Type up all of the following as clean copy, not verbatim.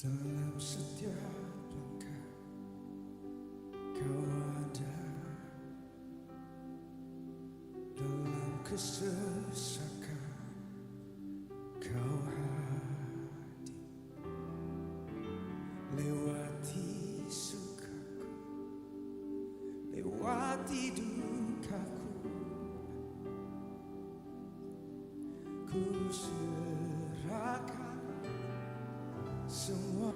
Dalam setiap langkah kau ada, dalam kesesakan kau hadir, lewati sukaku, lewati dukaku, ku serahkan semua.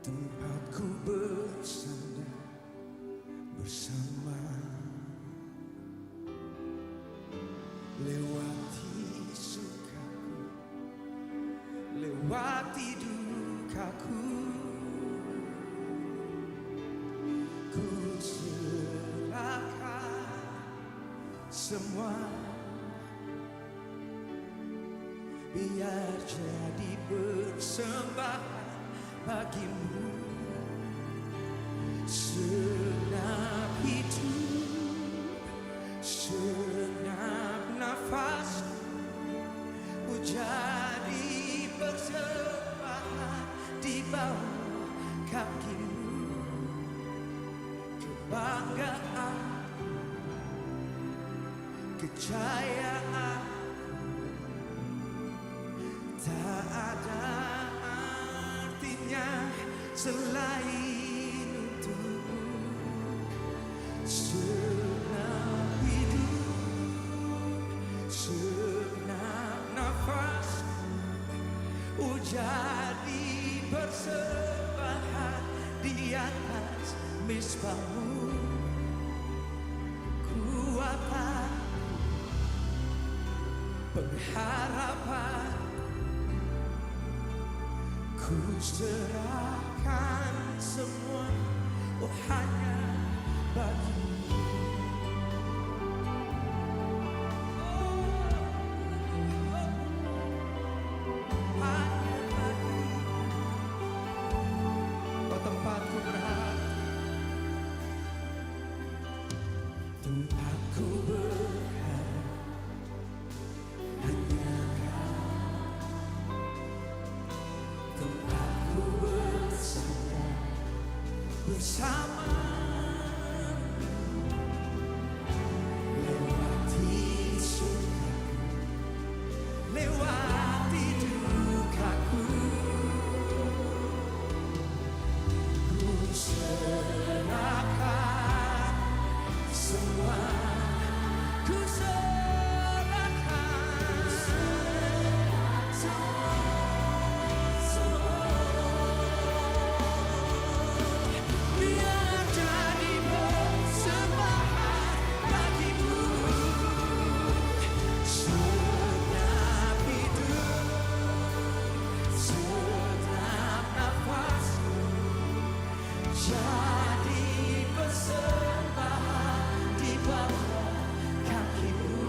Tempatku bersandar bersama, lewati sukaku, lewati dukaku, ku serahkan semua. Biar jadi persembahan bagimu, senap hidup, senap nafas, ku jadi persembahan di bawah kakimu. Kebanggaan, kejayaan, tak ada artinya selain untukmu. Senap hidup, senap nafas, jadi persembahan di atas mezbahmu. Kekuatan, pengharapan, ku serahkan semua, oh hanya bagimu. Hanya bagimu. Oh tempatku berharap, tempatku berharap hanya tempatku bersandar bersama, lewati sukaku, lewati dukaku, ku serahkan semua, ku serahkan semua. Biar jadi persembahan bagimu, senap hidup, senap nafas, jadi persembahan di bawah kakimu.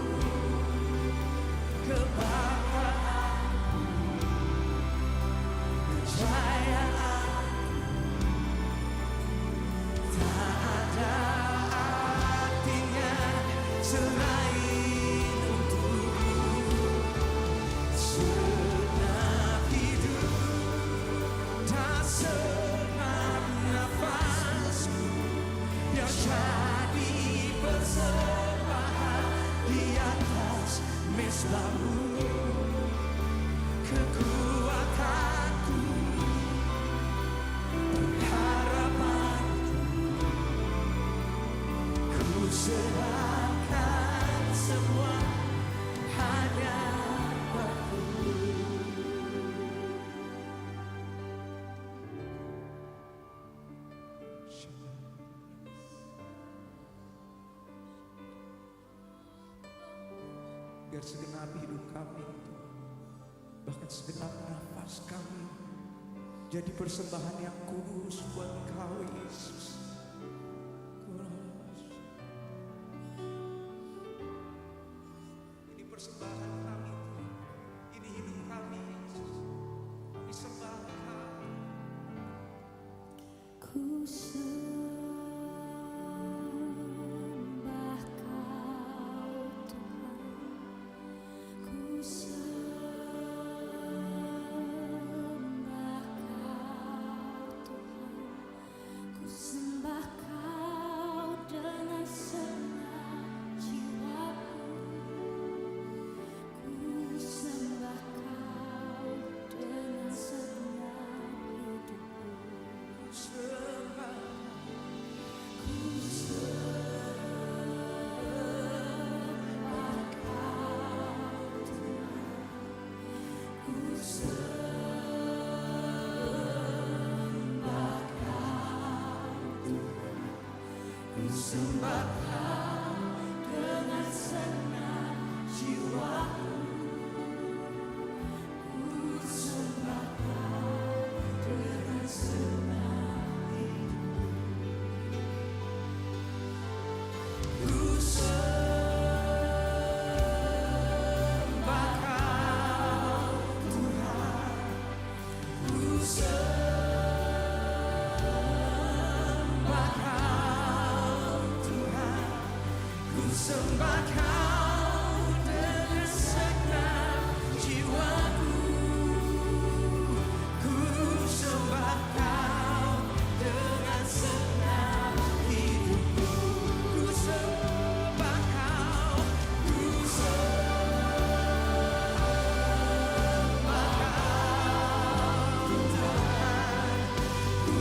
Kebanggaan, kejayaan, tak ada artinya selain untukmu. Senap hidup dan senap nafasku, yang jadi persembahan di atas mezbahmu. Kekuatanku, pengharapanku, ku serahkan semua hanya bagimu. Biar segenap hidup kami, bahkan segenap nafas kami, jadi persembahan yang kudus buat Engkau, Yesus. Ini persembahan kami, ini hidup kami, Yesus. Kami sembah Engkau. Ku sembah Kau Tuhan, ku sembah sembah dengan senang jiwaku. Ku sembah dengan senang hidupku. Ku sembah Kau Tuhan. Ku sembah Kau Tuhan. Ku sembah Kau dengan segenap jiwaku. Ku sembah Kau dengan segenap hidupku. Ku sembah Kau. Ku sembah Kau Tuhan. Ku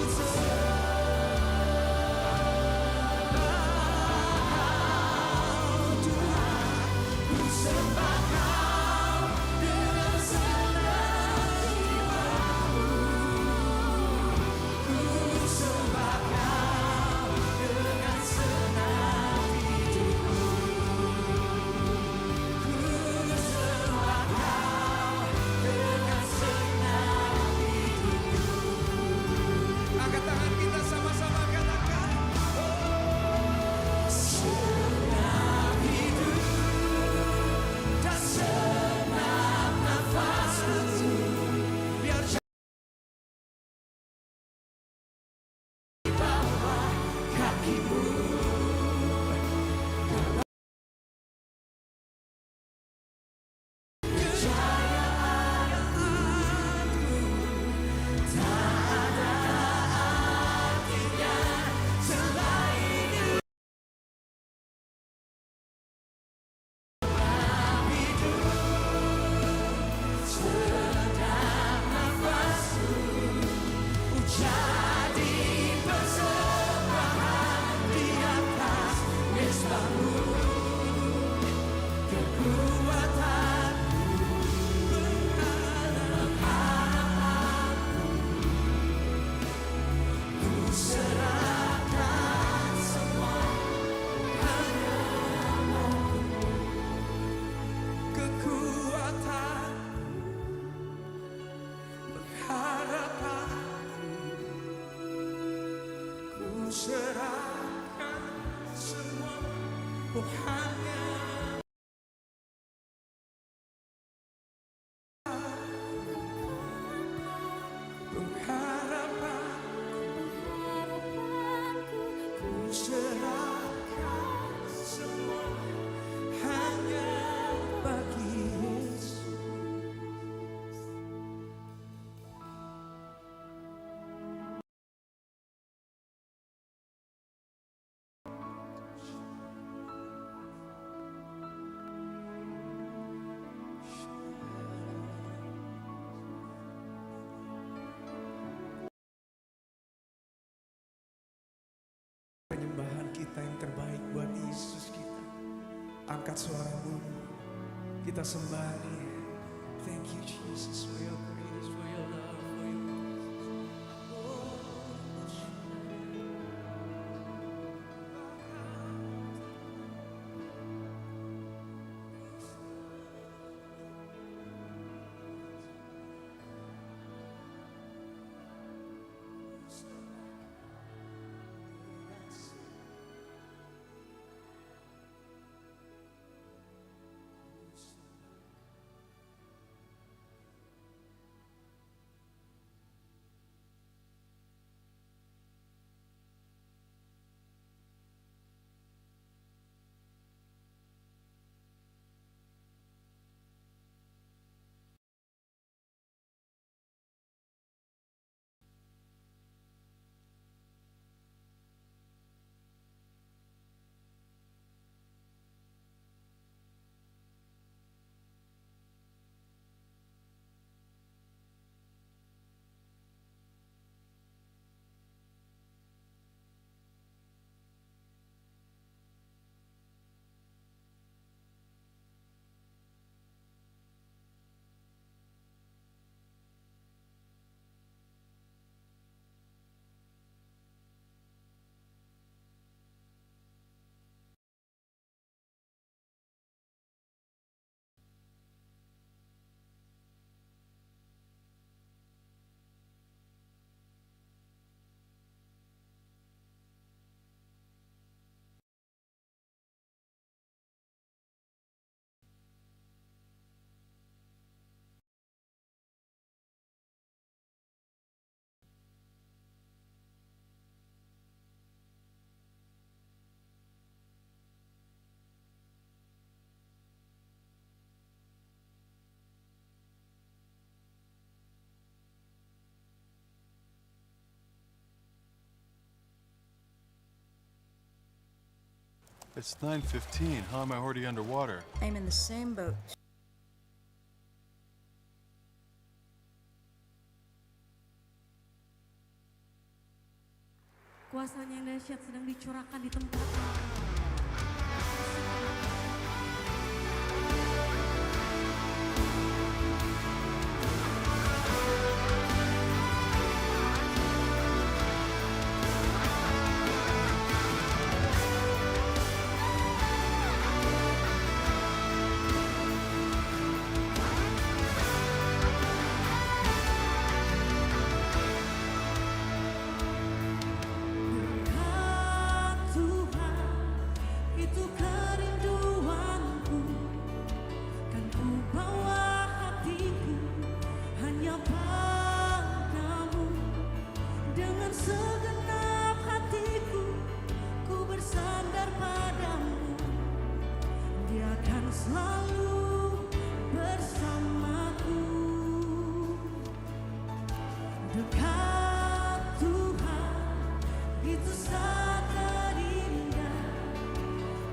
sembah Kau dengan segenap jiwaku. Ku sembah Kau dengan segenap hidupku. Ku sembah Kau dengan segenap hidupku. Angkat tangan kita sama-sama katakan, segenap hidup dan segenap nafasku, biar di bawah kakimu. Kejayaanku tak ada artinya selain hidup. Segenap nafasku jadi persembahan di atas mezbamu. Kekuatanku, pengharapanku, ku serahkan semua hanya padamu. Kekuatan, pengharapanku, ku serahkan semua hanya pengharapan. Ku serahkan semua hanya bagi Yesus. Penyembahan kita yang terbaik buat Yesus kita. Angkat suaramu, kita sembah Dia. Thank you Jesus for your grace, for your love, for your It's 9:15. How am I already underwater? I'm in the same boat. Kuasanya yang dahsyat sedang dicurahkan di tempat ini. Tuhan, itu kerinduanku, kan ku bawa hatiku hanya padamu. Dengan segenap hatiku, ku bersandar padamu. Dia akan selalu bersamaku. Dekat Tuhan, itu saat terindah.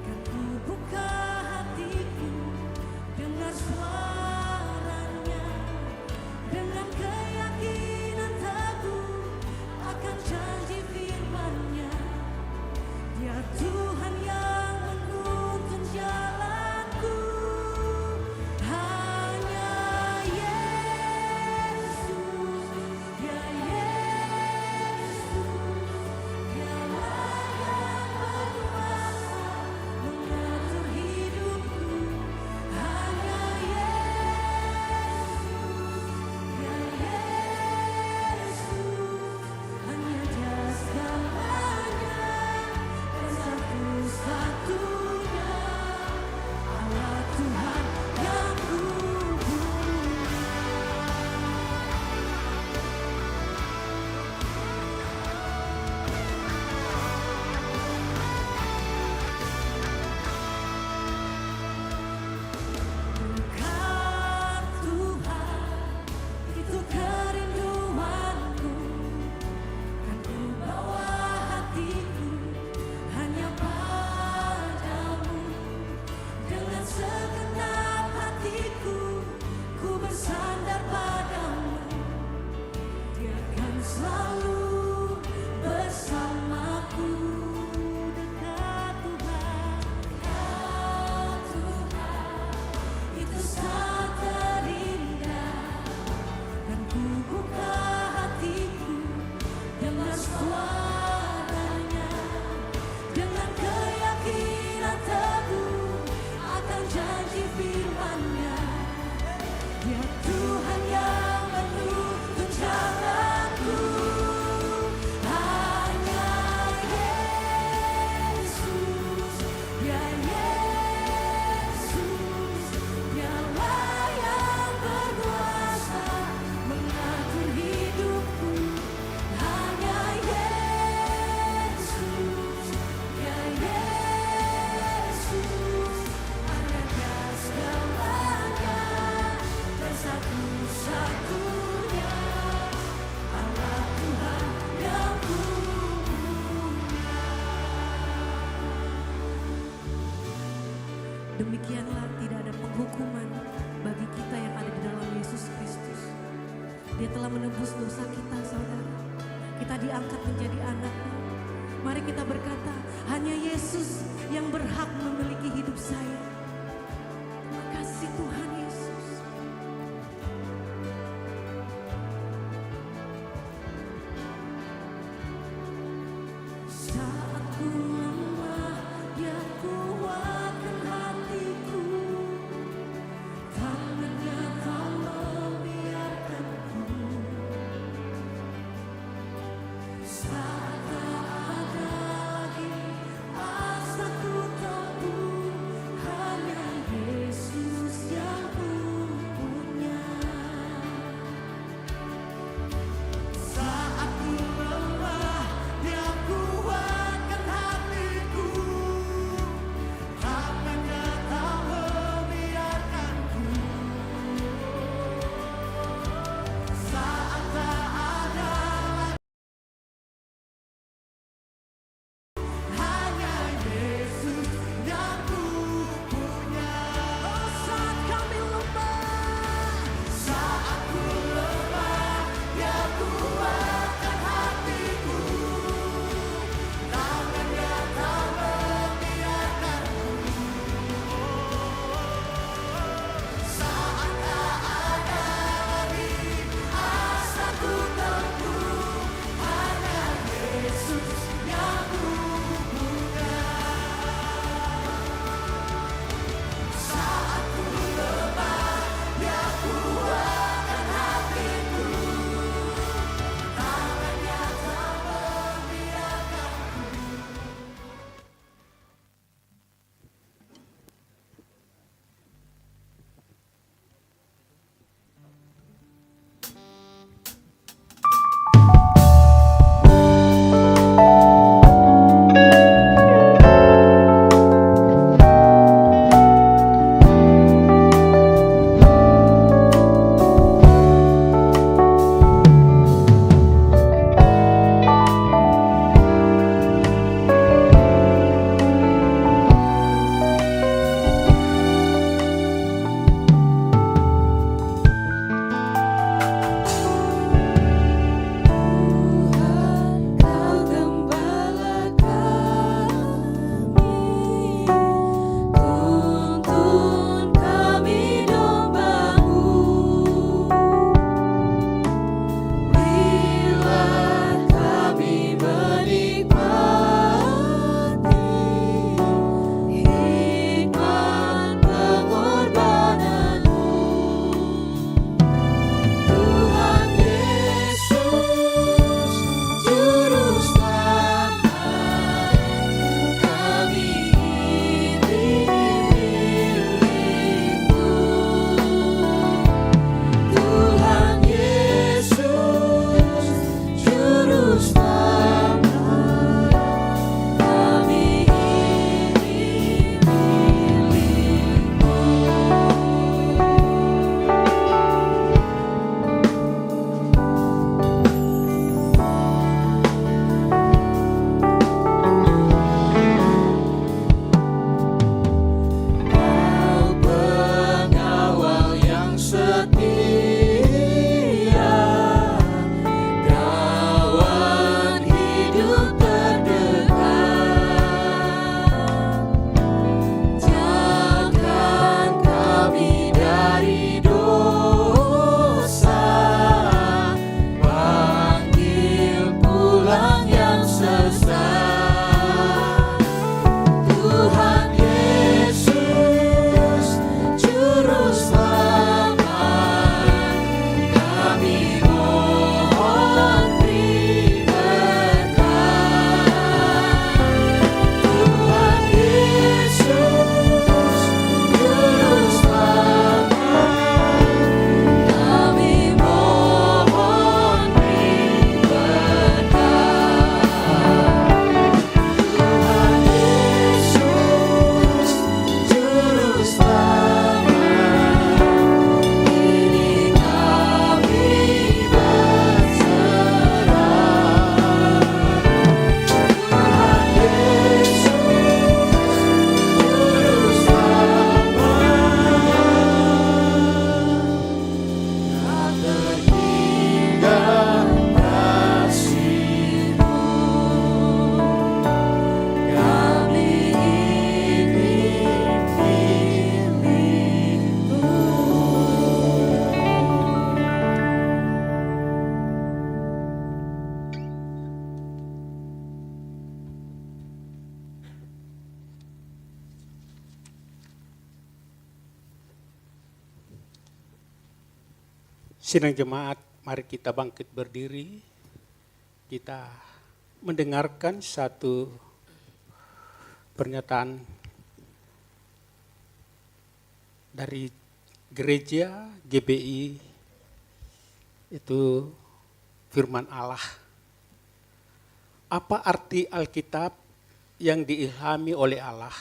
Kan ku buka hatiku, dengar suaranya. Dengan keyakinan teguh akan janji firman-Nya. Dia Tuhan yang menuntun jalanku. Hanya Yesus, ya Yesus, Dialah yang berkuasa mengatur hidupku. Hanya Yesus, ya Yesus, hanya Dia segalanya dan satu-satunya Allah Tuhan yang ku punya. Dekat Tuhan, itu kerinduanku, kan ku bawa hatiku hanya padamu. Dengan segenap hatiku, ku bersandar padamu. Dia akan selalu bersamaku. Dekat Tuhan, itu saat terindah. Dan ku buka hatiku, dengar suaranya. Dengan keyakinan teguh akan janji firman-Nya. Dia Tuhan yang menuntun jalanku. Hanya Yesus, ya Yesus, Dialah yang berkuasa mengatur hidupku. Hanya Yesus, ya Yesus, hanya Dia segalanya dan satu-satunya Allah Tuhan yang ku punya. Demikianlah tidak ada penghukuman bagi kita yang ada di dalam Yesus Kristus. Dia telah menebus dosa kita, saudara. Kita diangkat menjadi anak-Nya. Mari kita berkata, hanya Yesus yang berhak memiliki hidup saya. Terima kasih Tuhan Yesus. Saat ku lemah, Dia kuatkan hatiku. Tangan-Nya tak membiarkanku. Saat tak ada lagi asa ku tempuh, Sidang jemaat, mari kita bangkit berdiri. Kita mendengarkan satu pernyataan dari gereja GBI, itu firman Allah. Apa arti Alkitab yang diilhami oleh Allah?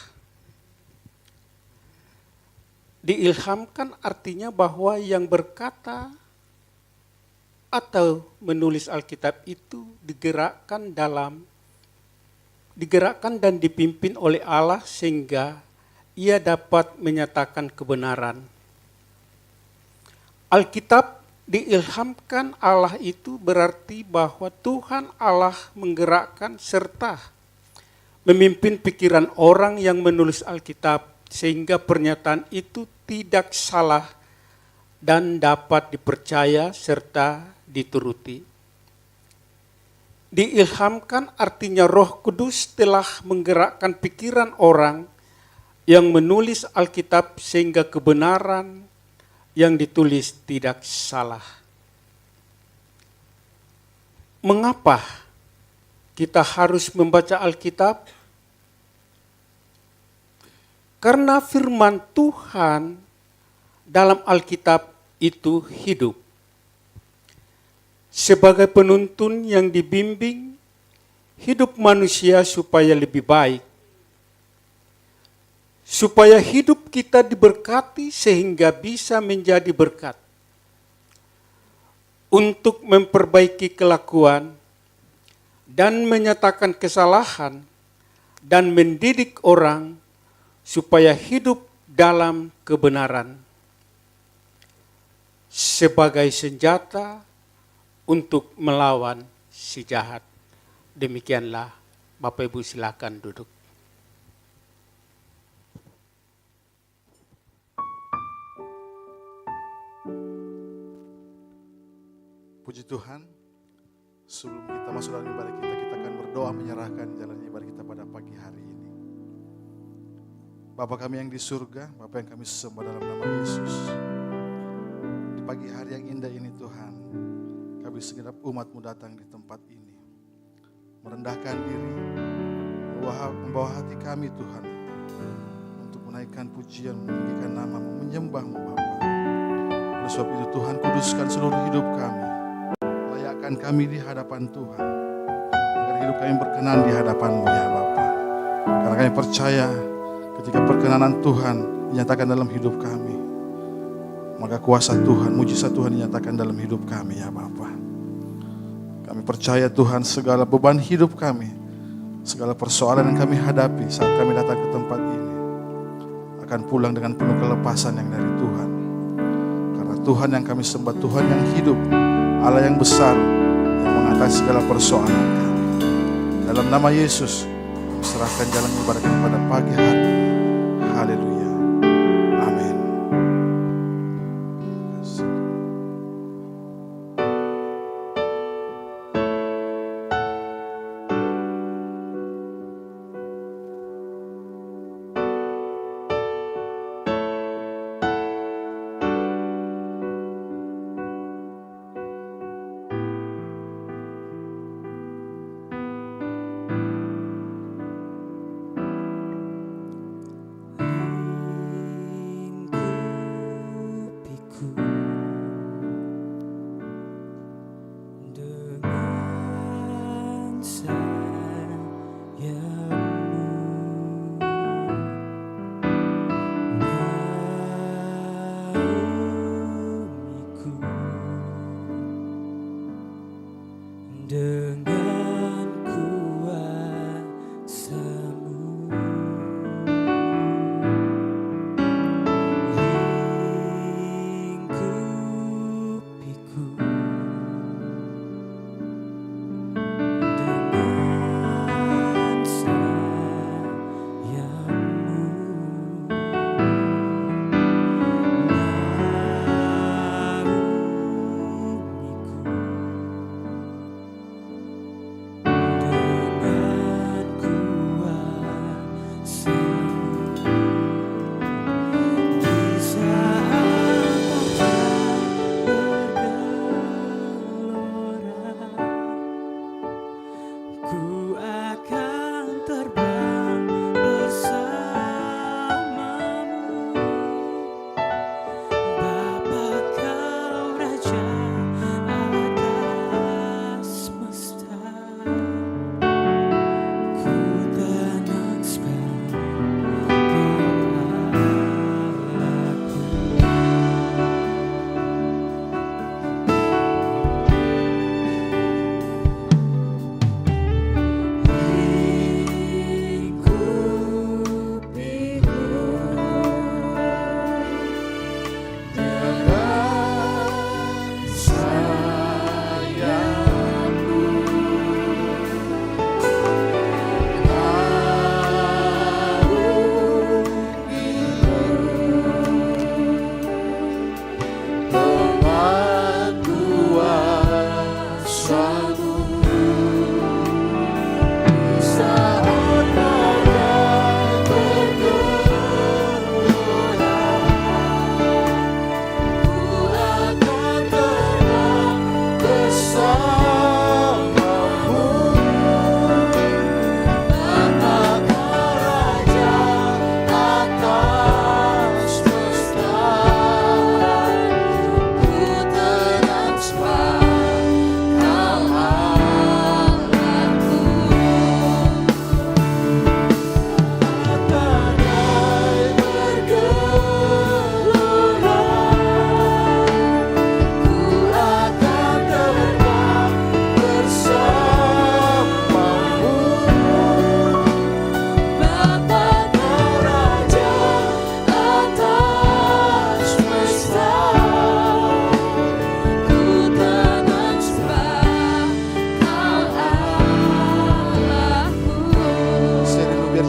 Diilhamkan artinya bahwa yang berkata atau menulis Alkitab itu digerakkan dan dipimpin oleh Allah sehingga ia dapat menyatakan kebenaran. Alkitab diilhamkan Allah itu berarti bahwa Tuhan Allah menggerakkan serta memimpin pikiran orang yang menulis Alkitab sehingga pernyataan itu tidak salah dan dapat dipercaya serta dituruti. Diilhamkan artinya Roh Kudus telah menggerakkan pikiran orang yang menulis Alkitab sehingga kebenaran yang ditulis tidak salah. Mengapa kita harus membaca Alkitab? Karena firman Tuhan dalam Alkitab itu hidup. Sebagai penuntun yang dibimbing hidup manusia supaya lebih baik. Supaya hidup kita diberkati sehingga bisa menjadi berkat. Untuk memperbaiki kelakuan dan menyatakan kesalahan dan mendidik orang supaya hidup dalam kebenaran. Sebagai senjata untuk melawan si jahat. Demikianlah, Bapak Ibu silakan duduk. Puji Tuhan, sebelum kita masuk dalam ibadah kita akan berdoa menyerahkan jalan ibadah kita pada pagi hari ini. Bapa kami yang di surga, Bapa yang kami sembah dalam nama Yesus. Di pagi hari yang indah ini Tuhan, kami segenap umat-Mu datang di tempat ini. Merendahkan diri, membawa hati kami Tuhan, untuk menaikkan pujian, meninggikan nama-Mu, menyembah-Mu Bapa. Oleh sebab itu Tuhan, kuduskan seluruh hidup kami. Layakkan kami di hadapan Tuhan, agar hidup kami berkenan di hadapan-Mu ya Bapa. Karena kami percaya ketika perkenanan Tuhan dinyatakan dalam hidup kami, maka kuasa Tuhan, mujizat Tuhan dinyatakan dalam hidup kami ya Bapa. Kami percaya Tuhan segala beban hidup kami, segala persoalan yang kami hadapi saat kami datang ke tempat ini, akan pulang dengan penuh kelepasan yang dari Tuhan. Karena Tuhan yang kami sembah, Tuhan yang hidup, Allah yang besar, yang mengatasi segala persoalan kami. Dalam nama Yesus, kami serahkan jalan ibadah kami pada pagi hari. Haleluya. Amin.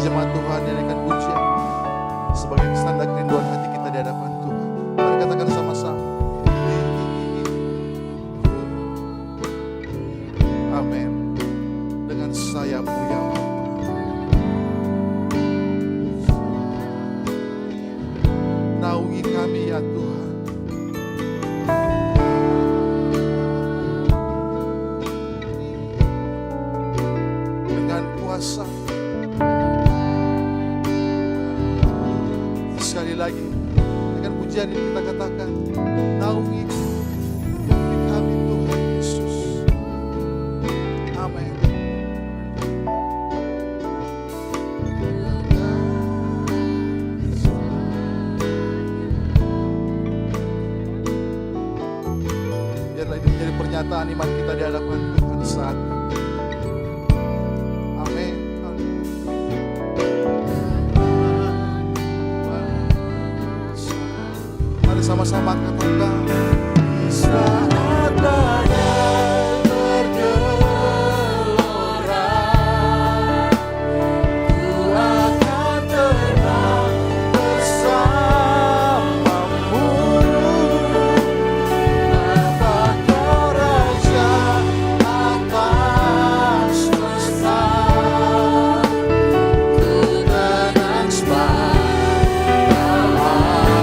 jemaat Tuhan yang akan pujian sebagai tanda kerinduan hati kita di hadapan Tuhan. Mari katakan sama-sama. Amin. Dengan sayapmu ya Allah. Naungi kami ya Tuhan. Dengan kuasa. Sekali lagi, dengan pujian ini kita katakan, naungi kami Tuhan Yesus. Amin. Biarlah ini menjadi pernyataan iman kita di hadapan Tuhan saat ini. Amin. Mari sama-sama katakan, saat badai bergelora, ku akan tenang bersamamu. Nampak Kau Raja atas semesta, ku tenang sepanjang malam.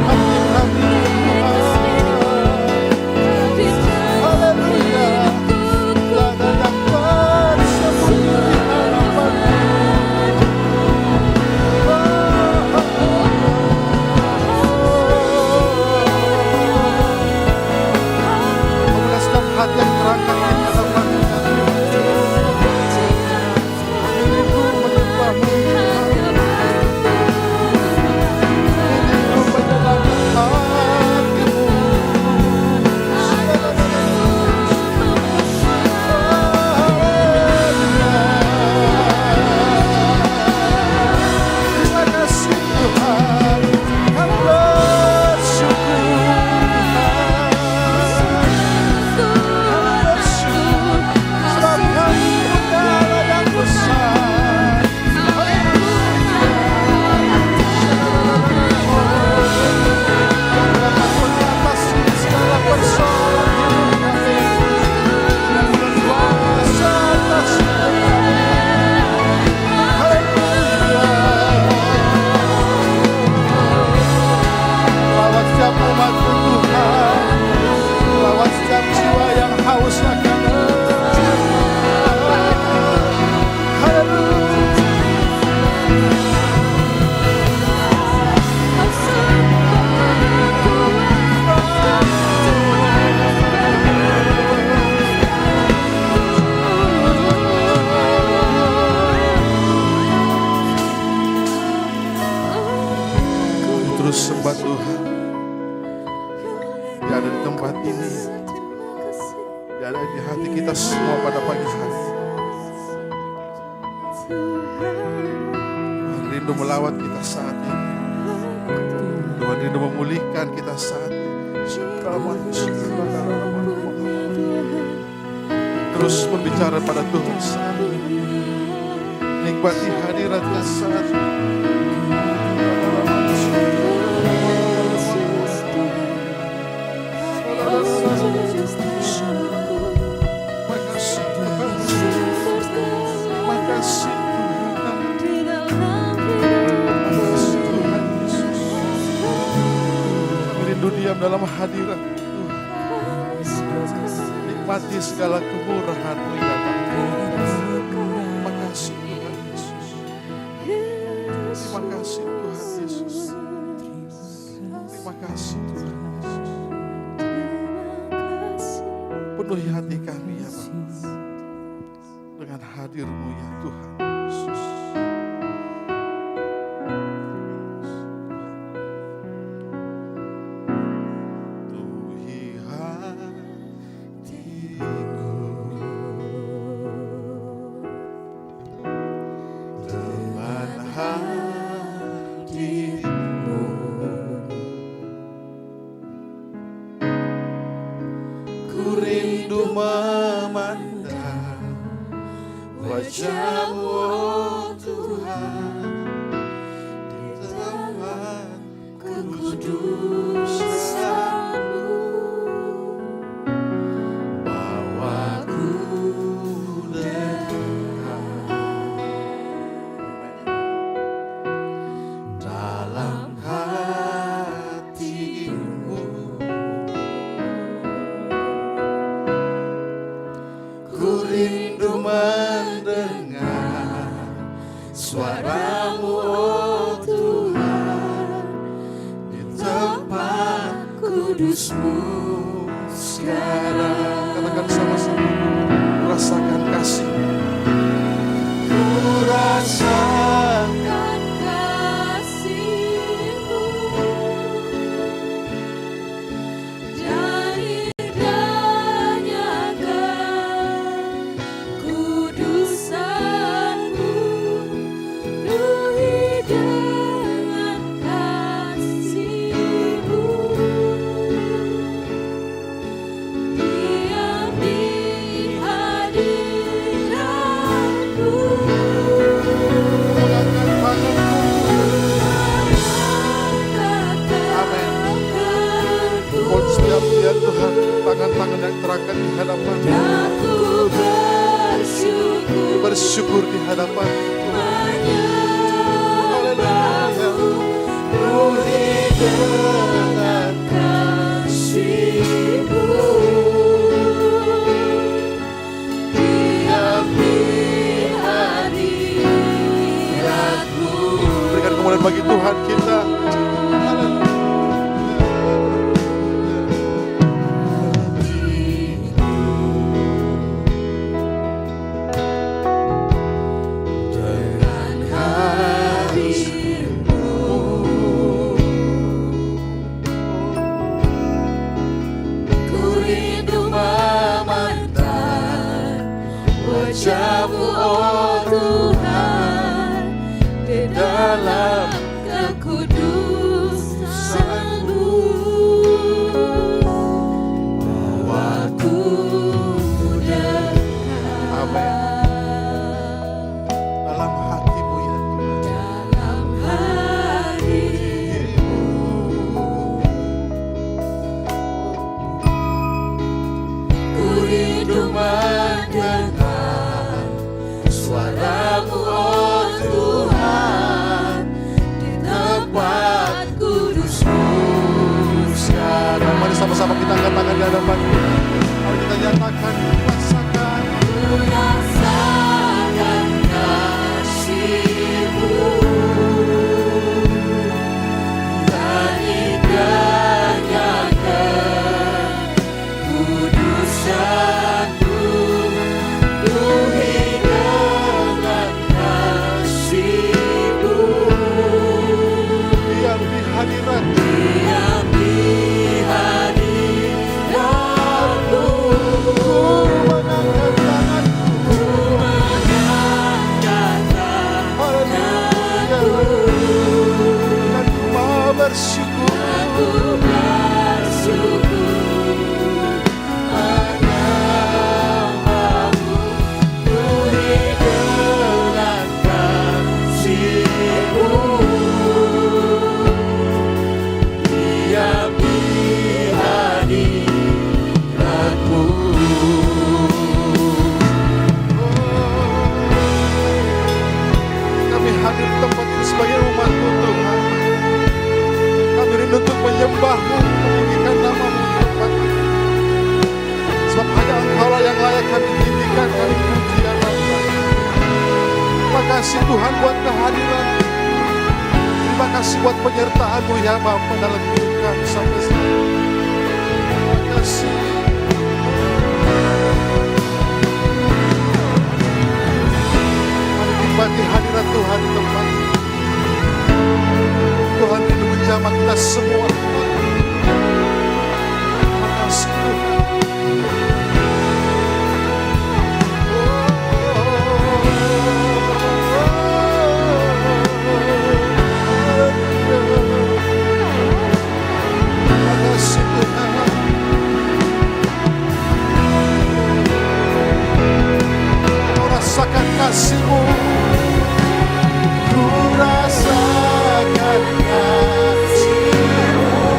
hati kami. Haleluya. Tiada yang tersembunyi di hadapan-Mu. Memulaskan hati yang terangkat di hadapan-Mu. Rindu menyembah-Mu. Rindu menyenangkan hati-Mu. Terima kasih Tuhan, kami bersyukur Tuhan. Sebab Kami Saudara yang besar. Yang dapat mengatasi segala persoalan hidup kami. Yang berkuasa atas hidup kami. Haleluya. Lawat setiap umat-Mu Tuhan. Lawat setiap jiwa yang haus akan terus sembah Tuhan. Dia ada di tempat ini. Dia ada di hati kita semua pada pagi hari. Tuhan rindu melawat kita saat ini. Tuhan rindu memulihkan kita saat ini. Terus berbicara pada Tuhan saat ini. Nikmati hadiratnya saat ini. Makasih Tuhan. Makasih Tuhan. Makasih Tuhan Yesus. Kami rindu diam dalam hadirat Tuhan. Nikmati segala kemurahan-Mu ya Bapa. Makasih Tuhan Yesus. Terima kasih Tuhan Yesus. Terima kasih Tuhan Yesus. Penuhi hati kami ya Bapa dengan hadir-Mu ya Tuhan Yesus. Tuhi hatiku dengan hati-Mu. Ku rindu memandang wajah-Mu, oh Tuhan, di tempat kudusan-Mu. Bawaku dekat dalam hati-Mu. Ku rindu mendengar suara-Mu, oh Tuhan, di tempat kudus-Mu sekarang. Katakan sama-sama, rasakan kasih. Ku rasakan kasih-Mu dan indahnya kudusan-Mu, penuhi dengan kasih-Mu. Diam di hadirat-Mu. Mohon setiap dia Tuhan, tangan-tangan yang terangkat di hadapan. Aku Bersyukur di hadapan Tuhan. Haleluya. Tuhan kita. Wajah-Mu, oh Tuhan, di dalam kekudusan-Mu. Bawaku dekat. Amin. Dalam hati-Mu ya Tuhan. Dalam hati-Mu. Ku rindu mendengar suara-Mu, oh Tuhan, di tempat kudus-Mu sekarang. Mari sama-sama kita angkat tangan di hadapan Tuhan. Mari kita nyatakan, rasakan. Ku rasakan kasih-Mu dan indahnya kekudusan-Mu. Penuhi dengan kasih-Mu. Diam di hadirat. Diam di hadirat-Mu. Mengangkat tanganku. Mengangkat tanganku. Dan ku mau bersyukur. Aku bersyukur menambahmu. Penuhi dengan kasih-Mu. Diam di hadirat-Mu. Kami hadir di tempat ini sebagai umat-Mu Tuhan. Kami rindu untuk menyembah-Mu, meninggikan nama-Mu di tempat ini. Sebab hanya Engkau-lah yang layak kami tinggikan, kami puji ya Bapa. Terima kasih Tuhan buat kehadiran. Terima kasih buat penyertaan-Mu ya Bapa dalam hidup kami sampai sekarang. Terima kasih. Mari nikmati hadirat Tuhan di tempat ini. Tuhan rindu menjamah kita semua. Terima kasih Tuhan. Terima kasih Tuhan. Kau rasakan kasih-Mu. Ku rasakan kasih-Mu.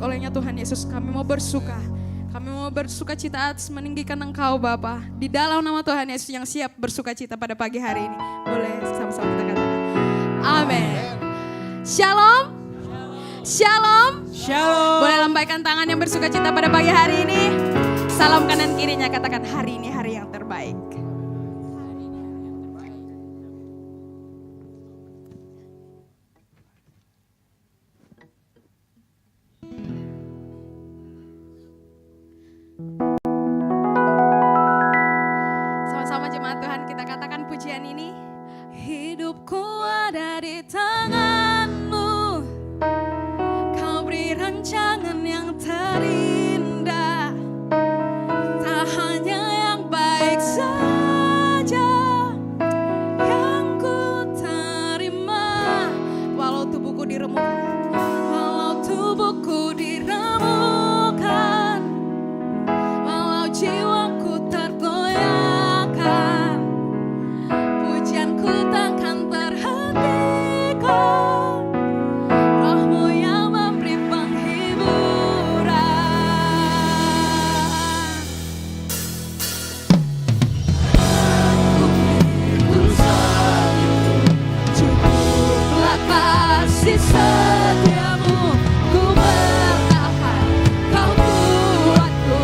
olehnya Tuhan Yesus, kami mau bersuka. Kami mau bersuka cita atas meninggikan Engkau Bapa. Di dalam nama Tuhan Yesus yang siap bersuka cita pada pagi hari ini. Boleh sama-sama kita katakan. Amin. Shalom. Shalom. Shalom. Boleh lambaikan tangan yang bersuka cita pada pagi hari ini. Salam kanan kirinya, katakan hari ini hari yang terbaik. Sama-sama jemaat Tuhan kita katakan pujian ini. Hidupku ada di tangan-Mu. Kau beri rancangan yang terindah. Tak hanya yang baik saja yang ku terima. Walau tubuhku diremukkan, walau tubuhku diremukkan, walau jiwaku tergoyahkan, pujianku takkan terhentikan. Roh-Mu yang memberi penghiburan. Cukuplah kasih setiamu, ku bertahan, kau kuatku,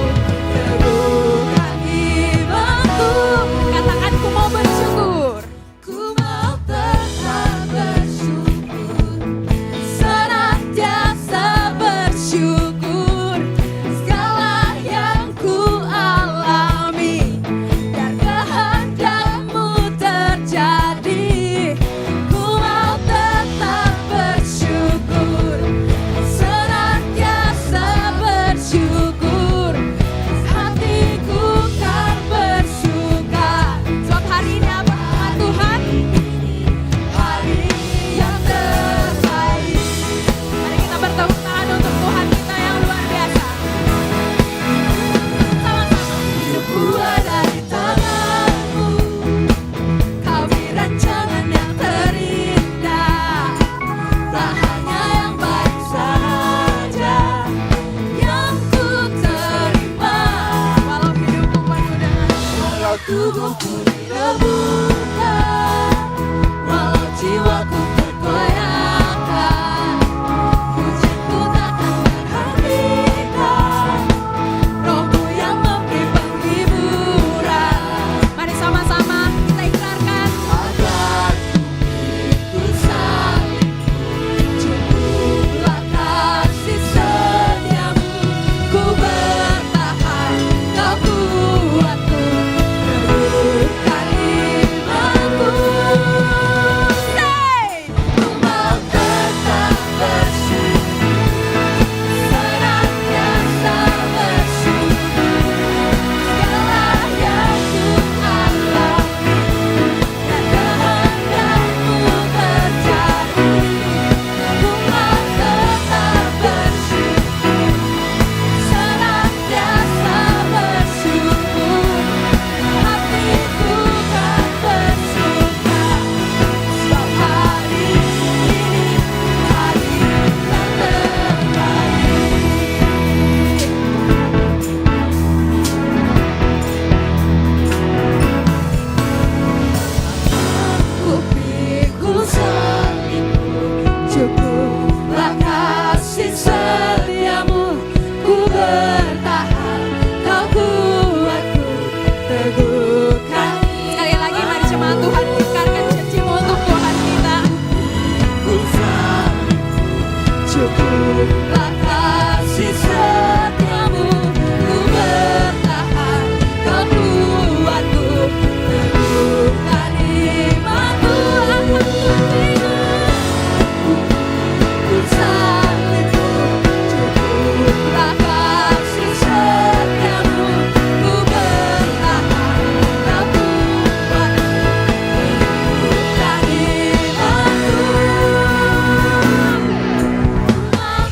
teguhkan imanku. Katakan ku mau bersyukur. Ku mau tetap bersyukur, senantiasa bersyukur. Segala yang ku alami, biar kehendak-Mu terjadi. Ku mau tetap bersyukur, senantiasa bersyukur. Hatiku kan bersuka, sebab hari ini apa Tuhan? Hari yang terbaik. Mari kita bertepuk tangan untuk Tuhan kita yang luar biasa. Sama-sama. Hidupku ada di tangan-Mu. Kau beri rancangan yang terindah. Tak hanya yang baik saja yang ku terima. Walau hidupku penuh dengan, walau tubuhku diremukkan, walau jiwaku tergoyahkan, pujianku takkan terhentikan. Roh-Mu yang memberi penghiburan. Mari sama-sama kita ikrarkan. Agar ku salibmu, cukuplah kasih setiamu, ku bertahan, kau kuatku, teguhkan imanku. Say, ku mau tetap bersyukur, senantiasa bersyukur. Segala yang ku alami, dan kehendak-Mu terjadi. Ku mau tetap bersyukur, senantiasa bersyukur. Hatiku kan bersuka, sebab hari ini hari yang terbaik. Ku pikul salibmu, cukuplah kasih setiamu, ku bertahan, kau kuatku, teguhkan. Sekali lagi mari jemaat Tuhan ikrarkan janji-Mu untuk Tuhan kita. Cukuplah kasih setiamu, ku bertahan, kau kuatku, teguhkan imanku. Akan ku salibmu, cukuplah kasih setiamu, ku bertahan, kau kuatku, teguhkan imanku. Mau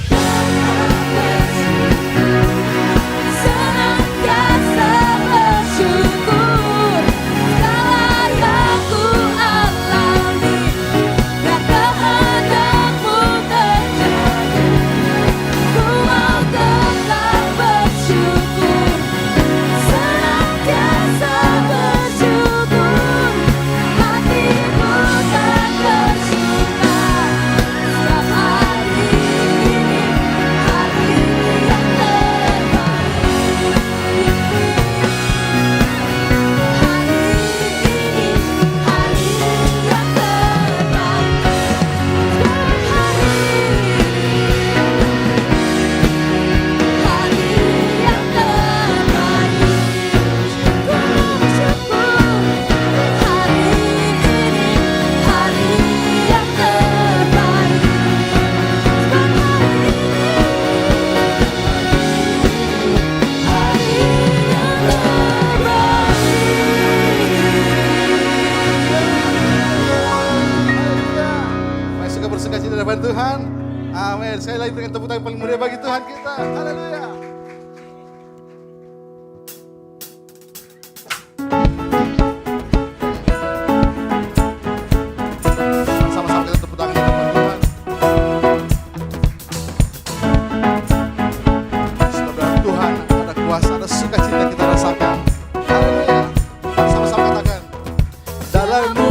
Tuhan. Amin. Sekali lagi berikan tepuk tangan paling meriah bagi Tuhan kita. Haleluya. Sama-sama kita tepuk tangan di depan Tuhan. Saudara Tuhan, ada kuasa, ada sukacita kita rasakan. Haleluya. Sama-sama katakan. Dalammu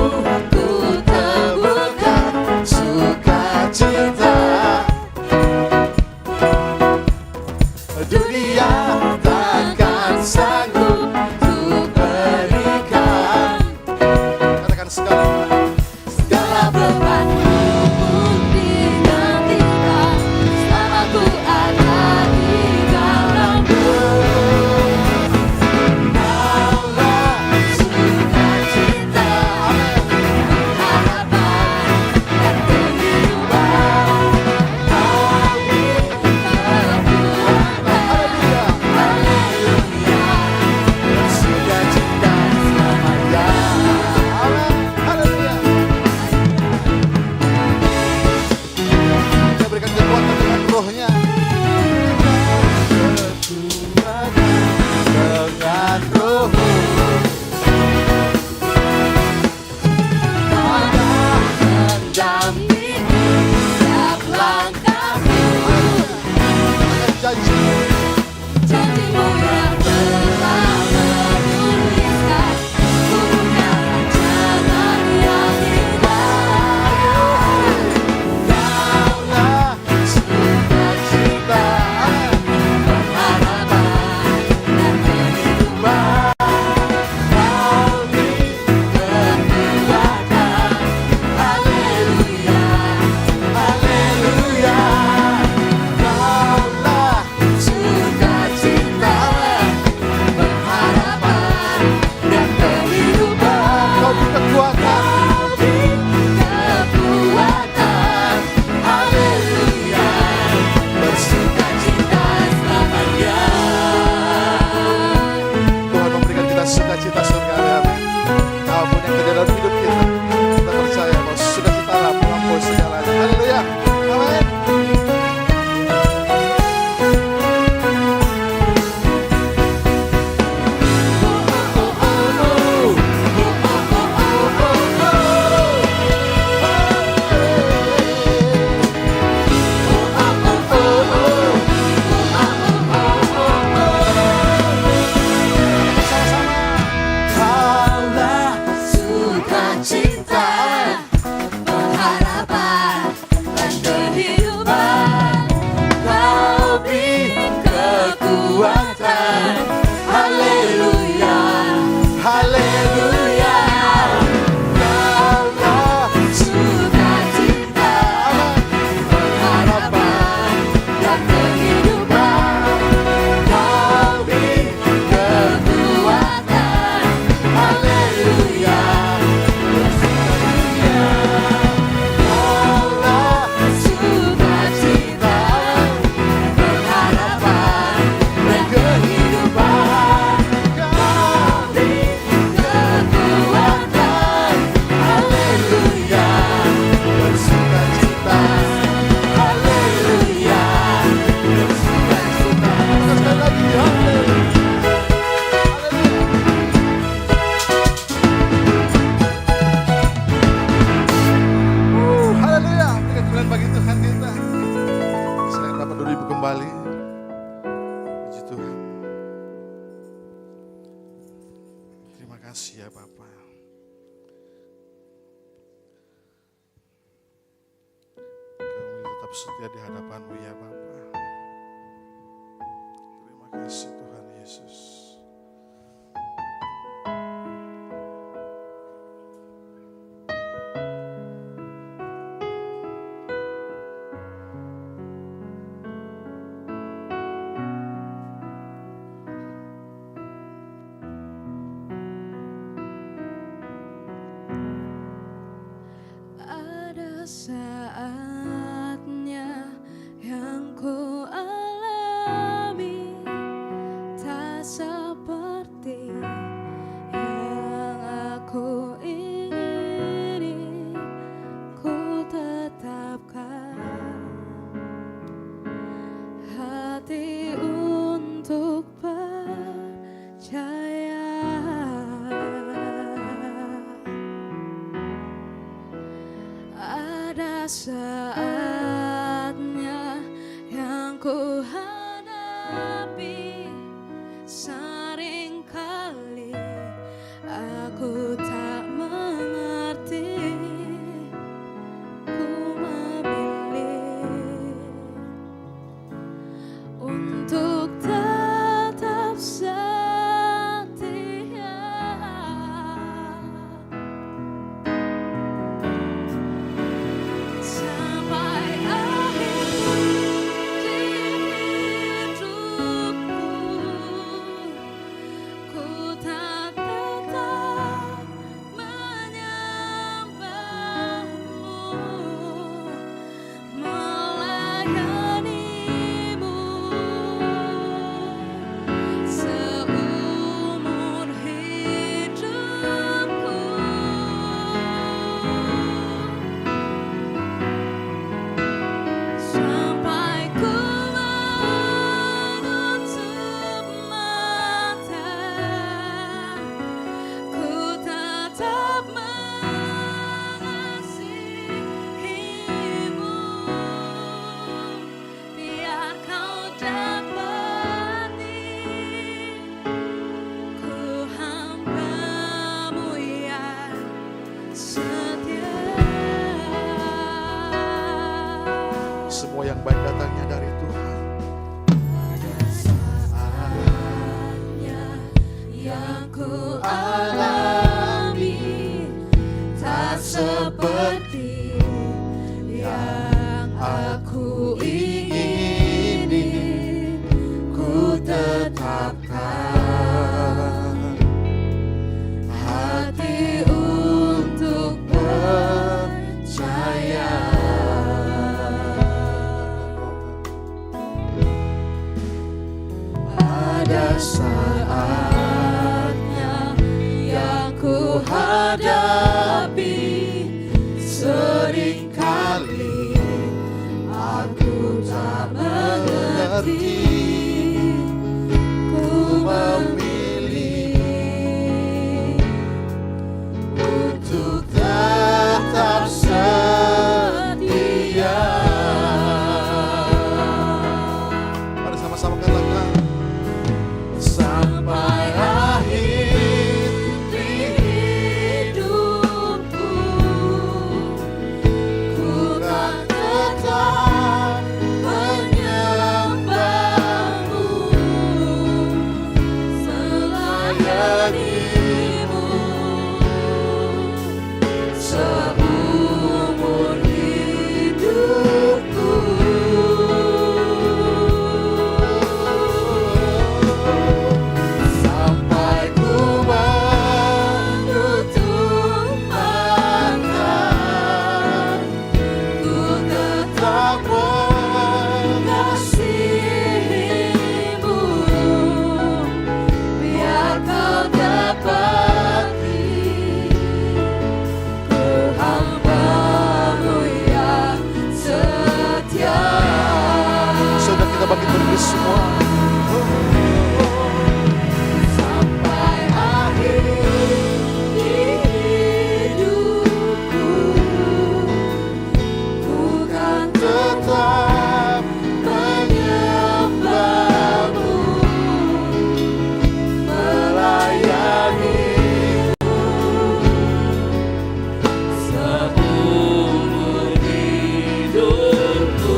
ku temukan sukacita. Dunia takkan sanggup ku berikan. Katakan segala bebanmu pun digantikan selama ku ada di dalammu. Kaulah sukacita, harapan dan kehidupan. Kau beri kekuatan, haleluya, bersukacita selamanya. Haleluya. Dia berikan kekuatan dengan rohnya. Kekuatan dengan rohmu. Mendampingi setiap langkahmu. Janji. Janjimu yang telah menuliskan, ku punya rancangan yang indah. Kaulah sukacita, Harapan dan kehidupan. Kau beri kekuatan, haleluya, haleluya. Kaulah sukacita, pengharapan dan kehidupan. kau beri kekuatan. Kekuatan, haleluya, bersukacita selamanya. Tuhan memberikan kita sukacita surgawi. Amin. Apapun yang terjadi dalam hidup kita, kita percaya bahwa sukacita lah melampaui segalanya. Haleluya. Amin. Kaulah sukacita, pengharapan dan kehidupan. Kau beri kekuatan, haleluya, Haleluya. kaulah sukacita, pengharapan dan kehidupan. Kau beri kekuatan, haleluya, kaulah sukacita, pengharapan dan kehidupan. Kau beri kekuatan, haleluya, Bersukacita. haleluya, bersukacita. Sekali lagi. Haleluya. Haleluya. Berikan kemuliaan bagi Tuhan kita. Silakan Bapak duduk ibu kembali. Puji Tuhan. Terima kasih ya Bapak. Kami tetap setia di hadapan-Mu ya Bapak. Terima kasih Tuhan Yesus. Ada saatnya yang ku alami, tak sama saatnya yang ku hadapi, seringkali aku tak mengerti. Ku memilih untuk tetap setia sampai akhir hidupku. Ku tak tetap menyembahmu, melayanimu seumur hidupku. Sampai ku menutup mata, ku tetap mengasihimu. Biar kau dapati ku hamba-Mu yang setia. Semua yang baik datangnya dari Tuhan. Saatnya yang ku alami tak seperti yang aku ingini. Ku tetapkan hati untuk percaya. Ada saatnya yang ku hadapi, seringkali aku tak mengerti. Ku memilih untuk tetap setia. Mari sama-sama katakan. Sampai akhir hidupku, ku kan tetap menyembahmu, melayanimu seumur hidupku. Sampai ku menutup mata, ku tetap mengasihimu. Biar kau dapati ku hamba-Mu yang setia. Saudara, kita bangkit berdiri semua. Sampai akhir hidupku, ku kan tetap menyembahmu, melayanimu seumur hidupku.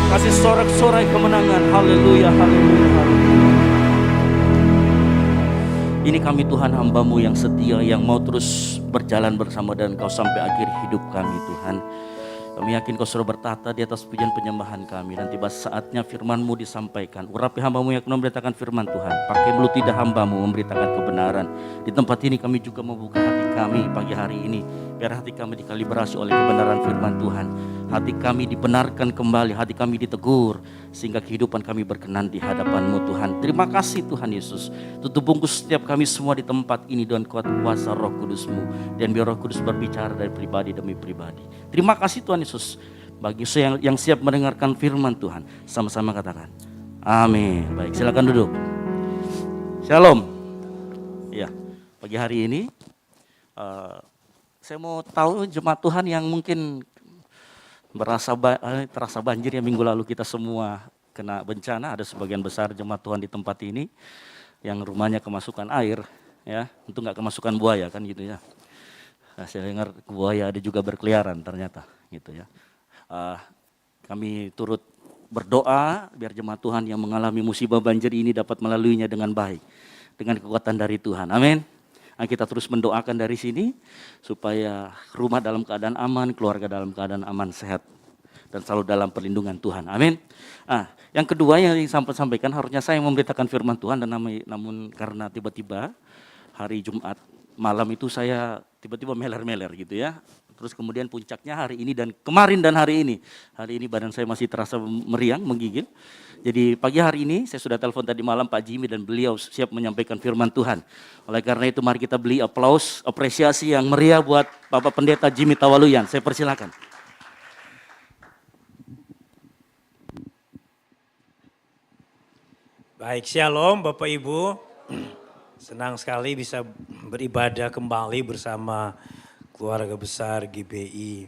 Kasih sorak-sorai kemenangan. Haleluya, haleluya, haleluya. Ini kami Tuhan, hamba-Mu yang setia, yang mau terus berjalan bersama dengan Kau sampai akhir hidup kami Tuhan. Kami yakin Kau sudah bertata di atas pujian penyembahan kami. Dan tiba saatnya firman-Mu disampaikan. Urapi hamba-Mu yang memberitakan firman Tuhan. Pakai mulut lidah hamba-Mu memberitakan kebenaran. Di tempat ini kami juga membuka hati kami pagi hari ini. Biar hati kami dikalibrasi oleh kebenaran firman Tuhan. Hati kami dibenarkan kembali, hati kami ditegur. Sehingga kehidupan kami berkenan di hadapan-Mu Tuhan. Terima kasih Tuhan Yesus. Tutup bungkus setiap kami semua di tempat ini dengan kuasa Roh Kudus-Mu. Dan biar Roh Kudus berbicara dari pribadi demi pribadi. Terima kasih Tuhan Yesus. Bagi saya yang siap mendengarkan firman Tuhan. Sama-sama katakan. Amin. Baik, silakan duduk. Shalom. Ya, pagi hari ini saya mau tahu jemaat Tuhan yang mungkin terasa banjir ya, minggu lalu kita semua kena bencana. Ada sebagian besar jemaat Tuhan di tempat ini yang rumahnya kemasukan air, ya, untuk nggak kemasukan buaya kan gitu ya. Nah, saya dengar buaya ada juga berkeliaran ternyata gitu ya. Kami turut berdoa biar jemaat Tuhan yang mengalami musibah banjir ini dapat melaluinya dengan baik, dengan kekuatan dari Tuhan. Amin. Nah, kita terus mendoakan dari sini supaya rumah dalam keadaan aman, keluarga dalam keadaan aman, sehat, dan selalu dalam perlindungan Tuhan. Amin. Nah, yang kedua yang sampaikan, harusnya saya memberitakan firman Tuhan, dan namun karena tiba-tiba hari Jumat malam itu saya tiba-tiba meler-meler gitu ya. Terus kemudian puncaknya hari ini dan kemarin dan hari ini. Hari ini badan saya masih terasa meriang, menggigil. Jadi pagi hari ini saya sudah telepon tadi malam Pak Jimmy dan beliau siap menyampaikan firman Tuhan. Oleh karena itu mari kita beri aplaus, apresiasi yang meriah buat Bapak Pendeta Jimmy Tawaluyan. Saya persilakan. Baik, shalom Bapak Ibu. Senang sekali bisa beribadah kembali bersama keluarga besar GBI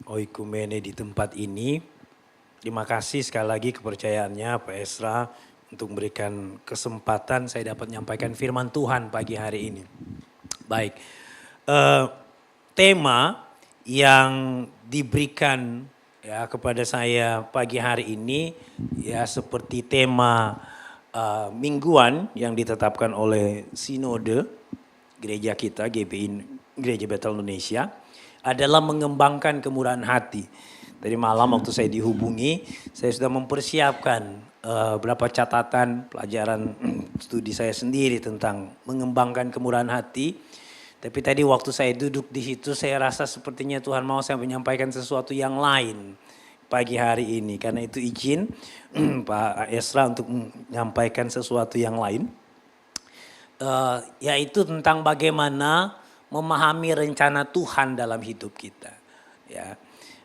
Oikumene di tempat ini. Terima kasih sekali lagi kepercayaannya Pak Esra untuk memberikan kesempatan saya dapat menyampaikan firman Tuhan pagi hari ini. Baik, tema yang diberikan ya kepada saya pagi hari ini ya seperti tema mingguan yang ditetapkan oleh Sinode gereja kita GBI Gereja Bethel Indonesia adalah mengembangkan kemurahan hati. Tadi malam waktu saya dihubungi, saya sudah mempersiapkan beberapa catatan pelajaran studi saya sendiri tentang mengembangkan kemurahan hati. Tapi tadi waktu saya duduk di situ, saya rasa sepertinya Tuhan mau saya menyampaikan sesuatu yang lain pagi hari ini. Karena itu izin Pak Esra untuk menyampaikan sesuatu yang lain. Yaitu tentang bagaimana memahami rencana Tuhan dalam hidup kita. Ya,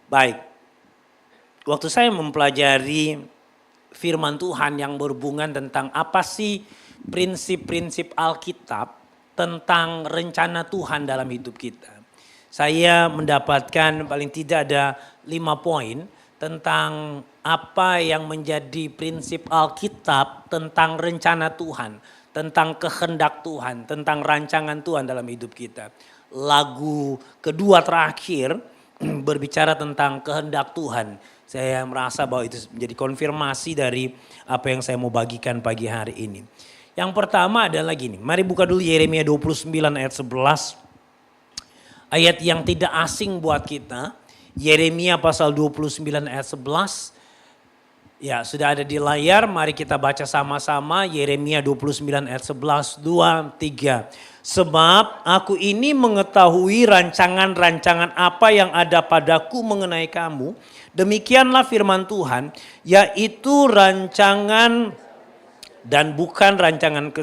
baik. Waktu saya mempelajari firman Tuhan yang berhubungan tentang apa sih prinsip-prinsip Alkitab tentang rencana Tuhan dalam hidup kita. Saya mendapatkan paling tidak ada 5 poin tentang apa yang menjadi prinsip Alkitab tentang rencana Tuhan, tentang kehendak Tuhan, tentang rancangan Tuhan dalam hidup kita. Lagu kedua terakhir berbicara tentang kehendak Tuhan. Saya merasa bahwa itu menjadi konfirmasi dari apa yang saya mau bagikan pagi hari ini. Yang pertama adalah gini, mari buka dulu Yeremia 29 ayat 11. Ayat yang tidak asing buat kita. Yeremia pasal 29 ayat 11. Ya, sudah ada di layar, mari kita baca sama-sama Yeremia 29 ayat 11, 2, 3. Sebab aku ini mengetahui rancangan-rancangan apa yang ada padaku mengenai kamu. Demikianlah firman Tuhan, yaitu rancangan dan bukan rancangan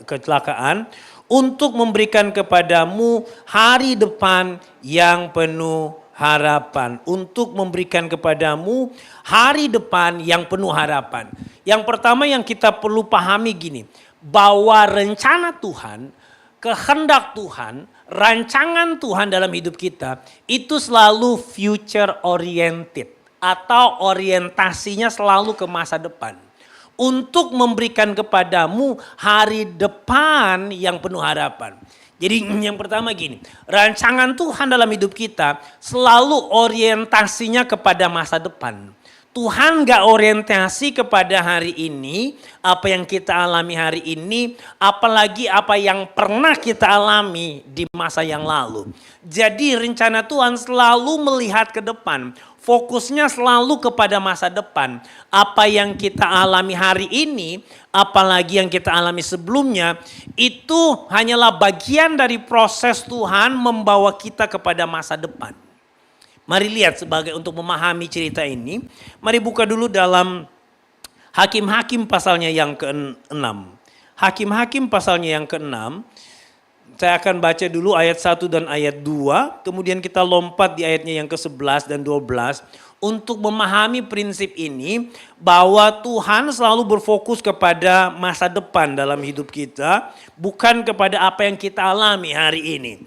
kecelakaan untuk memberikan kepadamu hari depan yang penuh harapan. Untuk memberikan kepadamu hari depan yang penuh harapan. Yang pertama yang kita perlu pahami gini, bahwa rencana Tuhan, kehendak Tuhan, rancangan Tuhan dalam hidup kita itu selalu future oriented atau orientasinya selalu ke masa depan. Untuk memberikan kepadamu hari depan yang penuh harapan. Jadi yang pertama gini, rancangan Tuhan dalam hidup kita selalu orientasinya kepada masa depan. Tuhan gak orientasi kepada hari ini, apa yang kita alami hari ini, apalagi apa yang pernah kita alami di masa yang lalu. Jadi rencana Tuhan selalu melihat ke depan, fokusnya selalu kepada masa depan. Apa yang kita alami hari ini, apalagi yang kita alami sebelumnya, itu hanyalah bagian dari proses Tuhan membawa kita kepada masa depan. Mari lihat sebagai untuk memahami cerita ini. Mari buka dulu dalam Hakim-Hakim pasalnya yang ke-6. Hakim-Hakim pasalnya yang ke-6. Saya akan baca dulu ayat 1 dan ayat 2. Kemudian kita lompat di ayatnya yang ke-11 dan 12. Untuk memahami prinsip ini bahwa Tuhan selalu berfokus kepada masa depan dalam hidup kita. Bukan kepada apa yang kita alami hari ini.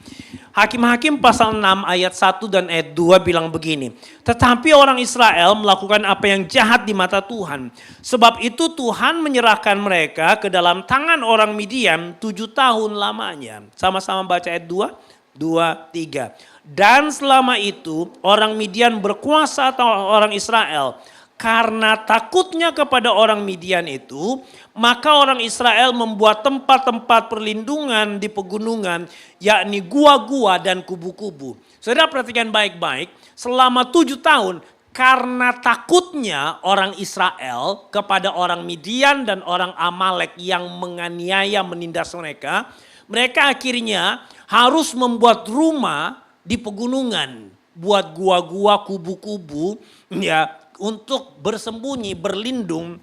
Hakim-Hakim pasal 6 ayat 1 dan ayat 2 bilang begini. Tetapi orang Israel melakukan apa yang jahat di mata Tuhan. Sebab itu Tuhan menyerahkan mereka ke dalam tangan orang Midian 7 tahun lamanya. Sama-sama baca ayat 2, 2, 3. Dan selama itu orang Midian berkuasa atas orang Israel. Karena takutnya kepada orang Midian itu, maka orang Israel membuat tempat-tempat perlindungan di pegunungan, yakni gua-gua dan kubu-kubu. Saudara perhatikan baik-baik, selama 7 tahun karena takutnya orang Israel kepada orang Midian dan orang Amalek yang menganiaya, menindas mereka, mereka akhirnya harus membuat rumah di pegunungan, buat gua-gua, kubu-kubu, ya, untuk bersembunyi, berlindung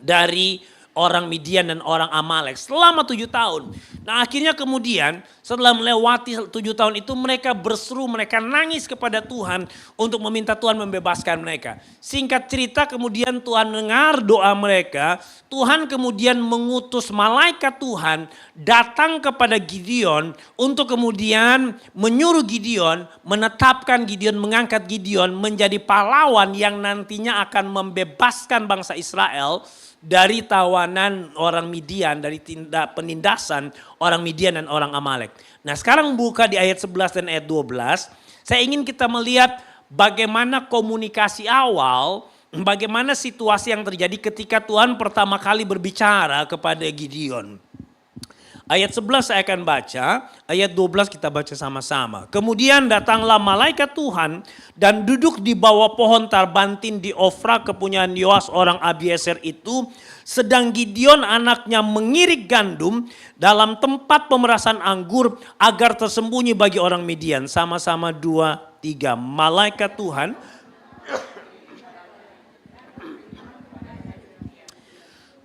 dari orang Midian dan orang Amalek selama 7 tahun. Nah akhirnya kemudian setelah melewati 7 tahun itu mereka berseru, mereka nangis kepada Tuhan untuk meminta Tuhan membebaskan mereka. Singkat cerita kemudian Tuhan dengar doa mereka. Tuhan kemudian mengutus malaikat Tuhan datang kepada Gideon untuk kemudian menyuruh Gideon, menetapkan Gideon, mengangkat Gideon menjadi pahlawan yang nantinya akan membebaskan bangsa Israel dari tawanan orang Midian, dari tindak penindasan orang Midian dan orang Amalek. Nah sekarang buka di ayat 11 dan ayat 12. Saya ingin kita melihat bagaimana komunikasi awal, bagaimana situasi yang terjadi ketika Tuhan pertama kali berbicara kepada Gideon. Ayat 11 saya akan baca, ayat 12 kita baca sama-sama. Kemudian datanglah malaikat Tuhan dan duduk di bawah pohon tarbantin di Ofra kepunyaan Yoas orang Abiezer itu. Sedang Gideon anaknya mengirik gandum dalam tempat pemerasan anggur agar tersembunyi bagi orang Midian. Sama-sama 2, 3. Malaikat Tuhan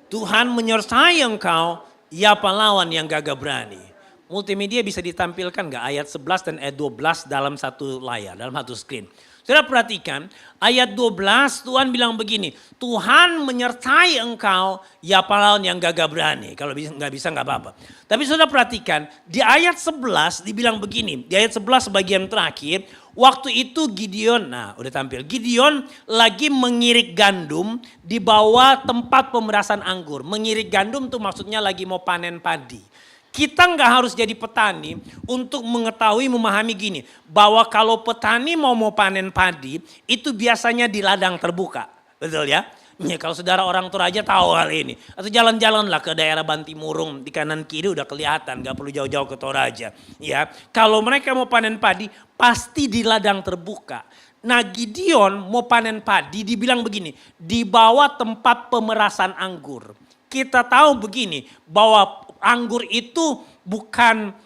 Tuhan menyertai engkau, ya pahlawan yang gagah berani. Multimedia bisa ditampilkan gak ayat 11 dan ayat 12 dalam satu layar, dalam satu screen. Saudara perhatikan ayat 12 Tuhan bilang begini. Tuhan menyertai engkau, ya pahlawan yang gagah berani. Kalau bisa gak apa-apa. Tapi saudara perhatikan di ayat 11 dibilang begini. Di ayat 11 bagian terakhir. Waktu itu Gideon, nah udah tampil. Gideon lagi mengirik gandum di bawah tempat pemerasan anggur. Mengirik gandum tuh maksudnya lagi mau panen padi. Kita nggak harus jadi petani untuk mengetahui, memahami gini. Bahwa kalau petani mau panen padi itu biasanya di ladang terbuka. Betul ya? Ya, kalau saudara orang Toraja tahu hal ini. Atau jalan-jalanlah ke daerah Bantimurung, di kanan kiri udah kelihatan, gak perlu jauh-jauh ke Toraja. Ya, kalau mereka mau panen padi pasti di ladang terbuka. Nah Gideon mau panen padi dibilang begini, di bawah tempat pemerasan anggur. Kita tahu begini bahwa anggur itu bukan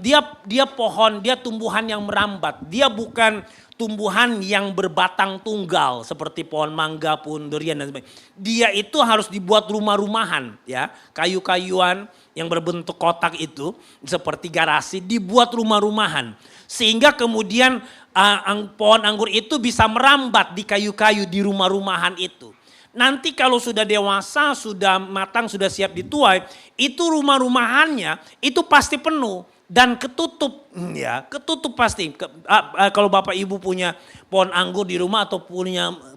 dia pohon, dia tumbuhan yang merambat. Dia bukan tumbuhan yang berbatang tunggal seperti pohon mangga, pohon durian dan sebagainya. Dia itu harus dibuat rumah-rumahan ya, kayu-kayuan yang berbentuk kotak itu seperti garasi dibuat rumah-rumahan. Sehingga kemudian pohon anggur itu bisa merambat di kayu-kayu di rumah-rumahan itu. Nanti kalau sudah dewasa, sudah matang, sudah siap dituai, itu rumah-rumahannya itu pasti penuh. Dan ketutup, ya ketutup pasti. Kalau bapak ibu punya pohon anggur di rumah atau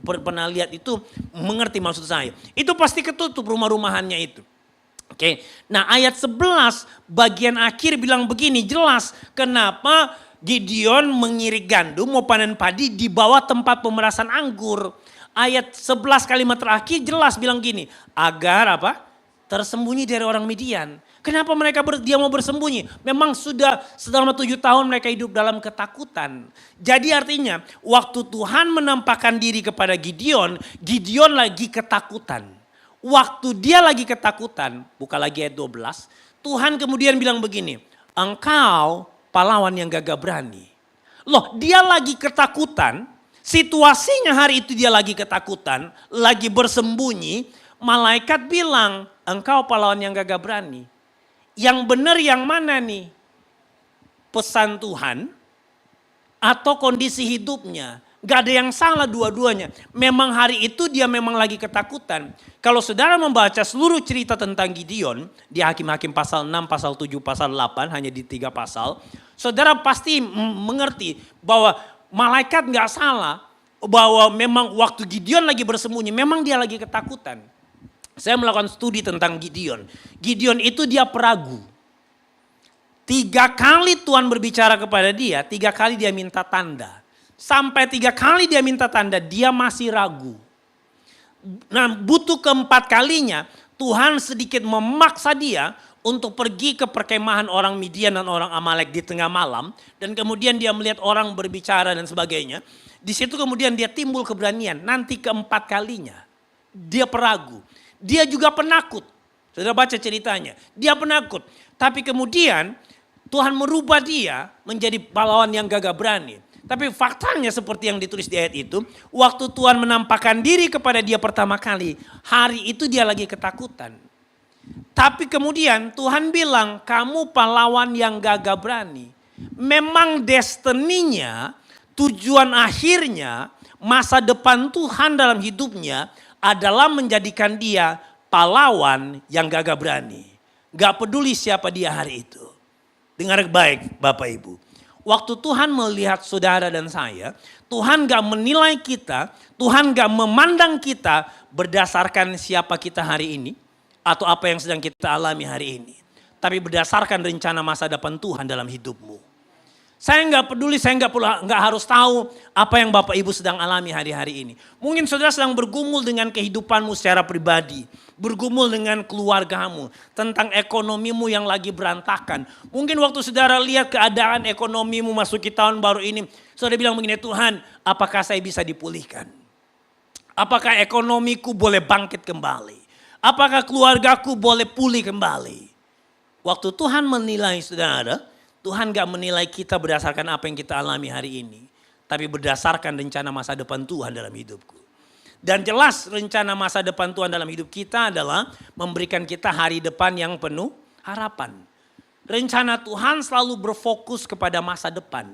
pernah lihat itu, mengerti maksud saya. Itu pasti ketutup rumah-rumahannya itu. Oke, nah ayat 11 bagian akhir bilang begini, jelas kenapa Gideon mengirik gandum mau panen padi di bawah tempat pemerasan anggur. ayat 11 kalimat terakhir jelas bilang gini, agar apa? Tersembunyi dari orang Midian. Kenapa dia mau bersembunyi? Memang sudah selama 7 tahun mereka hidup dalam ketakutan. Jadi artinya waktu Tuhan menampakkan diri kepada Gideon, Gideon lagi ketakutan. Waktu dia lagi ketakutan, buka lagi ayat 12, Tuhan kemudian bilang begini, engkau pahlawan yang gagah berani. Loh, dia lagi ketakutan, situasinya hari itu dia lagi ketakutan, lagi bersembunyi, malaikat bilang, engkau pahlawan yang gagah berani. Yang benar yang mana nih? Pesan Tuhan atau kondisi hidupnya? Gak ada yang salah dua-duanya. Memang hari itu dia memang lagi ketakutan. Kalau saudara membaca seluruh cerita tentang Gideon, di Hakim-Hakim pasal 6, pasal 7, pasal 8, hanya di 3 pasal. Saudara pasti mengerti bahwa malaikat gak salah. Bahwa memang waktu Gideon lagi bersembunyi, memang dia lagi ketakutan. Saya melakukan studi tentang Gideon. Gideon itu dia peragu. 3 kali Tuhan berbicara kepada dia, 3 kali dia minta tanda. Sampai 3 kali dia minta tanda, dia masih ragu. Nah, butuh keempat kalinya Tuhan sedikit memaksa dia untuk pergi ke perkemahan orang Midian dan orang Amalek di tengah malam. Dan kemudian dia melihat orang berbicara dan sebagainya. Di situ kemudian dia timbul keberanian. Nanti keempat kalinya dia peragu. Dia juga penakut. Saudara baca ceritanya. Dia penakut. Tapi kemudian Tuhan merubah dia menjadi pahlawan yang gagah berani. Tapi faktanya seperti yang ditulis di ayat itu. Waktu Tuhan menampakkan diri kepada dia pertama kali. Hari itu dia lagi ketakutan. Tapi kemudian Tuhan bilang, kamu pahlawan yang gagah berani. Memang destininya, tujuan akhirnya, masa depan Tuhan dalam hidupnya adalah menjadikan dia pahlawan yang gagah berani. Gak peduli siapa dia hari itu. Dengar baik Bapak Ibu. Waktu Tuhan melihat saudara dan saya, Tuhan gak menilai kita, Tuhan gak memandang kita berdasarkan siapa kita hari ini. Atau apa yang sedang kita alami hari ini. Tapi berdasarkan rencana masa depan Tuhan dalam hidupmu. Saya nggak peduli, saya nggak harus tahu apa yang Bapak Ibu sedang alami hari-hari ini. Mungkin saudara sedang bergumul dengan kehidupanmu secara pribadi. Bergumul dengan keluargamu. Tentang ekonomimu yang lagi berantakan. Mungkin waktu saudara lihat keadaan ekonomimu masuki tahun baru ini. Saudara bilang begini, Tuhan apakah saya bisa dipulihkan? Apakah ekonomiku boleh bangkit kembali? Apakah keluargaku boleh pulih kembali? Waktu Tuhan menilai saudara, Tuhan gak menilai kita berdasarkan apa yang kita alami hari ini. Tapi berdasarkan rencana masa depan Tuhan dalam hidupku. Dan jelas rencana masa depan Tuhan dalam hidup kita adalah memberikan kita hari depan yang penuh harapan. Rencana Tuhan selalu berfokus kepada masa depan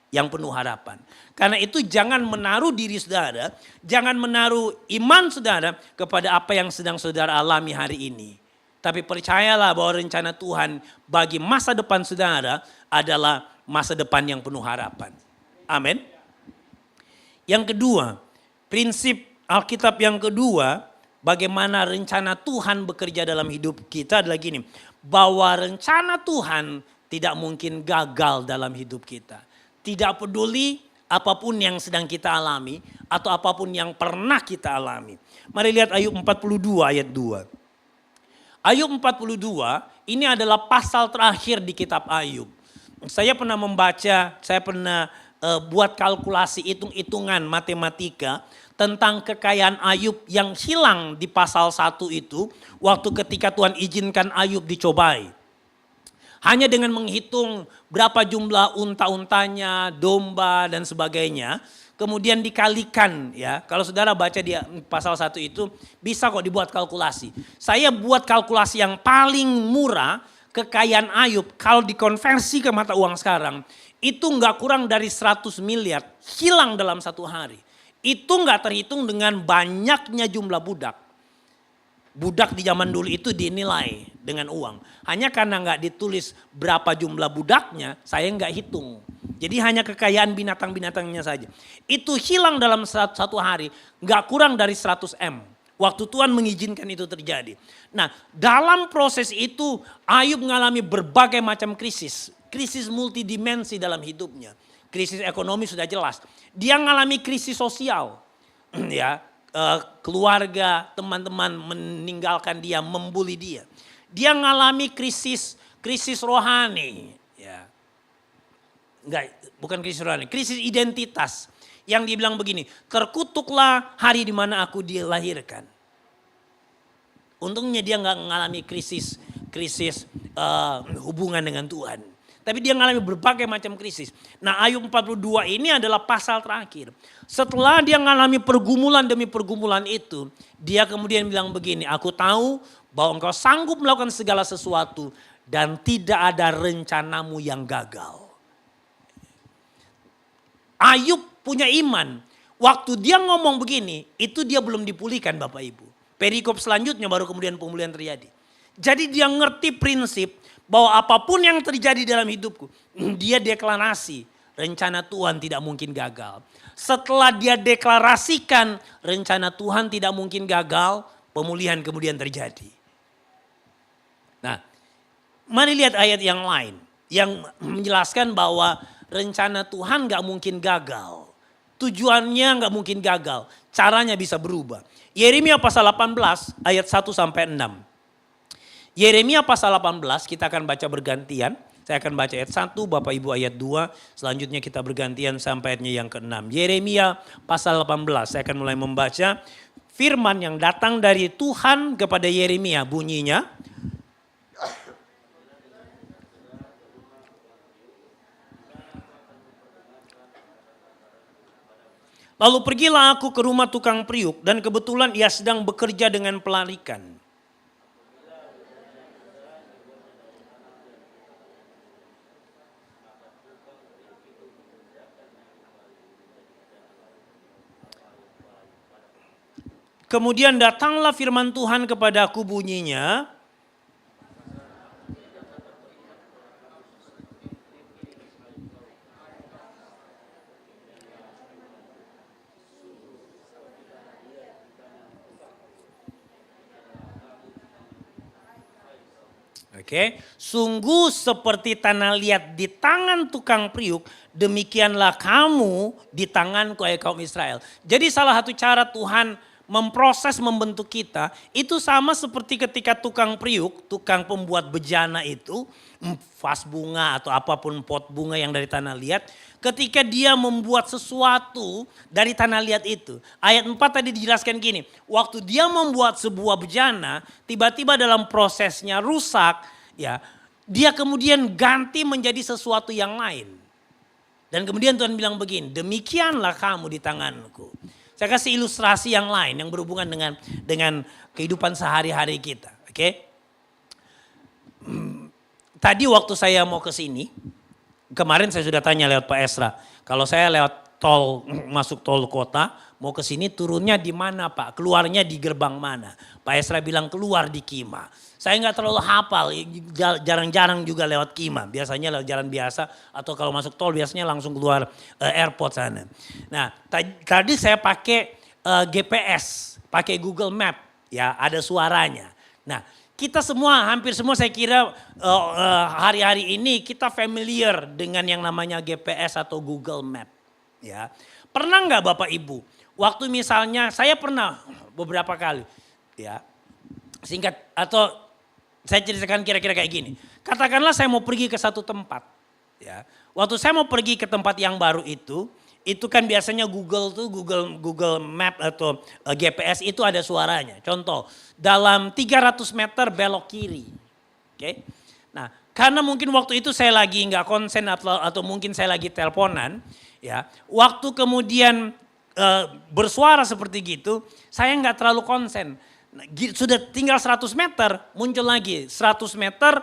yang penuh harapan. Karena itu jangan menaruh diri saudara, jangan menaruh iman saudara kepada apa yang sedang saudara alami hari ini. Tapi percayalah bahwa rencana Tuhan bagi masa depan saudara adalah masa depan yang penuh harapan. Amin. Yang kedua, prinsip Alkitab yang kedua, bagaimana rencana Tuhan bekerja dalam hidup kita adalah gini. Bahwa rencana Tuhan tidak mungkin gagal dalam hidup kita. Tidak peduli apapun yang sedang kita alami atau apapun yang pernah kita alami. Mari lihat Ayub 42 ayat 2. Ayub 42 ini adalah pasal terakhir di kitab Ayub. Saya pernah membaca, saya pernah buat kalkulasi hitung-hitungan matematika tentang kekayaan Ayub yang hilang di pasal 1 itu waktu ketika Tuhan izinkan Ayub dicobai. Hanya dengan menghitung berapa jumlah unta-untanya, domba dan sebagainya. Kemudian dikalikan ya. Kalau saudara baca di pasal 1 itu bisa kok dibuat kalkulasi. Saya buat kalkulasi yang paling murah kekayaan Ayub. Kalau dikonversi ke mata uang sekarang. Itu nggak kurang dari 100 miliar hilang dalam satu hari. Itu nggak terhitung dengan banyaknya jumlah budak. Budak di zaman dulu itu dinilai dengan uang. Hanya karena nggak ditulis berapa jumlah budaknya, saya nggak hitung. Jadi hanya kekayaan binatang-binatangnya saja. Itu hilang dalam satu hari, nggak kurang dari 100 M. Waktu Tuhan mengizinkan itu terjadi. Nah, dalam proses itu Ayub mengalami berbagai macam krisis. Krisis multidimensi dalam hidupnya. Krisis ekonomi sudah jelas. Dia mengalami krisis sosial. Ya, keluarga, teman-teman meninggalkan dia, membuli dia. Dia ngalami krisis rohani. Ya. Enggak, bukan krisis rohani, krisis identitas. Yang dibilang begini, terkutuklah hari di mana aku dilahirkan. Untungnya dia nggak mengalami krisis hubungan dengan Tuhan. Tapi dia mengalami berbagai macam krisis. Nah Ayub 42 ini adalah pasal terakhir. Setelah dia mengalami pergumulan demi pergumulan itu, dia kemudian bilang begini, aku tahu bahwa engkau sanggup melakukan segala sesuatu dan tidak ada rencanamu yang gagal. Ayub punya iman. Waktu dia ngomong begini, itu dia belum dipulihkan Bapak Ibu. Perikop selanjutnya baru kemudian pemulihan terjadi. Jadi dia ngerti prinsip bahwa apapun yang terjadi dalam hidupku, dia deklarasi rencana Tuhan tidak mungkin gagal. Setelah dia deklarasikan rencana Tuhan tidak mungkin gagal, pemulihan kemudian terjadi. Nah, mari lihat ayat yang lain yang menjelaskan bahwa rencana Tuhan gak mungkin gagal. Tujuannya gak mungkin gagal, caranya bisa berubah. Yeremia pasal 18 ayat 1 sampai 6. Yeremia pasal 18 kita akan baca bergantian. Saya akan baca ayat 1, Bapak Ibu ayat 2. Selanjutnya kita bergantian sampai ayatnya yang ke-6. Yeremia pasal 18, saya akan mulai membaca. Firman yang datang dari Tuhan kepada Yeremia bunyinya. Lalu pergilah aku ke rumah tukang periuk dan kebetulan ia sedang bekerja dengan pelarikan. Kemudian datanglah firman Tuhan kepadaku bunyinya. Oke, sungguh seperti tanah liat di tangan tukang periuk, demikianlah kamu di tanganku hai kaum Israel. Jadi salah satu cara Tuhan memproses membentuk kita itu sama seperti ketika tukang periuk, tukang pembuat bejana itu, vas bunga atau apapun pot bunga yang dari tanah liat, ketika dia membuat sesuatu dari tanah liat itu. Ayat 4 tadi dijelaskan gini, waktu dia membuat sebuah bejana, tiba-tiba dalam prosesnya rusak, ya, dia kemudian ganti menjadi sesuatu yang lain. Dan kemudian Tuhan bilang begini, demikianlah kamu di tanganku. Saya kasih ilustrasi yang lain yang berhubungan dengan kehidupan sehari-hari kita. Oke? Tadi waktu saya mau ke sini, kemarin saya sudah tanya lewat Pak Esra. Kalau saya lewat tol, masuk tol kota, mau ke sini turunnya di mana Pak? Keluarnya di gerbang mana? Pak Esra bilang keluar di Kima. Saya nggak terlalu hafal, jarang-jarang juga lewat Kima. Biasanya lewat jalan biasa atau kalau masuk tol biasanya langsung keluar airport sana. Nah tadi saya pakai GPS, pakai Google Map, ya ada suaranya. Nah kita semua, hampir semua saya kira hari-hari ini kita familiar dengan yang namanya GPS atau Google Map. Ya, pernah nggak Bapak Ibu? Waktu misalnya saya pernah beberapa kali, ya singkat atau saya ceritakan kira-kira kayak gini. Katakanlah saya mau pergi ke satu tempat. Ya. Waktu saya mau pergi ke tempat yang baru itu kan biasanya Google Map atau GPS itu ada suaranya. Contoh, dalam 300 meter belok kiri. Oke. Nah, karena mungkin waktu itu saya lagi nggak konsen atau mungkin saya lagi teleponan, ya. Waktu kemudian bersuara seperti gitu, saya nggak terlalu konsen. Sudah tinggal 100 meter, muncul lagi 100 meter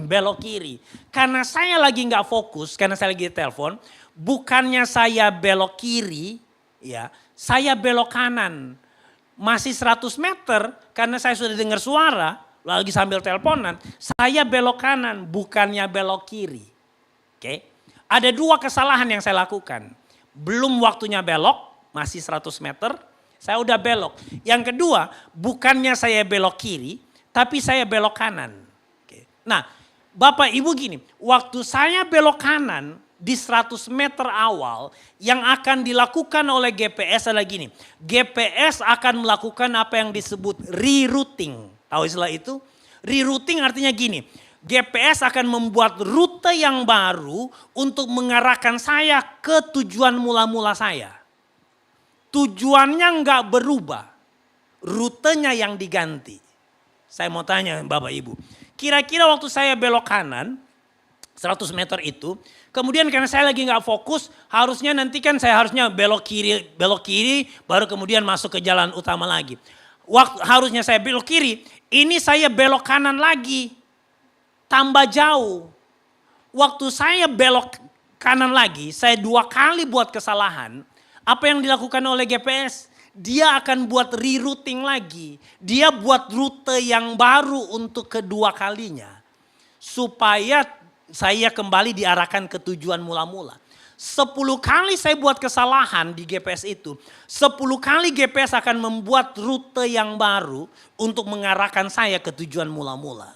belok kiri. Karena saya lagi nggak fokus, karena saya lagi telepon, bukannya saya belok kiri, ya, saya belok kanan. Masih 100 meter, karena saya sudah dengar suara, lagi sambil teleponan, saya belok kanan, bukannya belok kiri. Oke, ada dua kesalahan yang saya lakukan. Belum waktunya belok, masih 100 meter, saya udah belok. Yang kedua, bukannya saya belok kiri, tapi saya belok kanan. Oke. Nah, Bapak Ibu gini, waktu saya belok kanan, di 100 meter awal yang akan dilakukan oleh GPS adalah gini. GPS akan melakukan apa yang disebut rerouting. Tahu istilah itu? Rerouting artinya gini. GPS akan membuat rute yang baru untuk mengarahkan saya ke tujuan mula-mula saya. Tujuannya nggak berubah. Rutenya yang diganti. Saya mau tanya Bapak Ibu. Kira-kira waktu saya belok kanan 100 meter itu. Kemudian karena saya lagi nggak fokus. Harusnya nanti kan saya harusnya belok kiri baru kemudian masuk ke jalan utama lagi. Harusnya saya belok kiri. Ini saya belok kanan lagi. Tambah jauh. Waktu saya belok kanan lagi. Saya 2 kali buat kesalahan. Apa yang dilakukan oleh GPS? Dia akan buat rerouting lagi. Dia buat rute yang baru untuk kedua kalinya. Supaya saya kembali diarahkan ke tujuan mula-mula. 10 kali saya buat kesalahan di GPS itu. 10 kali GPS akan membuat rute yang baru untuk mengarahkan saya ke tujuan mula-mula.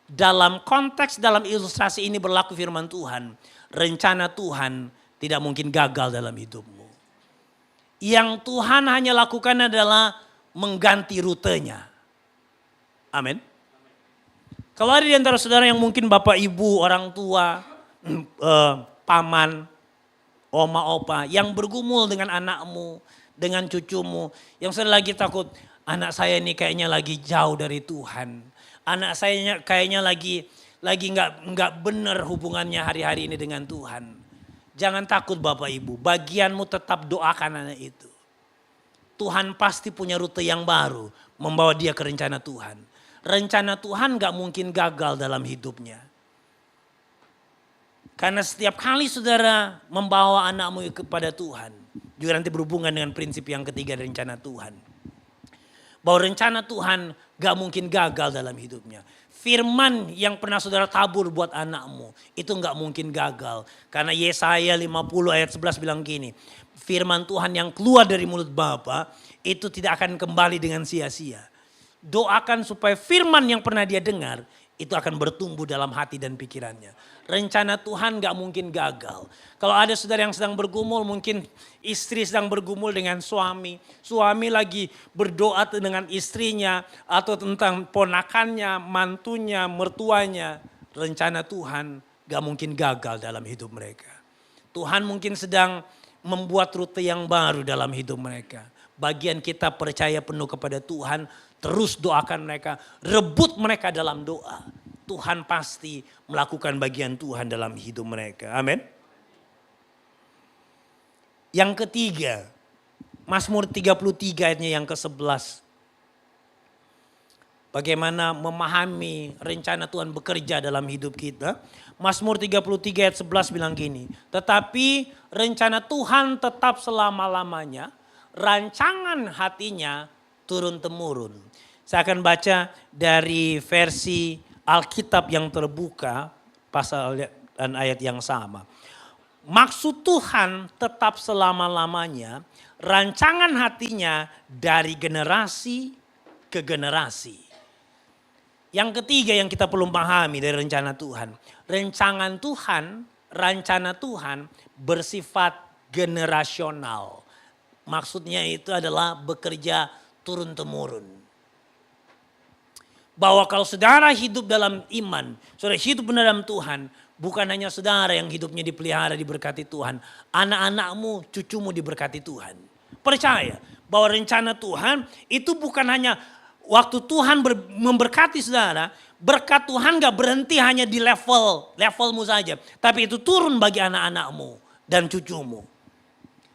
Dalam konteks, dalam ilustrasi ini berlaku firman Tuhan. Rencana Tuhan tidak mungkin gagal dalam hidupmu. Yang Tuhan hanya lakukan adalah mengganti rutenya. Amin. Kalau ada di antara saudara yang mungkin bapak ibu, orang tua, paman, oma opa yang bergumul dengan anakmu, dengan cucumu. Yang sudah lagi takut, anak saya ini kayaknya lagi jauh dari Tuhan. Anak saya kayaknya lagi nggak benar hubungannya hari-hari ini dengan Tuhan. Jangan takut Bapak Ibu, bagianmu tetap doakan anak itu. Tuhan pasti punya rute yang baru membawa dia ke rencana Tuhan. Rencana Tuhan gak mungkin gagal dalam hidupnya. Karena setiap kali saudara membawa anakmu kepada Tuhan, juga nanti berhubungan dengan prinsip yang ketiga dari rencana Tuhan. Bahwa rencana Tuhan gak mungkin gagal dalam hidupnya. Firman yang pernah saudara tabur buat anakmu itu gak mungkin gagal. Karena Yesaya 50 ayat 11 bilang gini. Firman Tuhan yang keluar dari mulut Bapa itu tidak akan kembali dengan sia-sia. Doakan supaya firman yang pernah dia dengar itu akan bertumbuh dalam hati dan pikirannya. Rencana Tuhan gak mungkin gagal. Kalau ada saudara yang sedang bergumul, mungkin istri sedang bergumul dengan suami. Suami lagi berdoa dengan istrinya atau tentang ponakannya, mantunya, mertuanya. Rencana Tuhan gak mungkin gagal dalam hidup mereka. Tuhan mungkin sedang membuat rute yang baru dalam hidup mereka. Bagian kita percaya penuh kepada Tuhan, terus doakan mereka, rebut mereka dalam doa. Tuhan pasti melakukan bagian Tuhan dalam hidup mereka. Amin. Yang ketiga, Mazmur 33 ayatnya yang ke-11. Bagaimana memahami rencana Tuhan bekerja dalam hidup kita. Mazmur 33 ayat 11 bilang gini. Tetapi rencana Tuhan tetap selama-lamanya. Rancangan hatinya turun-temurun. Saya akan baca dari versi Alkitab yang terbuka, pasal dan ayat yang sama. Maksud Tuhan tetap selama-lamanya, rancangan hatinya dari generasi ke generasi. Yang ketiga yang kita perlu pahami dari rencana Tuhan. Rencana Tuhan bersifat generasional. Maksudnya itu adalah bekerja turun-temurun. Bahwa kalau saudara hidup dalam iman, saudara hidup benar dalam Tuhan, bukan hanya saudara yang hidupnya dipelihara, diberkati Tuhan. Anak-anakmu, cucumu diberkati Tuhan. Percaya bahwa rencana Tuhan itu bukan hanya waktu Tuhan memberkati saudara, berkat Tuhan gak berhenti hanya di levelmu saja. Tapi itu turun bagi anak-anakmu dan cucumu.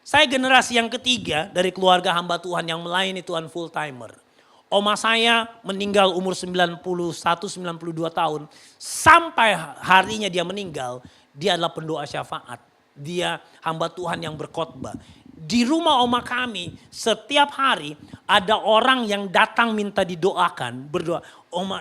Saya generasi yang ketiga dari keluarga hamba Tuhan yang melayani Tuhan full timer. Oma saya meninggal umur 91-92 tahun. Sampai harinya dia meninggal, dia adalah pendoa syafaat. Dia hamba Tuhan yang berkhotbah. Di rumah oma kami setiap hari ada orang yang datang minta didoakan, berdoa.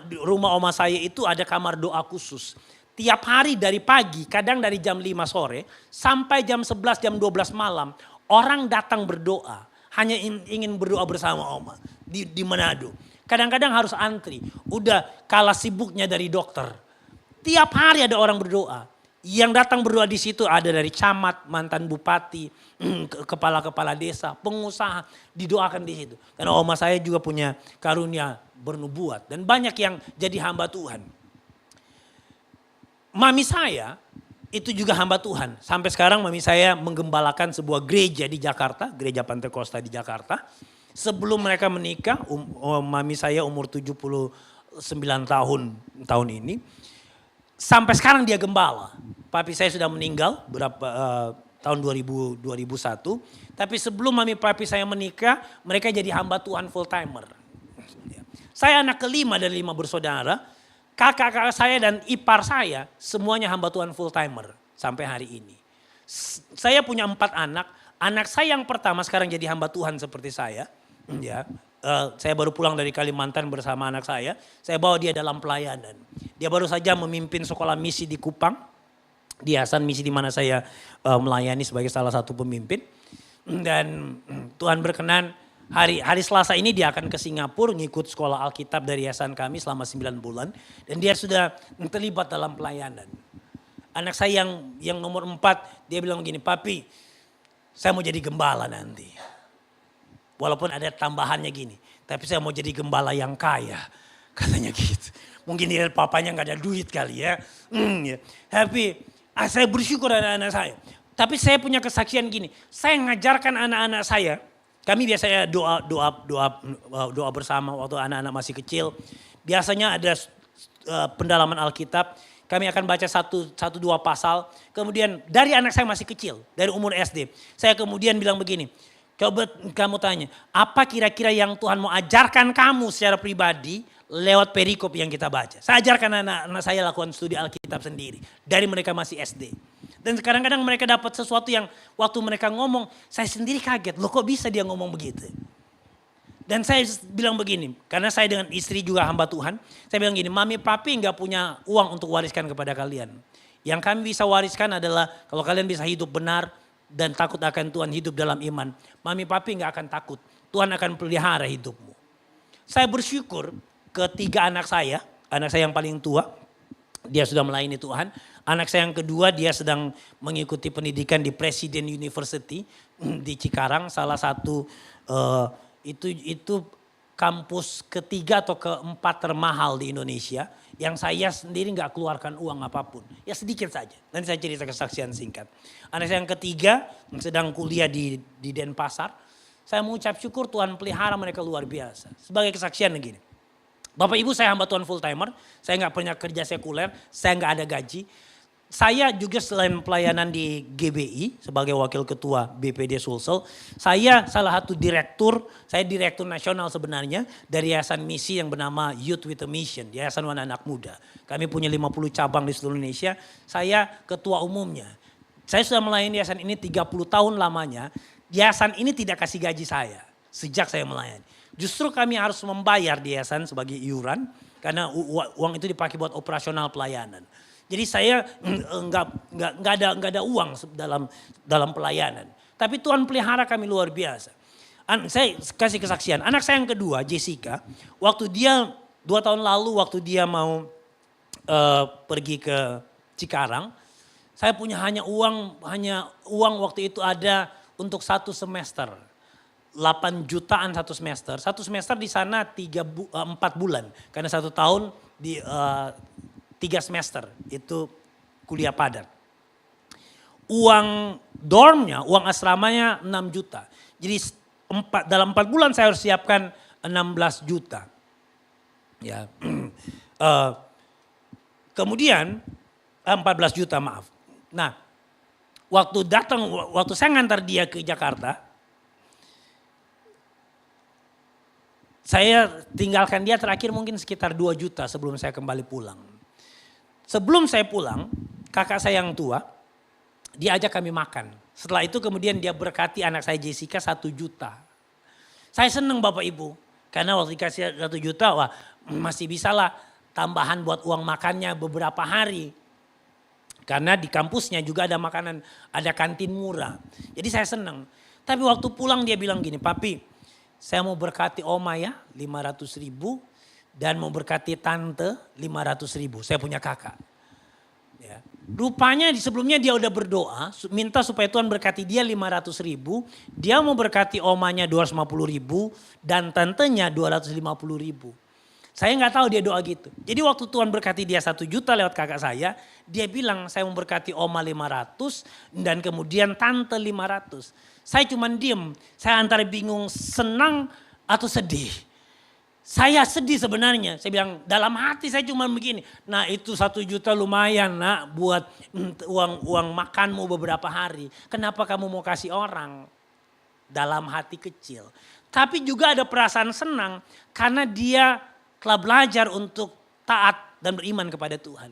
Rumah oma saya itu ada kamar doa khusus. Tiap hari dari pagi, kadang dari jam 5 sore sampai jam 11, jam 12 malam. Orang datang berdoa, hanya ingin berdoa bersama oma. Di Manado. Kadang-kadang harus antri. Udah kalah sibuknya dari dokter. Tiap hari ada orang berdoa. Yang datang berdoa di situ ada dari camat, mantan bupati, kepala-kepala desa, pengusaha, didoakan di situ. Karena oma saya juga punya karunia bernubuat dan banyak yang jadi hamba Tuhan. Mami saya itu juga hamba Tuhan. Sampai sekarang mami saya menggembalakan sebuah gereja di Jakarta, gereja Pantekosta di Jakarta. Sebelum mereka menikah, mami saya umur 79 tahun ini. Sampai sekarang dia gembala. Papi saya sudah meninggal tahun 2001. Tapi sebelum mami papi saya menikah, mereka jadi hamba Tuhan full timer. Saya anak kelima dari 5 bersaudara. Kakak-kakak saya dan ipar saya semuanya hamba Tuhan full timer sampai hari ini. Saya punya 4 anak. Anak saya yang pertama sekarang jadi hamba Tuhan seperti saya. Ya, saya baru pulang dari Kalimantan bersama anak saya. Saya bawa dia dalam pelayanan. Dia baru saja memimpin sekolah misi di Kupang. Di Yayasan Misi di mana saya melayani sebagai salah satu pemimpin. Dan Tuhan berkenan hari Selasa ini dia akan ke Singapura ngikut sekolah Alkitab dari yayasan kami selama 9 bulan. Dan dia sudah terlibat dalam pelayanan. Anak saya yang nomor 4 dia bilang begini, papi saya mau jadi gembala nanti. Walaupun ada tambahannya gini, tapi saya mau jadi gembala yang kaya. Katanya gitu. Mungkin dia papanya gak ada duit kali ya. Ya. Tapi saya bersyukur anak-anak saya. Tapi saya punya kesaksian gini, saya ngajarkan anak-anak saya. Kami biasanya doa bersama waktu anak-anak masih kecil. Biasanya ada pendalaman Alkitab. Kami akan baca 1-2 pasal. Kemudian dari anak saya masih kecil, dari umur SD. Saya kemudian bilang begini, kamu tanya, apa kira-kira yang Tuhan mau ajarkan kamu secara pribadi lewat perikop yang kita baca. Saya ajarkan anak-anak saya lakukan studi Alkitab sendiri. Dari mereka masih SD. Dan kadang-kadang mereka dapat sesuatu yang waktu mereka ngomong, saya sendiri kaget. Loh kok bisa dia ngomong begitu? Dan saya bilang begini, karena saya dengan istri juga hamba Tuhan. Saya bilang gini, mami papi gak punya uang untuk wariskan kepada kalian. Yang kami bisa wariskan adalah kalau kalian bisa hidup benar dan takut akan Tuhan, hidup dalam iman. Mami papi gak akan takut. Tuhan akan pelihara hidupmu. Saya bersyukur ketiga anak saya yang paling tua, dia sudah melayani Tuhan. Anak saya yang kedua dia sedang mengikuti pendidikan di Presiden University di Cikarang. Salah satu itu kampus ketiga atau keempat termahal di Indonesia. Yang saya sendiri gak keluarkan uang apapun. Ya sedikit saja. Nanti saya cerita kesaksian singkat. Anak saya yang ketiga sedang kuliah di Denpasar. Saya mengucap syukur Tuhan pelihara mereka luar biasa. Sebagai kesaksian begini. Bapak Ibu saya hamba Tuhan full timer. Saya gak punya kerja sekuler. Saya gak ada gaji. Saya juga selain pelayanan di GBI sebagai wakil ketua BPD Sulsel, saya salah satu direktur, saya direktur nasional sebenarnya dari Yayasan Misi yang bernama Youth with a Mission, Yayasan Anak Muda. Kami punya 50 cabang di seluruh Indonesia, saya ketua umumnya. Saya sudah melayani yayasan ini 30 tahun lamanya, yayasan ini tidak kasih gaji saya sejak saya melayani. Justru kami harus membayar di yayasan sebagai iuran karena uang itu dipakai buat operasional pelayanan. Jadi saya nggak ada uang dalam pelayanan. Tapi Tuhan pelihara kami luar biasa. Saya kasih kesaksian. Anak saya yang kedua, Jessica, waktu dia 2 tahun lalu waktu dia mau pergi ke Cikarang, saya punya hanya uang waktu itu ada untuk 1 semester. 8 jutaan 1 semester. 1 semester di sana 4 bulan. Karena 1 tahun di 3 semester itu kuliah padat. Uang dormnya, uang asramanya 6 juta. Jadi dalam 4 bulan saya harus siapkan 16 juta. Ya. Kemudian 14 juta maaf. Nah, waktu saya ngantar dia ke Jakarta, saya tinggalkan dia terakhir mungkin sekitar 2 juta sebelum saya kembali pulang. Sebelum saya pulang, kakak saya yang tua, dia ajak kami makan. Setelah itu kemudian dia berkati anak saya Jessica 1 juta. Saya senang Bapak Ibu, karena waktu dikasih 1 juta, wah masih bisa lah tambahan buat uang makannya beberapa hari. Karena di kampusnya juga ada makanan, ada kantin murah. Jadi saya senang. Tapi waktu pulang dia bilang gini, papi saya mau berkati oma ya 500.000. Dan mau berkati tante 500.000. Saya punya kakak. Ya. Rupanya sebelumnya dia udah berdoa, minta supaya Tuhan berkati dia 500.000. Dia mau berkati omanya 250.000 dan tantenya 250.000. Saya nggak tahu dia doa gitu. Jadi waktu Tuhan berkati dia 1 juta lewat kakak saya, dia bilang saya mau berkati oma 500 dan kemudian tante 500. Saya cuma diem, saya antara bingung senang atau sedih. Saya sedih sebenarnya. Saya bilang dalam hati saya cuma begini. Nah itu 1 juta lumayan nak buat uang makanmu beberapa hari. Kenapa kamu mau kasih orang? Dalam hati kecil. Tapi juga ada perasaan senang karena dia telah belajar untuk taat dan beriman kepada Tuhan.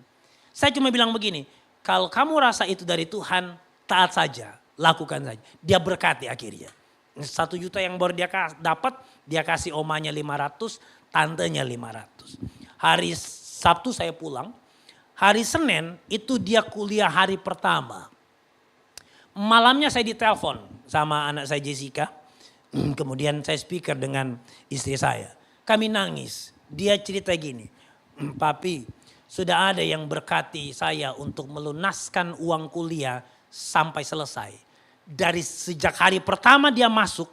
Saya cuma bilang begini. Kalau kamu rasa itu dari Tuhan, taat saja. Lakukan saja. Dia berkati akhirnya. 1 juta yang baru dia dapat, dia kasih omanya 500, tantenya 500. Hari Sabtu saya pulang, hari Senin itu dia kuliah hari pertama. Malamnya saya ditelepon sama anak saya Jessica, kemudian saya speaker dengan istri saya. Kami nangis, dia cerita gini, papi sudah ada yang berkati saya untuk melunaskan uang kuliah sampai selesai. Dari sejak hari pertama dia masuk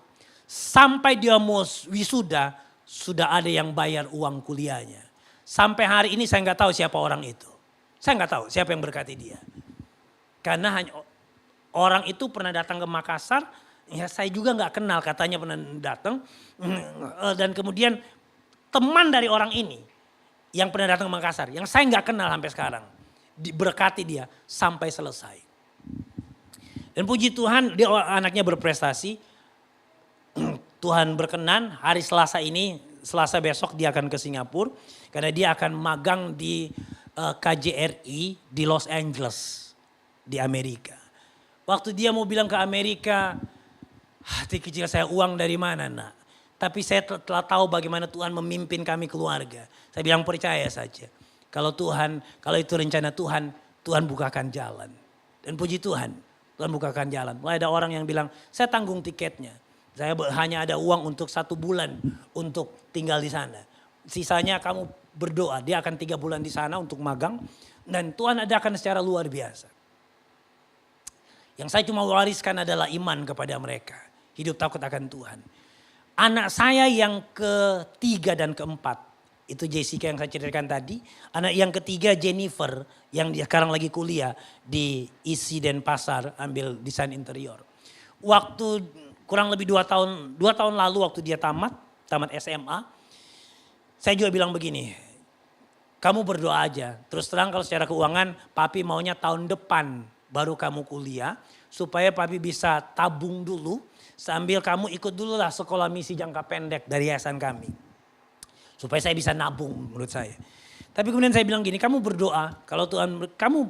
sampai dia mau wisuda sudah ada yang bayar uang kuliahnya. Sampai hari ini saya nggak tahu siapa orang itu. Saya nggak tahu siapa yang berkati dia. Karena hanya orang itu pernah datang ke Makassar, ya saya juga nggak kenal katanya pernah datang. Dan kemudian teman dari orang ini yang pernah datang ke Makassar, yang saya nggak kenal sampai sekarang, diberkati dia sampai selesai. Dan puji Tuhan dia anaknya berprestasi. Tuhan berkenan hari Selasa ini, Selasa besok dia akan ke Singapura. Karena dia akan magang di KJRI di Los Angeles di Amerika. Waktu dia mau bilang ke Amerika, hati kecil saya uang dari mana nak? Tapi saya telah tahu bagaimana Tuhan memimpin kami keluarga. Saya bilang percaya saja. Kalau itu rencana Tuhan, Tuhan bukakan jalan. Dan puji Tuhan. Tuhan bukakan jalan. Mulai ada orang yang bilang, saya tanggung tiketnya. Saya hanya ada uang untuk 1 bulan untuk tinggal di sana. Sisanya kamu berdoa, dia akan 3 bulan di sana untuk magang. Dan Tuhan adakan secara luar biasa. Yang saya cuma wariskan adalah iman kepada mereka. Hidup takut akan Tuhan. Anak saya yang ketiga dan keempat. Itu Jessica yang saya ceritakan tadi. Anak yang ketiga Jennifer yang dia sekarang lagi kuliah di ISI Denpasar ambil desain interior. Waktu kurang lebih 2 tahun lalu waktu dia tamat SMA. Saya juga bilang begini, kamu berdoa aja. Terus terang kalau secara keuangan papi maunya tahun depan baru kamu kuliah. Supaya papi bisa tabung dulu sambil kamu ikut dulu lah sekolah misi jangka pendek dari yayasan kami. Supaya saya bisa nabung menurut saya. Tapi kemudian saya bilang gini, kamu berdoa. Kalau Tuhan, kamu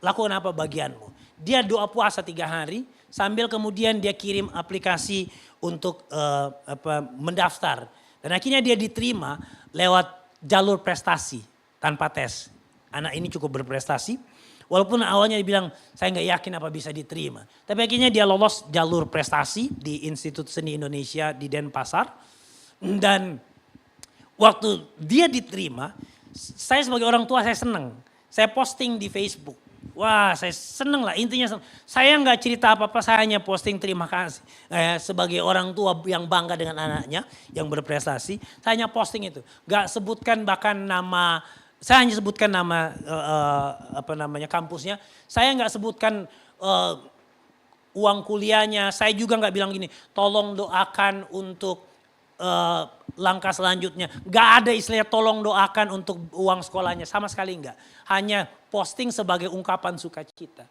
lakukan apa bagianmu? Dia doa puasa 3 hari. Sambil kemudian dia kirim aplikasi untuk mendaftar. Dan akhirnya dia diterima lewat jalur prestasi tanpa tes. Anak ini cukup berprestasi. Walaupun awalnya dibilang saya nggak yakin apa bisa diterima. Tapi akhirnya dia lolos jalur prestasi di Institut Seni Indonesia di Denpasar. Dan waktu dia diterima, saya sebagai orang tua saya senang. Saya posting di Facebook. Wah saya senang lah, intinya senang. Saya nggak cerita apa-apa, saya hanya posting terima kasih. Sebagai orang tua yang bangga dengan anaknya yang berprestasi, saya hanya posting itu. Gak sebutkan bahkan nama, saya hanya sebutkan nama kampusnya. Saya nggak sebutkan uang kuliahnya, saya juga nggak bilang gini, tolong doakan untuk langkah selanjutnya. Gak ada istilah tolong doakan untuk uang sekolahnya. Sama sekali enggak. Hanya posting sebagai ungkapan sukacita.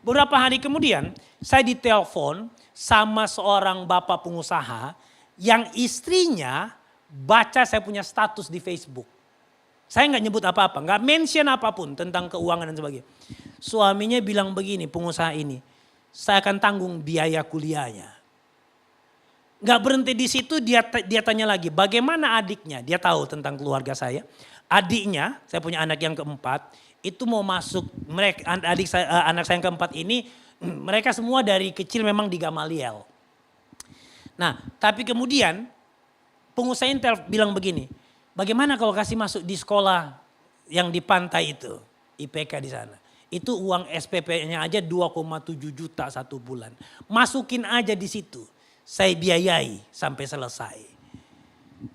Beberapa hari kemudian saya ditelepon sama seorang bapak pengusaha yang istrinya baca saya punya status di Facebook. Saya nggak nyebut apa-apa, nggak mention apapun tentang keuangan dan sebagainya. Suaminya bilang begini, pengusaha ini, saya akan tanggung biaya kuliahnya. Nggak berhenti di situ, dia tanya lagi, bagaimana adiknya? Dia tahu tentang keluarga saya. Adiknya, saya punya anak yang keempat, itu mau masuk, anak saya yang keempat ini, mereka semua dari kecil memang di Gamaliel. Nah, tapi kemudian pengusaha Intel bilang begini, bagaimana kalau kasih masuk di sekolah yang di pantai itu, IPK di sana. Itu uang SPP-nya aja 2,7 juta satu bulan. Masukin aja di situ. Saya biayai sampai selesai.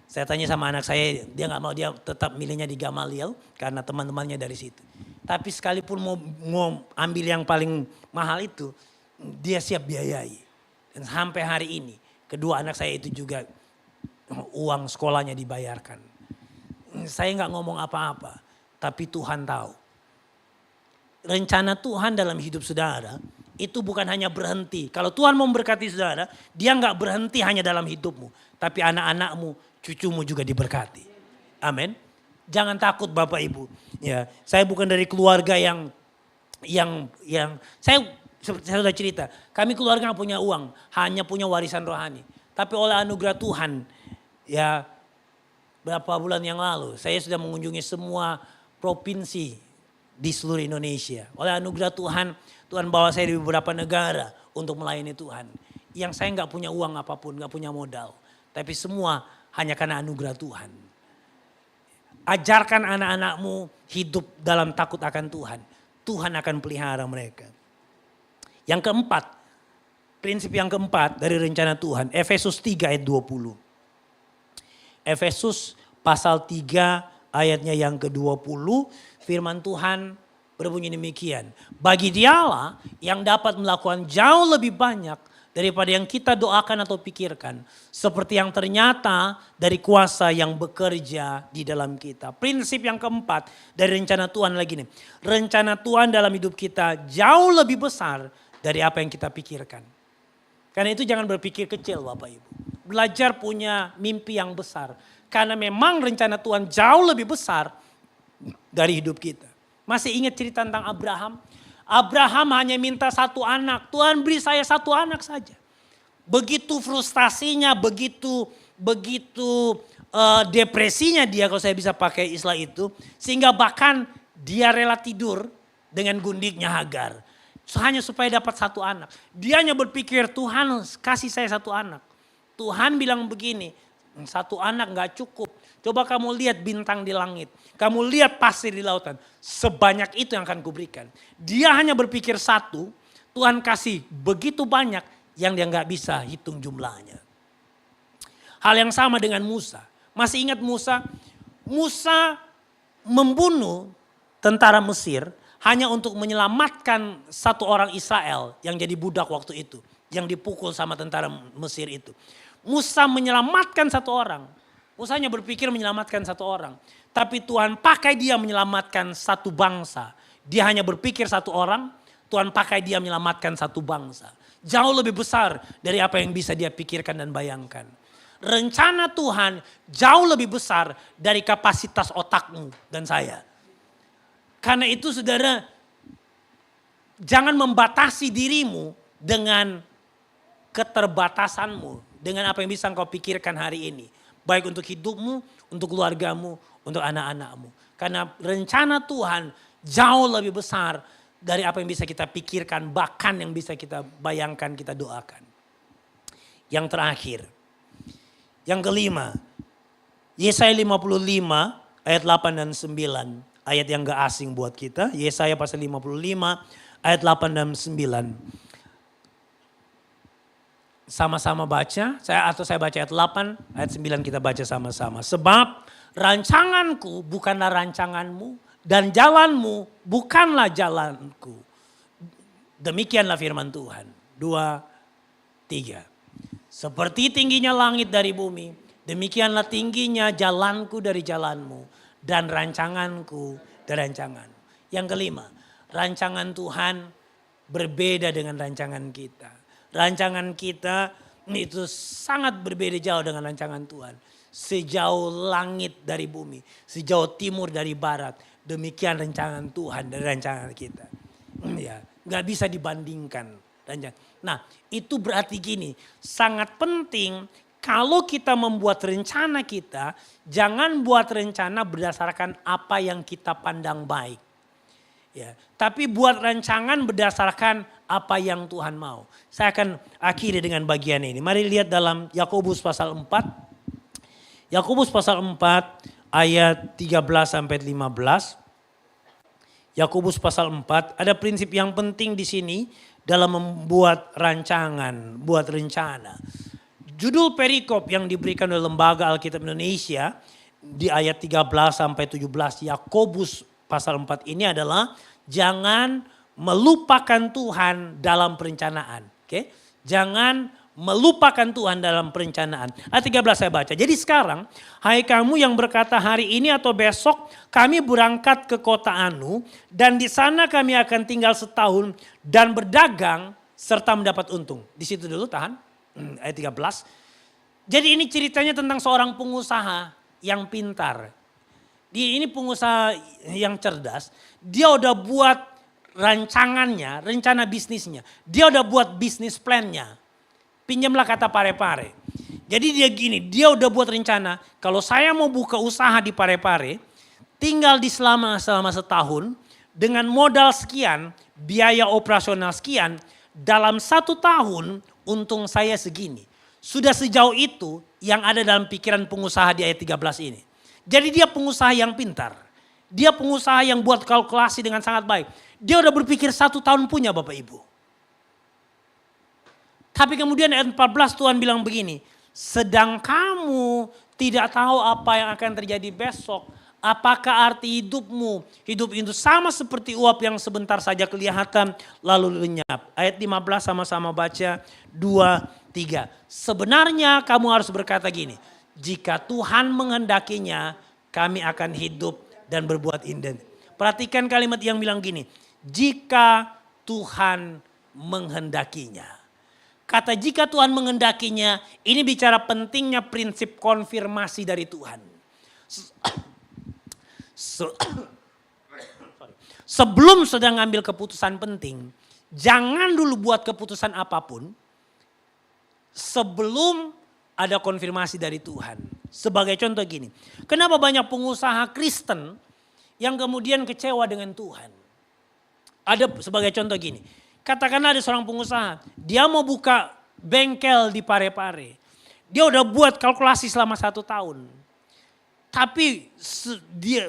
Saya tanya sama anak saya, dia nggak mau, dia tetap milihnya di Gamaliel karena teman-temannya dari situ. Tapi sekalipun mau ambil yang paling mahal itu, dia siap biayai. Dan sampai hari ini, kedua anak saya itu juga uang sekolahnya dibayarkan. Saya nggak ngomong apa-apa, tapi Tuhan tahu. Rencana Tuhan dalam hidup saudara itu bukan hanya berhenti. Kalau Tuhan mau memberkati saudara, dia nggak berhenti hanya dalam hidupmu. Tapi anak-anakmu, cucumu juga diberkati. Amin. Jangan takut Bapak Ibu. Ya, saya bukan dari keluarga yang saya sudah cerita. Kami keluarga nggak punya uang, hanya punya warisan rohani. Tapi oleh anugerah Tuhan, ya berapa bulan yang lalu saya sudah mengunjungi semua provinsi di seluruh Indonesia. Oleh anugerah Tuhan, Tuhan bawa saya di beberapa negara untuk melayani Tuhan. Yang saya nggak punya uang apapun, nggak punya modal. Tapi semua hanya karena anugerah Tuhan. Ajarkan anak-anakmu hidup dalam takut akan Tuhan. Tuhan akan pelihara mereka. Yang keempat, prinsip yang keempat dari rencana Tuhan, Efesus 3 ayat 20. Efesus pasal 3 ayatnya yang ke-20, firman Tuhan berbunyi demikian. Bagi Dialah yang dapat melakukan jauh lebih banyak daripada yang kita doakan atau pikirkan. Seperti yang ternyata dari kuasa yang bekerja di dalam kita. Prinsip yang keempat dari rencana Tuhan lagi nih. Rencana Tuhan dalam hidup kita jauh lebih besar dari apa yang kita pikirkan. Karena itu jangan berpikir kecil Bapak Ibu. Belajar punya mimpi yang besar. Karena memang rencana Tuhan jauh lebih besar dari hidup kita. Masih ingat cerita tentang Abraham? Abraham hanya minta satu anak. Tuhan beri saya satu anak saja. Begitu frustasinya, begitu depresinya dia, kalau saya bisa pakai istilah itu. Sehingga bahkan dia rela tidur dengan gundiknya Hagar. Hanya supaya dapat satu anak. Dia hanya berpikir, Tuhan kasih saya satu anak. Tuhan bilang begini, satu anak gak cukup. Coba kamu lihat bintang di langit. Kamu lihat pasir di lautan. Sebanyak itu yang akan kuberikan. Dia hanya berpikir satu, Tuhan kasih begitu banyak yang dia gak bisa hitung jumlahnya. Hal yang sama dengan Musa. Masih ingat Musa? Musa membunuh tentara Mesir hanya untuk menyelamatkan satu orang Israel yang jadi budak waktu itu. Yang dipukul sama tentara Mesir itu. Musa menyelamatkan satu orang. Musa hanya berpikir menyelamatkan satu orang. Tapi Tuhan pakai dia menyelamatkan satu bangsa. Dia hanya berpikir satu orang, Tuhan pakai dia menyelamatkan satu bangsa. Jauh lebih besar dari apa yang bisa dia pikirkan dan bayangkan. Rencana Tuhan jauh lebih besar dari kapasitas otakmu dan saya. Karena itu saudara, jangan membatasi dirimu dengan keterbatasanmu. Dengan apa yang bisa engkau pikirkan hari ini. Baik untuk hidupmu, untuk keluargamu, untuk anak-anakmu. Karena rencana Tuhan jauh lebih besar dari apa yang bisa kita pikirkan. Bahkan yang bisa kita bayangkan, kita doakan. Yang terakhir. Yang kelima. Yesaya 55 ayat 8 dan 9. Ayat yang gak asing buat kita. Yesaya pasal 55 ayat 8 dan 9. Sama-sama baca. Saya baca ayat 8, ayat 9 kita baca sama-sama. Sebab rancanganku bukanlah rancanganmu dan jalanmu bukanlah jalanku. Demikianlah firman Tuhan. 2, 3. Seperti tingginya langit dari bumi, demikianlah tingginya jalanku dari jalanmu. Dan rancanganku dari rancanganmu. Yang kelima, rancangan Tuhan berbeda dengan rancangan kita. Rancangan kita itu sangat berbeda jauh dengan rancangan Tuhan. Sejauh langit dari bumi, sejauh timur dari barat. Demikian rancangan Tuhan dan rancangan kita. Ya, gak bisa dibandingkan. Nah, itu berarti gini, sangat penting kalau kita membuat rencana kita, jangan buat rencana berdasarkan apa yang kita pandang baik. Ya, tapi buat rancangan berdasarkan apa yang Tuhan mau. Saya akan akhiri dengan bagian ini. Mari lihat dalam Yakobus pasal 4. Yakobus pasal 4 ayat 13 sampai 15. Yakobus pasal 4, ada prinsip yang penting di sini dalam membuat rancangan, buat rencana. Judul perikop yang diberikan oleh Lembaga Alkitab Indonesia di ayat 13 sampai 17 Yakobus pasal 4 ini adalah jangan melupakan Tuhan dalam perencanaan. Oke? Jangan melupakan Tuhan dalam perencanaan. Ayat 13 saya baca. Jadi sekarang, hai kamu yang berkata hari ini atau besok kami berangkat ke kota Anu dan di sana kami akan tinggal setahun dan berdagang serta mendapat untung. Di situ dulu tahan. Ayat 13. Jadi ini ceritanya tentang seorang pengusaha yang pintar. Ini pengusaha yang cerdas. Dia udah buat rancangannya, rencana bisnisnya. Dia udah buat bisnis plan-nya. Pinjamlah kata Parepare. Jadi dia gini, dia udah buat rencana. Kalau saya mau buka usaha di Parepare, tinggal di selama setahun. Dengan modal sekian, biaya operasional sekian. Dalam 1 tahun untung saya segini. Sudah sejauh itu yang ada dalam pikiran pengusaha di ayat 13 ini. Jadi dia pengusaha yang pintar. Dia pengusaha yang buat kalkulasi dengan sangat baik. Dia udah berpikir 1 tahun punya Bapak Ibu. Tapi kemudian ayat 14 Tuhan bilang begini. Sedang kamu tidak tahu apa yang akan terjadi besok. Apakah arti hidupmu? Hidup itu sama seperti uap yang sebentar saja kelihatan lalu lenyap. Ayat 15 sama-sama baca 2, 3. Sebenarnya kamu harus berkata gini. Jika Tuhan menghendakinya kami akan hidup dan berbuat indah. Perhatikan kalimat yang bilang gini. Jika Tuhan menghendakinya. Kata jika Tuhan menghendakinya ini bicara pentingnya prinsip konfirmasi dari Tuhan. Sebelum sedang ngambil keputusan penting, jangan dulu buat keputusan apapun sebelum ada konfirmasi dari Tuhan. Sebagai contoh gini, kenapa banyak pengusaha Kristen yang kemudian kecewa dengan Tuhan? Ada sebagai contoh gini, katakanlah ada seorang pengusaha, dia mau buka bengkel di Parepare. Dia udah buat kalkulasi selama 1 tahun. Tapi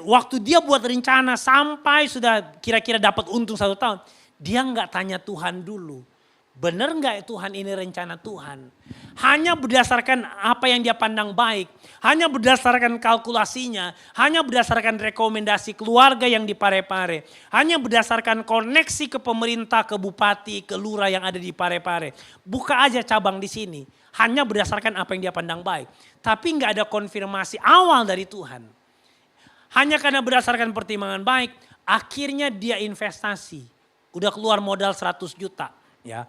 waktu dia buat rencana sampai sudah kira-kira dapat untung 1 tahun. Dia nggak tanya Tuhan dulu. Benar nggak Tuhan ini rencana Tuhan? Hanya berdasarkan apa yang dia pandang baik. Hanya berdasarkan kalkulasinya. Hanya berdasarkan rekomendasi keluarga yang di Parepare. Hanya berdasarkan koneksi ke pemerintah, ke bupati, ke lurah yang ada di Parepare. Buka aja cabang di sini. Hanya berdasarkan apa yang dia pandang baik. Tapi nggak ada konfirmasi awal dari Tuhan. Hanya karena berdasarkan pertimbangan baik. Akhirnya dia investasi. Udah keluar modal 100 juta. Ya,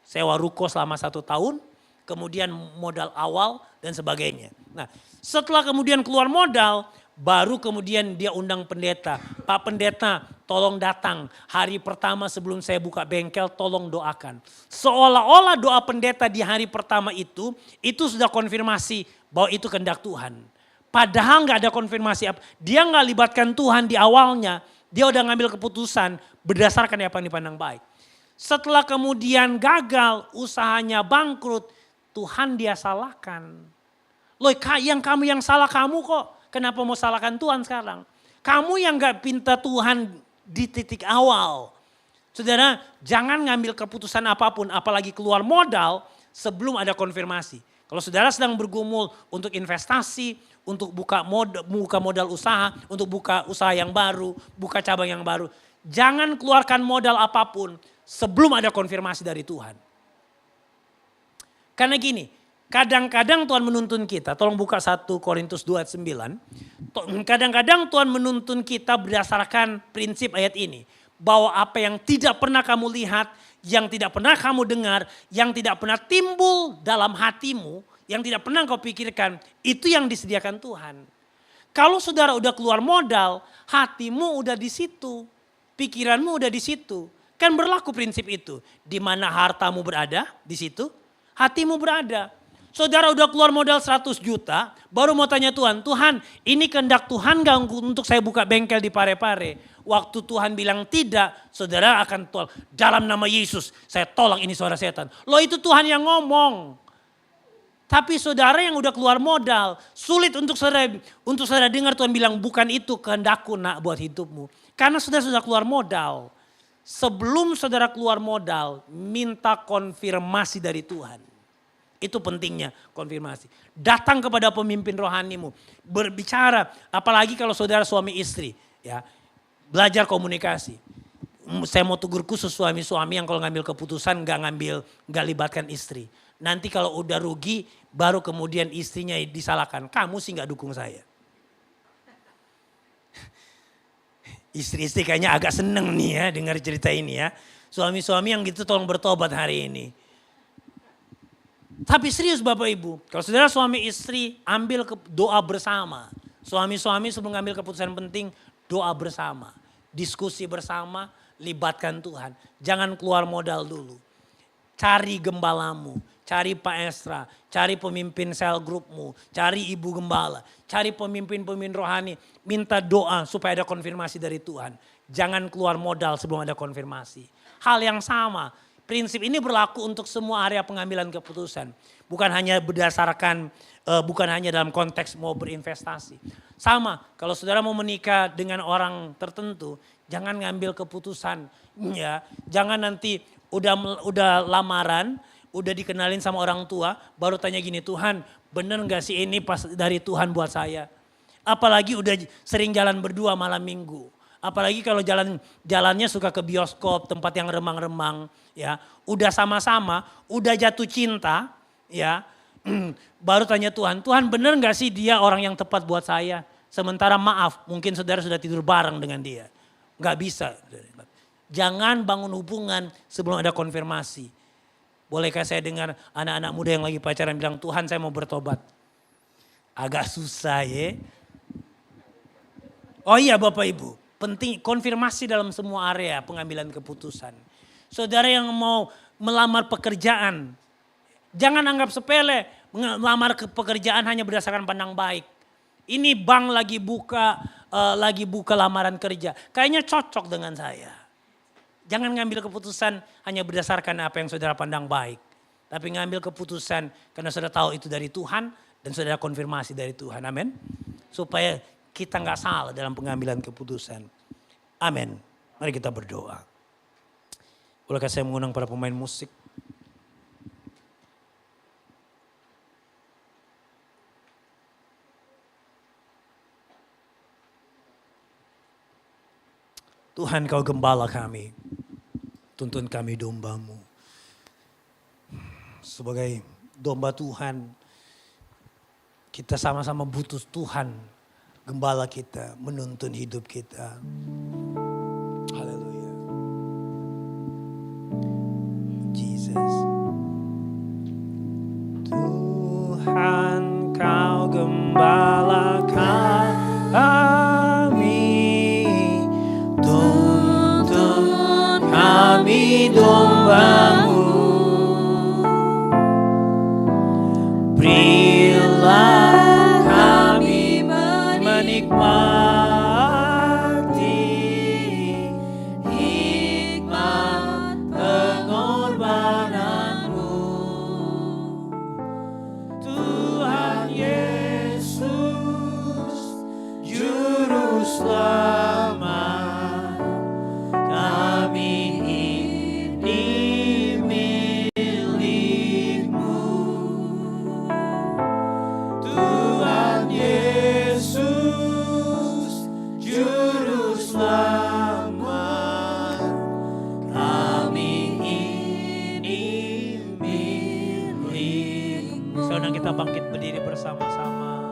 sewa ruko selama 1 tahun. Kemudian modal awal dan sebagainya. Nah, setelah kemudian keluar modal, baru kemudian dia undang pendeta. Pak pendeta, tolong datang. Hari pertama sebelum saya buka bengkel, tolong doakan. Seolah-olah doa pendeta di hari pertama itu sudah konfirmasi bahwa itu kehendak Tuhan. Padahal nggak ada konfirmasi apa. Dia nggak libatkan Tuhan di awalnya. Dia udah ngambil keputusan berdasarkan apa yang dipandang baik. Setelah kemudian gagal, usahanya bangkrut, Tuhan dia salahkan. Loh, yang kamu yang salah kamu kok. Kenapa mau salahkan Tuhan sekarang? Kamu yang gak pinta Tuhan di titik awal. Saudara, jangan ngambil keputusan apapun, apalagi keluar modal sebelum ada konfirmasi. Kalau saudara sedang bergumul untuk investasi, untuk buka modal usaha, untuk buka usaha yang baru, buka cabang yang baru. Jangan keluarkan modal apapun sebelum ada konfirmasi dari Tuhan. Karena gini, kadang-kadang Tuhan menuntun kita, tolong buka 1 Korintus 2 ayat 9. Kadang-kadang Tuhan menuntun kita berdasarkan prinsip ayat ini. Bahwa apa yang tidak pernah kamu lihat, yang tidak pernah kamu dengar, yang tidak pernah timbul dalam hatimu, yang tidak pernah kau pikirkan, itu yang disediakan Tuhan. Kalau saudara udah keluar modal, hatimu udah di situ, pikiranmu udah di situ. Kan berlaku prinsip itu. Di mana hartamu berada, di situ hatimu berada. Saudara udah keluar modal 100 juta, baru mau tanya Tuhan, Tuhan ini kehendak Tuhan gak untuk saya buka bengkel di Parepare? Waktu Tuhan bilang tidak, saudara akan tolak. Dalam nama Yesus, saya tolak ini suara setan. Loh itu Tuhan yang ngomong. Tapi saudara yang udah keluar modal, sulit untuk saudara dengar Tuhan bilang bukan itu kehendakku nak buat hidupmu. Karena saudara sudah keluar modal. Sebelum saudara keluar modal, minta konfirmasi dari Tuhan. Itu pentingnya konfirmasi. Datang kepada pemimpin rohanimu. Berbicara, apalagi kalau saudara suami istri. Ya, belajar komunikasi. Saya mau tegur khusus suami-suami yang kalau ngambil keputusan gak libatkan istri. Nanti kalau udah rugi, baru kemudian istrinya disalahkan. Kamu sih gak dukung saya. Istri-istri kayaknya agak seneng nih ya dengar cerita ini ya. Suami-suami yang gitu tolong bertobat hari ini. Tapi serius Bapak Ibu, kalau saudara suami istri ambil doa bersama. Suami-suami sebelum ngambil keputusan penting doa bersama. Diskusi bersama, libatkan Tuhan. Jangan keluar modal dulu. Cari gembalamu, cari Pak Esra, cari pemimpin sel grupmu, cari ibu gembala, cari pemimpin-pemimpin rohani. Minta doa supaya ada konfirmasi dari Tuhan. Jangan keluar modal sebelum ada konfirmasi. Hal yang sama, prinsip ini berlaku untuk semua area pengambilan keputusan. Bukan hanya berdasarkan, bukan hanya dalam konteks mau berinvestasi. Sama, kalau saudara mau menikah dengan orang tertentu, jangan ngambil keputusan. Ya, jangan nanti udah lamaran, udah dikenalin sama orang tua, baru tanya gini, Tuhan bener gak sih ini pas dari Tuhan buat saya? Apalagi udah sering jalan berdua malam minggu. Apalagi kalau jalannya suka ke bioskop, tempat yang remang-remang. Ya, udah sama-sama, udah jatuh cinta, ya, baru tanya Tuhan, Tuhan bener gak sih dia orang yang tepat buat saya? Sementara maaf, mungkin saudara sudah tidur bareng dengan dia. Gak bisa. Jangan bangun hubungan sebelum ada konfirmasi. Bolehkah saya dengar anak-anak muda yang lagi pacaran bilang, Tuhan saya mau bertobat. Agak susah ya. Oh iya Bapak Ibu, penting konfirmasi dalam semua area pengambilan keputusan. Saudara yang mau melamar pekerjaan, jangan anggap sepele melamar pekerjaan hanya berdasarkan pandang baik. Ini bank lagi buka lamaran kerja, kayaknya cocok dengan saya. Jangan ngambil keputusan hanya berdasarkan apa yang saudara pandang baik. Tapi ngambil keputusan karena saudara tahu itu dari Tuhan dan saudara konfirmasi dari Tuhan. Amin. Supaya kita nggak salah dalam pengambilan keputusan. Amin. Mari kita berdoa. Bolehkah saya mengundang para pemain musik? Tuhan kau gembala kami. Tuntun kami dombamu. Sebagai domba Tuhan, kita sama-sama butuh Tuhan. Gembala kita, menuntun hidup kita. Haleluya. Jesus. Tuhan kau gembala kami. Tuntun kami dombamu. Berilah menikmati hikmat pengorbananmu. Tuhan Yesus, Juru Selamat, kami ini milik-Mu. Tuhan Yesus, Juru Selamat, kami ini milik-Mu. Saudara kita bangkit berdiri bersama-sama.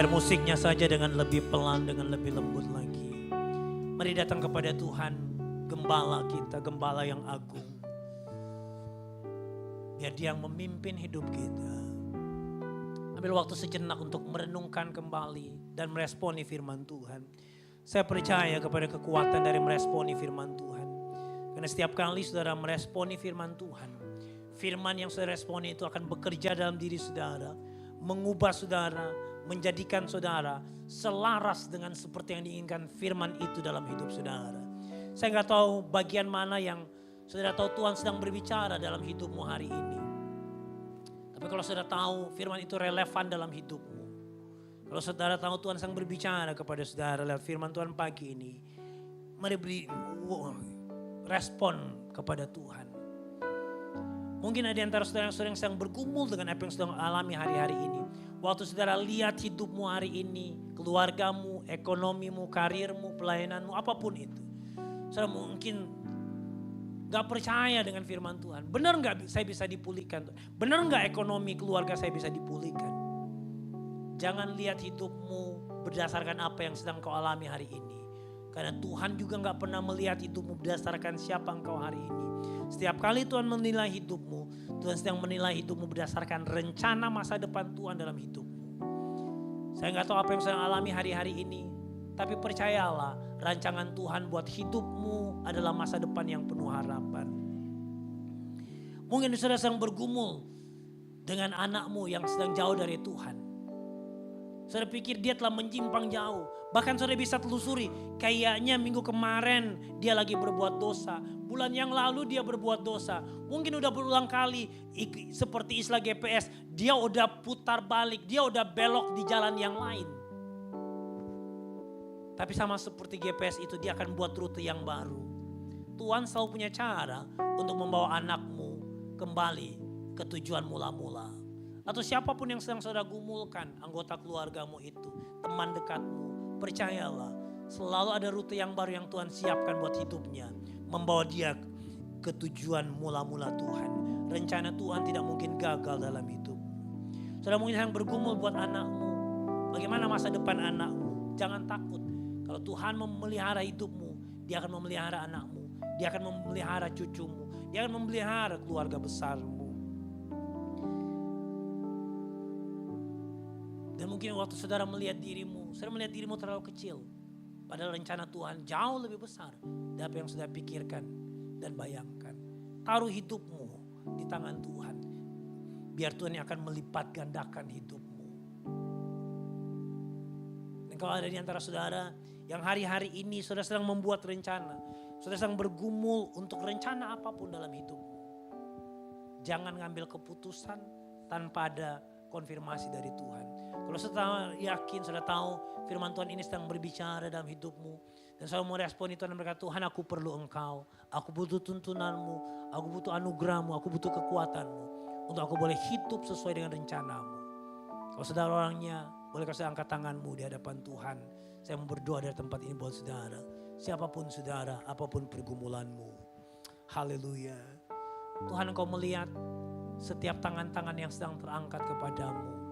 share musiknya saja dengan lebih pelan, dengan lebih lembut lagi. Mari datang kepada Tuhan, gembala kita, gembala yang agung. Biar Dia yang memimpin hidup kita. Ambil waktu sejenak untuk merenungkan kembali dan meresponi firman Tuhan. Saya percaya kepada kekuatan dari meresponi firman Tuhan. Karena setiap kali saudara meresponi firman Tuhan, firman yang saudara responi itu akan bekerja dalam diri saudara, mengubah saudara, menjadikan saudara selaras dengan seperti yang diinginkan firman itu dalam hidup saudara. Saya nggak tahu bagian mana yang saudara tahu Tuhan sedang berbicara dalam hidupmu hari ini. Tapi kalau saudara tahu firman itu relevan dalam hidupmu, kalau saudara tahu Tuhan sedang berbicara kepada saudara lewat firman Tuhan pagi ini, mari beri respon kepada Tuhan. Mungkin ada di antara saudara yang sedang bergumul dengan apa yang sedang alami hari-hari ini. Waktu saudara lihat hidupmu hari ini, keluargamu, ekonomimu, karirmu, pelayananmu, apapun itu. Saudara mungkin gak percaya dengan firman Tuhan. Benar gak saya bisa dipulihkan? Benar gak ekonomi keluarga saya bisa dipulihkan? Jangan lihat hidupmu berdasarkan apa yang sedang kau alami hari ini. Karena Tuhan juga gak pernah melihat hidupmu berdasarkan siapa engkau hari ini. Setiap kali Tuhan menilai hidupmu, Tuhan sedang menilai hidupmu berdasarkan rencana masa depan Tuhan dalam hidupmu. Saya gak tahu apa yang sedang alami hari-hari ini. Tapi percayalah, rancangan Tuhan buat hidupmu adalah masa depan yang penuh harapan. Mungkin saudara sedang bergumul dengan anakmu yang sedang jauh dari Tuhan. Saudara pikir dia telah menyimpang jauh. Bahkan saudara bisa telusuri, kayaknya minggu kemarin dia lagi berbuat dosa. Bulan yang lalu dia berbuat dosa. Mungkin udah berulang kali seperti istilah GPS. Dia udah putar balik, dia udah belok di jalan yang lain. Tapi sama seperti GPS itu dia akan buat rute yang baru. Tuhan selalu punya cara untuk membawa anakmu kembali ke tujuan mula-mula. Atau siapapun yang sedang saudara gumulkan, anggota keluargamu itu, teman dekatmu, percayalah selalu ada rute yang baru yang Tuhan siapkan buat hidupnya. Membawa dia ke tujuan mula-mula Tuhan. Rencana Tuhan tidak mungkin gagal dalam hidup. Saudara mungkin yang bergumul buat anakmu. Bagaimana masa depan anakmu? Jangan takut. Kalau Tuhan memelihara hidupmu, Dia akan memelihara anakmu. Dia akan memelihara cucumu. Dia akan memelihara keluarga besarmu. Dan mungkin waktu saudara melihat dirimu, saudara melihat dirimu terlalu kecil. Padahal rencana Tuhan jauh lebih besar dari apa yang saudara pikirkan dan bayangkan. Taruh hidupmu di tangan Tuhan. Biar Tuhan yang akan melipat gandakan hidupmu. Dan kalau ada di antara saudara yang hari-hari ini saudara sedang membuat rencana. Saudara sedang bergumul untuk rencana apapun dalam hidupmu. Jangan ngambil keputusan tanpa ada konfirmasi dari Tuhan. Kalau saudara yakin, saudara tahu firman Tuhan ini sedang berbicara dalam hidupmu. Dan saudara mau respon itu dan berkata, Tuhan aku perlu Engkau. Aku butuh tuntunanmu, aku butuh anugerahmu, aku butuh kekuatanmu. Untuk aku boleh hidup sesuai dengan rencanamu. Kalau saudara orangnya, bolehkah saya angkat tanganmu di hadapan Tuhan. Saya mau berdoa dari tempat ini buat saudara. Siapapun saudara, apapun pergumulanmu. Haleluya. Tuhan Engkau melihat setiap tangan-tangan yang sedang terangkat kepadamu.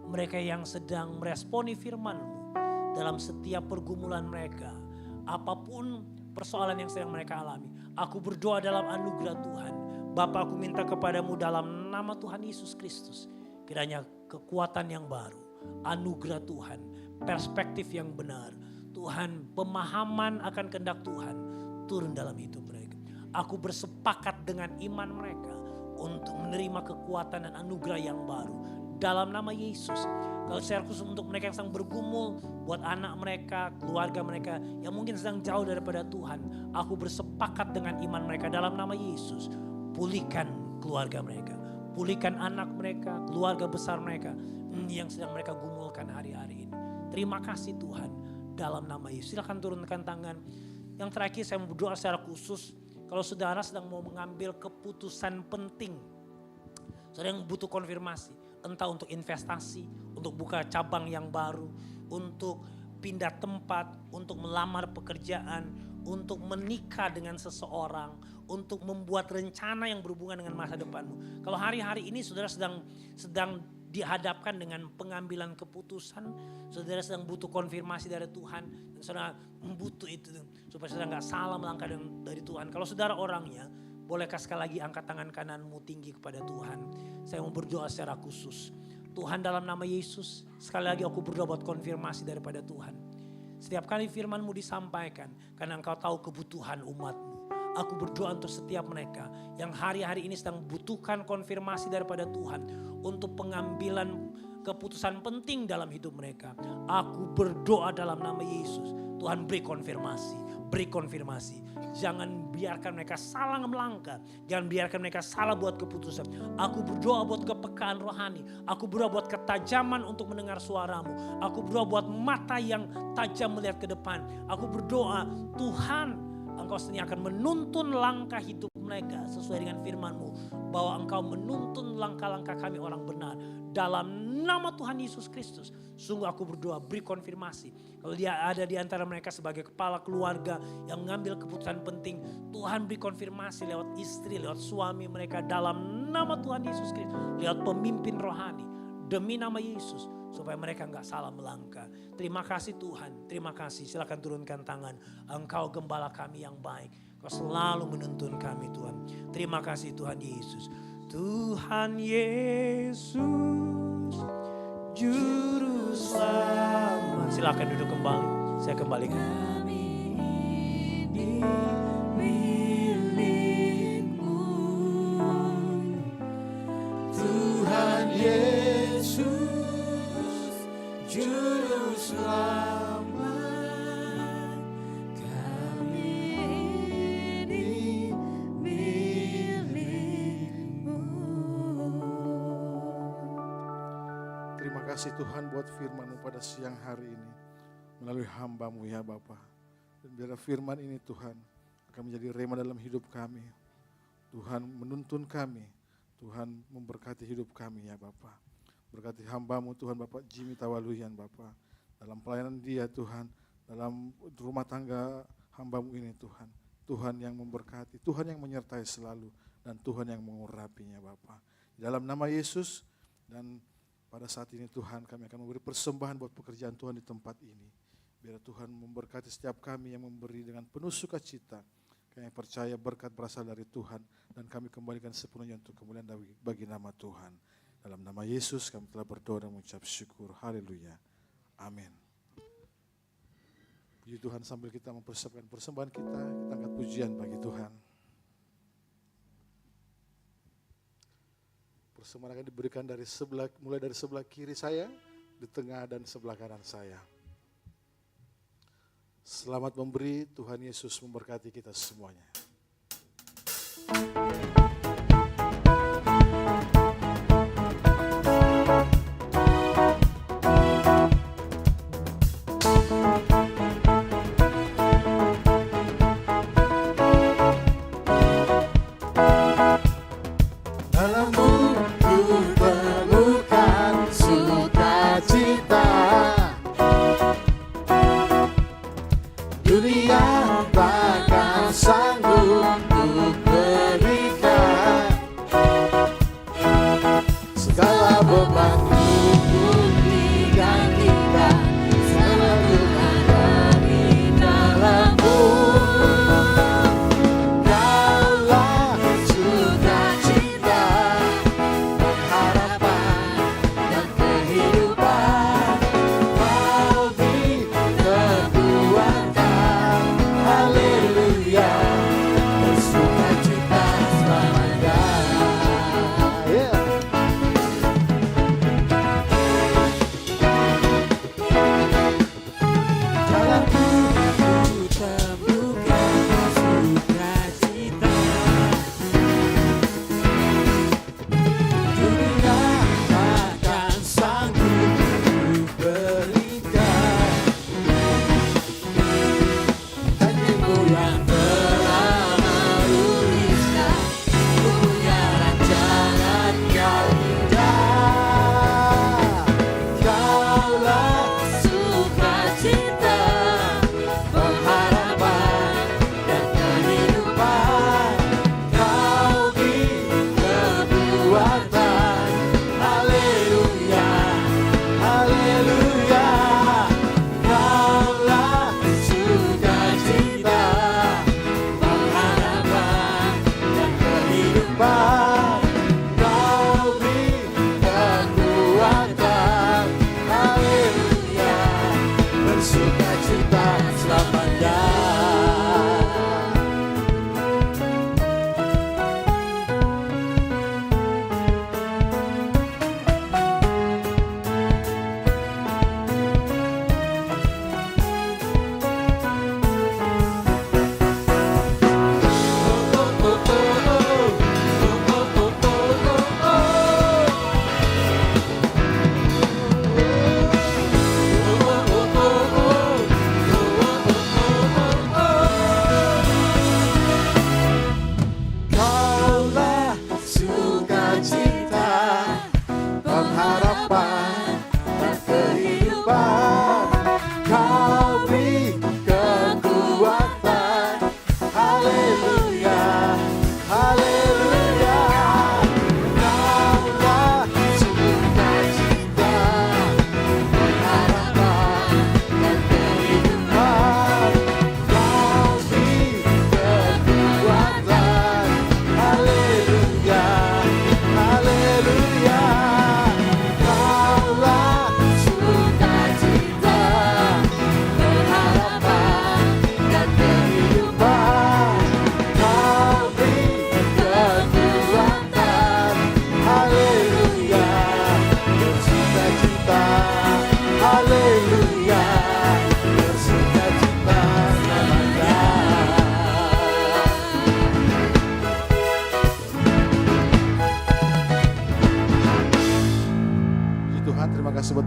Mereka yang sedang meresponi firman-Mu dalam setiap pergumulan mereka. Apapun persoalan yang sedang mereka alami. Aku berdoa dalam anugerah Tuhan. Bapa aku minta kepadamu dalam nama Tuhan Yesus Kristus. Kiranya kekuatan yang baru. Anugerah Tuhan. Perspektif yang benar. Tuhan pemahaman akan kehendak Tuhan. Turun dalam hidup mereka. Aku bersepakat dengan iman mereka. Untuk menerima kekuatan dan anugerah yang baru. Dalam nama Yesus. Kalau secara khusus untuk mereka yang sedang bergumul. Buat anak mereka, keluarga mereka. Yang mungkin sedang jauh daripada Tuhan. Aku bersepakat dengan iman mereka dalam nama Yesus. Pulihkan keluarga mereka. Pulihkan anak mereka, keluarga besar mereka. Yang sedang mereka gumulkan hari-hari ini. Terima kasih Tuhan. Dalam nama Yesus. Silakan turunkan tangan. Yang terakhir saya mau berdoa secara khusus. Kalau saudara sedang mau mengambil keputusan penting. Saudara yang butuh konfirmasi. Entah untuk investasi, untuk buka cabang yang baru. Untuk pindah tempat, untuk melamar pekerjaan. Untuk menikah dengan seseorang. Untuk membuat rencana yang berhubungan dengan masa depanmu. Kalau hari-hari ini saudara sedang dihadapkan dengan pengambilan keputusan, saudara sedang butuh konfirmasi dari Tuhan, dan saudara butuh itu supaya saudara nggak salah melangkah dari Tuhan. Kalau saudara orangnya, bolehkah sekali lagi angkat tangan kananmu tinggi kepada Tuhan. Saya mau berdoa secara khusus. Tuhan, dalam nama Yesus, sekali lagi aku berdoa buat konfirmasi daripada Tuhan. Setiap kali firman-Mu disampaikan, karena Engkau tahu kebutuhan umat-Mu. Aku berdoa untuk setiap mereka yang hari-hari ini sedang membutuhkan konfirmasi daripada Tuhan untuk pengambilan keputusan penting dalam hidup mereka. Aku berdoa dalam nama Yesus, Tuhan beri konfirmasi. Jangan biarkan mereka salah melangkah, jangan biarkan mereka salah buat keputusan. Aku berdoa buat kepekaan rohani, aku berdoa buat ketajaman untuk mendengar suara-Mu. Aku berdoa buat mata yang tajam melihat ke depan. Aku berdoa, Tuhan, Engkau sendiri akan menuntun langkah hidup mereka sesuai dengan firman-Mu. Bahwa Engkau menuntun langkah-langkah kami orang benar. Dalam nama Tuhan Yesus Kristus. Sungguh aku berdoa, beri konfirmasi. Kalau dia ada di antara mereka sebagai kepala keluarga yang mengambil keputusan penting. Tuhan beri konfirmasi lewat istri, lewat suami mereka. Dalam nama Tuhan Yesus Kristus. Lewat pemimpin rohani. Demi nama Yesus. Supaya mereka nggak salah melangkah. Terima kasih Tuhan, terima kasih. Silakan turunkan tangan. Engkau gembala kami yang baik. Kau selalu menuntun kami Tuhan. Terima kasih Tuhan Yesus. Tuhan Yesus, Juru Selamat. Silakan duduk kembali. Saya kembalikan. Tuhan Yesus, Juru Selamat, kami ini milik-Mu. Terima kasih Tuhan buat firman-Mu pada siang hari ini. Melalui hamba-Mu ya Bapa. Dan biar firman ini Tuhan akan menjadi rema dalam hidup kami. Tuhan menuntun kami. Tuhan memberkati hidup kami ya Bapa. Berkati hamba-Mu Tuhan Bapak Jimmy Tawaluyan Bapak. Dalam pelayanan dia Tuhan. Dalam rumah tangga hamba-Mu ini Tuhan. Tuhan yang memberkati. Tuhan yang menyertai selalu. Dan Tuhan yang mengurapinya Bapak. Dalam nama Yesus. Dan pada saat ini Tuhan kami akan memberi persembahan buat pekerjaan Tuhan di tempat ini. Biar Tuhan memberkati setiap kami yang memberi dengan penuh sukacita. Kami percaya berkat berasal dari Tuhan. Dan kami kembalikan sepenuhnya untuk kemuliaan bagi nama Tuhan. Dalam nama Yesus kami telah berdoa dan mengucap syukur. Haleluya. Amin. Puji Tuhan, sambil kita mempersiapkan persembahan kita angkat pujian bagi Tuhan. Persembahan akan diberikan mulai dari sebelah kiri saya, di tengah dan sebelah kanan saya. Selamat memberi, Tuhan Yesus memberkati kita semuanya. Dunia takkan sanggup untuk berikan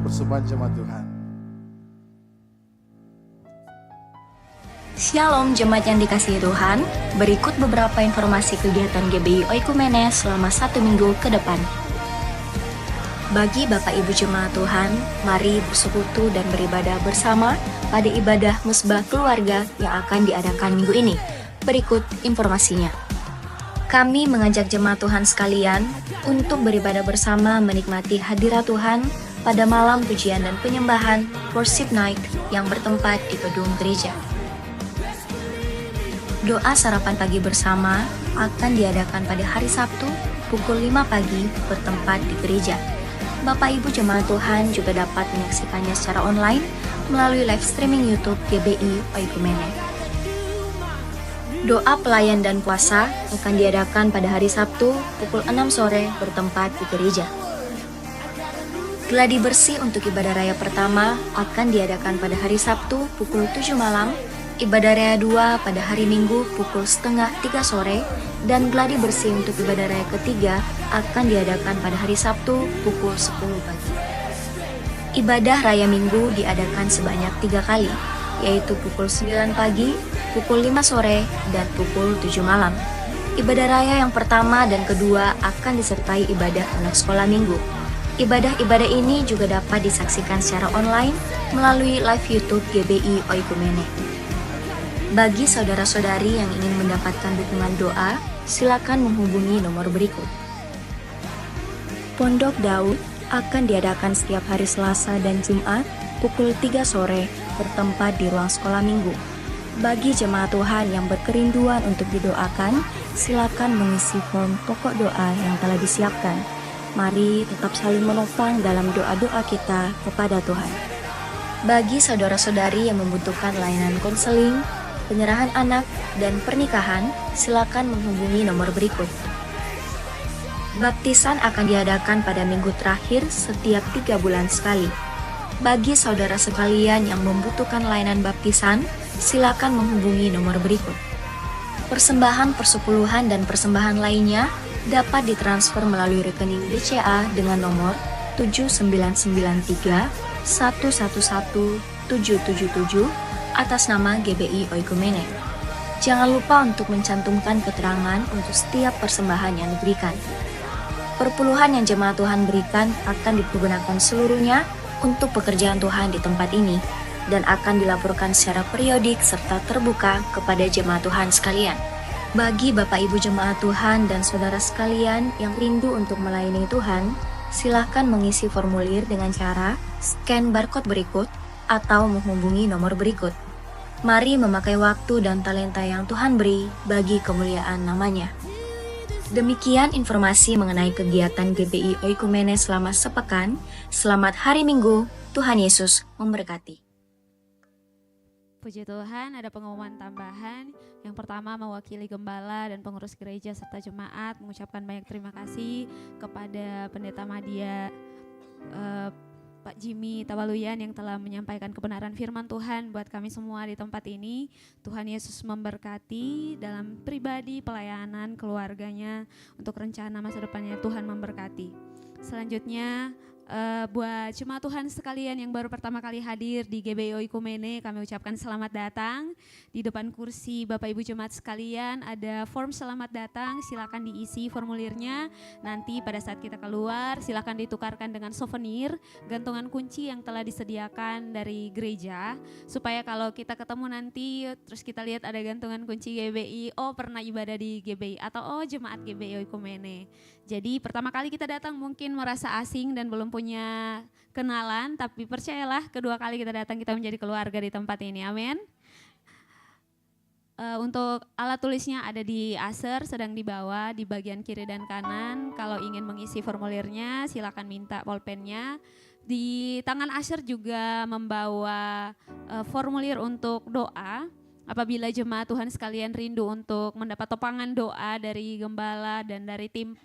persembahan jemaat Tuhan. Shalom jemaat yang dikasihi Tuhan, berikut beberapa informasi kegiatan GBI Oikumene selama 1 minggu ke depan. Bagi Bapak Ibu Jemaat Tuhan, mari bersekutu dan beribadah bersama pada ibadah musbah keluarga yang akan diadakan minggu ini. Berikut informasinya. Kami mengajak jemaat Tuhan sekalian untuk beribadah bersama menikmati hadirat Tuhan pada malam pujian dan penyembahan Worship Night yang bertempat di gedung gereja. Doa sarapan pagi bersama akan diadakan pada hari Sabtu pukul 5 pagi bertempat di gereja. Bapak Ibu Jemaat Tuhan juga dapat menyaksikannya secara online melalui live streaming YouTube GBI Oikumene. Doa pelayan dan puasa akan diadakan pada hari Sabtu pukul 6 sore bertempat di gereja. Gladi bersih untuk ibadah raya pertama akan diadakan pada hari Sabtu pukul 7 malam, ibadah raya 2 pada hari Minggu pukul 2:30 sore, dan gladi bersih untuk ibadah raya ketiga akan diadakan pada hari Sabtu pukul 10 pagi. Ibadah raya Minggu diadakan sebanyak 3 kali, yaitu pukul 9 pagi, pukul 5 sore, dan pukul 7 malam. Ibadah raya yang pertama dan kedua akan disertai ibadah anak sekolah minggu. Ibadah-ibadah ini juga dapat disaksikan secara online melalui live YouTube GBI Oikumene. Bagi saudara-saudari yang ingin mendapatkan dukungan doa, silakan menghubungi nomor berikut. Pondok Daud akan diadakan setiap hari Selasa dan Jumat pukul 3 sore bertempat di ruang sekolah minggu. Bagi jemaat Tuhan yang berkerinduan untuk didoakan, silakan mengisi form pokok doa yang telah disiapkan. Mari tetap saling menopang dalam doa-doa kita kepada Tuhan. Bagi saudara-saudari yang membutuhkan layanan konseling, penyerahan anak, dan pernikahan, silakan menghubungi nomor berikut. Baptisan akan diadakan pada minggu terakhir setiap 3 bulan sekali. Bagi saudara sekalian yang membutuhkan layanan baptisan, silakan menghubungi nomor berikut. Persembahan persepuluhan dan persembahan lainnya dapat ditransfer melalui rekening BCA dengan nomor 7993 111 777 atas nama GBI Oikumene. Jangan lupa untuk mencantumkan keterangan untuk setiap persembahan yang diberikan. Perpuluhan yang jemaat Tuhan berikan akan dipergunakan seluruhnya untuk pekerjaan Tuhan di tempat ini dan akan dilaporkan secara periodik serta terbuka kepada jemaat Tuhan sekalian. Bagi Bapak Ibu jemaat Tuhan dan saudara sekalian yang rindu untuk melayani Tuhan, silakan mengisi formulir dengan cara scan barcode berikut atau menghubungi nomor berikut. Mari memakai waktu dan talenta yang Tuhan beri bagi kemuliaan namanya. Demikian informasi mengenai kegiatan GBI Oikumene selama sepekan. Selamat hari Minggu, Tuhan Yesus memberkati. Puji Tuhan, ada pengumuman tambahan. Yang pertama, mewakili gembala dan pengurus gereja serta jemaat mengucapkan banyak terima kasih kepada Pendeta Madia Pak Jimmy Tawaluyan yang telah menyampaikan kebenaran firman Tuhan buat kami semua di tempat ini. Tuhan Yesus memberkati dalam pribadi, pelayanan, keluarganya, untuk rencana masa depannya Tuhan memberkati. Selanjutnya, buat jemaat Tuhan sekalian yang baru pertama kali hadir di GBI Oikumene, kami ucapkan selamat datang. Di depan kursi Bapak Ibu jemaat sekalian ada form selamat datang, silakan diisi formulirnya. Nanti pada saat kita keluar silakan ditukarkan dengan souvenir, gantungan kunci yang telah disediakan dari gereja, supaya kalau kita ketemu nanti terus kita lihat ada gantungan kunci GBI, oh pernah ibadah di GBI atau oh jemaat GBI Oikumene. Jadi pertama kali kita datang mungkin merasa asing dan belum punya kenalan, tapi percayalah kedua kali kita datang kita menjadi keluarga di tempat ini, amin. Untuk alat tulisnya ada di aser, sedang dibawa di bagian kiri dan kanan. Kalau ingin mengisi formulirnya silakan minta pulpennya. Di tangan aser juga membawa formulir untuk doa. Apabila jemaat Tuhan sekalian rindu untuk mendapat topangan doa dari gembala dan dari tim